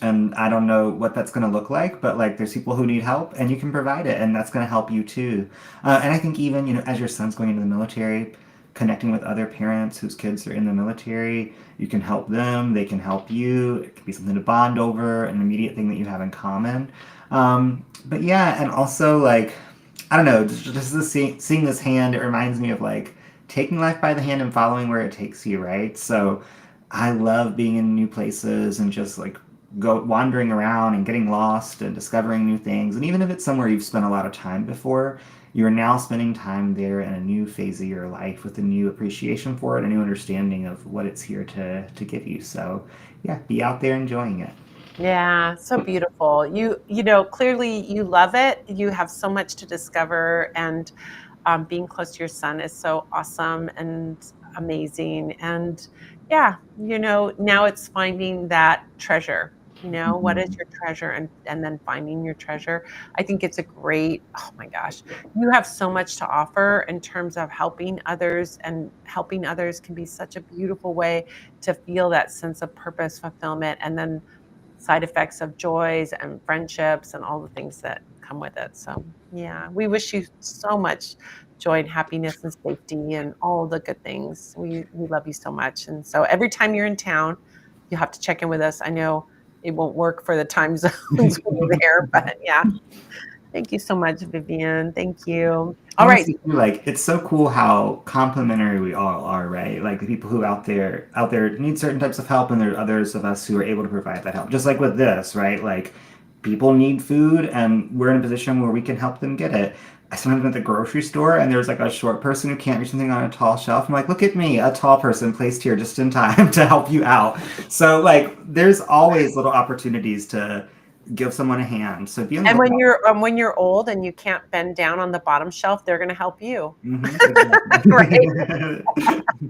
And I don't know what that's going to look like, but like, there's people who need help and you can provide it, and that's going to help you too. And I think, even, as your son's going into the military, connecting with other parents whose kids are in the military, you can help them, they can help you. It can be something to bond over, an immediate thing that you have in common. But yeah, and also, like, I don't know, just seeing this hand, it reminds me of like taking life by the hand and following where it takes you, right? So I love being in new places and just like go wandering around and getting lost and discovering new things. And even if it's somewhere you've spent a lot of time before, you're now spending time there in a new phase of your life with a new appreciation for it, a new understanding of what it's here to give you. So yeah, be out there enjoying it. Yeah, so beautiful. Clearly you love it. You have so much to discover, and being close to your son is so awesome and amazing. And yeah, now it's finding that treasure. What is Mhm. your treasure, and then finding your treasure. I think it's a great, oh my gosh, you have so much to offer in terms of helping others, and helping others can be such a beautiful way to feel that sense of purpose, fulfillment, and then side effects of joys and friendships and all the things that come with it. So, yeah, we wish you so much joy and happiness and safety and all the good things. We love you so much. And so every time you're in town, you have to check in with us. I know it won't work for the time zones when you're there, but yeah. Thank you so much, Vivian. Thank you. All right. Honestly, too, like, it's so cool how complementary we all are, right? Like, the people who out there need certain types of help, and there are others of us who are able to provide that help. Just like with this, right? Like, people need food, and we're in a position where we can help them get it. I sometimes am at the grocery store, and there's like a short person who can't reach something on a tall shelf. I'm like, look at me, a tall person placed here just in time to help you out. So, like, there's always little opportunities to give someone a hand. So be on the And lookout. when you're old and you can't bend down on the bottom shelf, they're going to help you. Right? Exactly.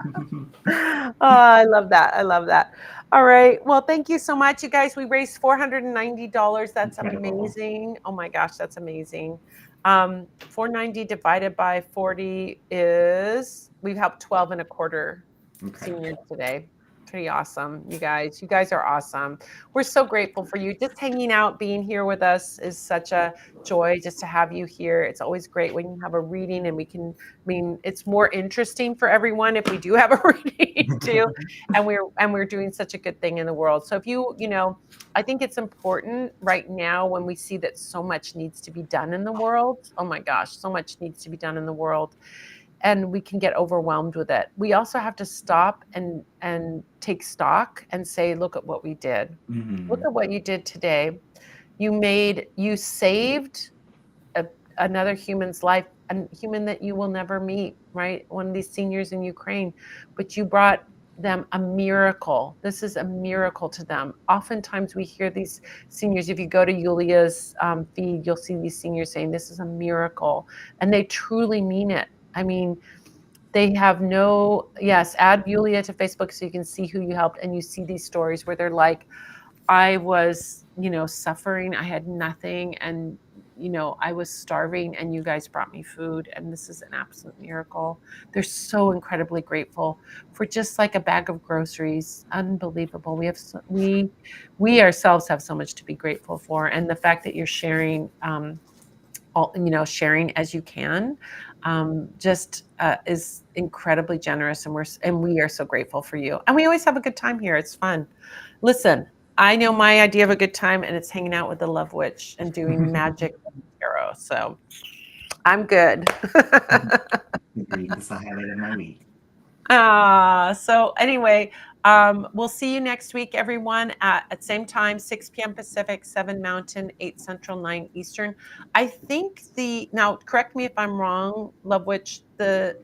Oh, I love that. I love that. All right. Well, thank you so much, you guys. We raised $490. That's Incredible. amazing. Oh my gosh, that's amazing. 490 divided by 40 is, we've helped 12 and a quarter Okay. seniors today. Pretty awesome, you guys. You guys are awesome. We're so grateful for you. Just hanging out, being here with us is such a joy just to have you here. It's always great when you have a reading and we can, I mean, it's more interesting for everyone if we do have a reading too. And we're doing such a good thing in the world. So if I think it's important right now when we see that so much needs to be done in the world. Oh my gosh, so much needs to be done in the world, and we can get overwhelmed with it. We also have to stop and take stock and say, look at what we did. Look Hmm. at what you did today. You saved a, another human's life, a human that you will never meet, right? One of these seniors in Ukraine, but you brought them a miracle. This is a miracle to them. Oftentimes we hear these seniors, if you go to Yulia's feed, you'll see these seniors saying, this is a miracle. And they truly mean it. I mean, they have yes, add Yulia to Facebook so you can see who you helped. And you see these stories where they're like, I was, suffering. I had nothing. And, I was starving and you guys brought me food. And this is an absolute miracle. They're so incredibly grateful for just like a bag of groceries. Unbelievable. We ourselves have so much to be grateful for. And the fact that you're sharing, sharing as you can, just is incredibly generous. And we are so grateful for you. And we always have a good time here. It's fun. Listen, I know my idea of a good time, and it's hanging out with the Love Witch and doing magic and tarot. So I'm good. Agreed. This is the highlight of my week. So anyway, we'll see you next week, everyone, at same time, 6 p.m. Pacific, 7 Mountain, 8 Central, 9 Eastern. I think now correct me if I'm wrong, Love Witch, the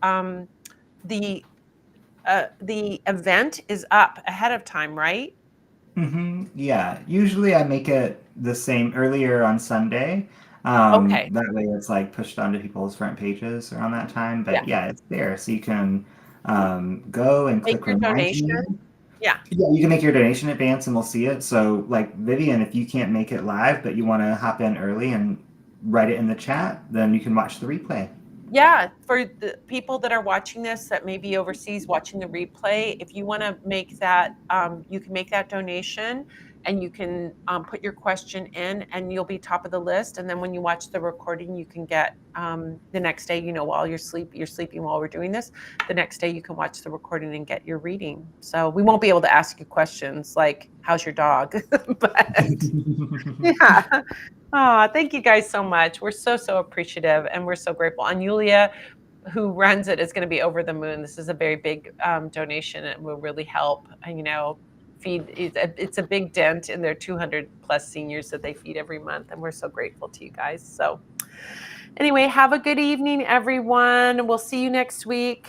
the event is up ahead of time, right? Yeah, usually I make it the same earlier on Sunday. Okay. That way it's like pushed onto people's front pages around that time. Yeah. But yeah, it's there. So you can go and Make click your remind donation. me. Yeah. Yeah, you can make your donation in advance and we'll see it. So like Vivian, if you can't make it live, but you want to hop in early and write it in the chat, then you can watch the replay. Yeah, for the people that are watching this that may be overseas watching the replay, if you want to make that, you can make that donation and you can put your question in and you'll be top of the list. And then when you watch the recording, you can get the next day, while you're sleeping while we're doing this, the next day you can watch the recording and get your reading. So we won't be able to ask you questions like, how's your dog? But yeah. Oh, thank you guys so much. We're so, so appreciative and we're so grateful. And Yulia, who runs it, is going to be over the moon. This is a very big donation and will really help, feed. It's a big dent in their 200 plus seniors that they feed every month. And we're so grateful to you guys. So, anyway, have a good evening, everyone. We'll see you next week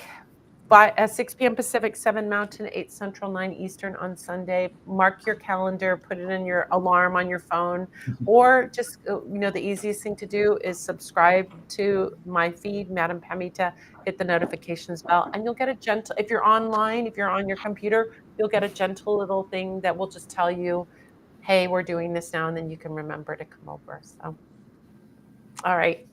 at 6 p.m. Pacific, 7 Mountain, 8 Central, 9 Eastern on Sunday. Mark your calendar, put it in your alarm on your phone, or just, the easiest thing to do is subscribe to my feed, Madam Pamita, hit the notifications bell, and you'll get a gentle, if you're online, if you're on your computer, you'll get a gentle little thing that will just tell you, hey, we're doing this now, and then you can remember to come over. So, all right.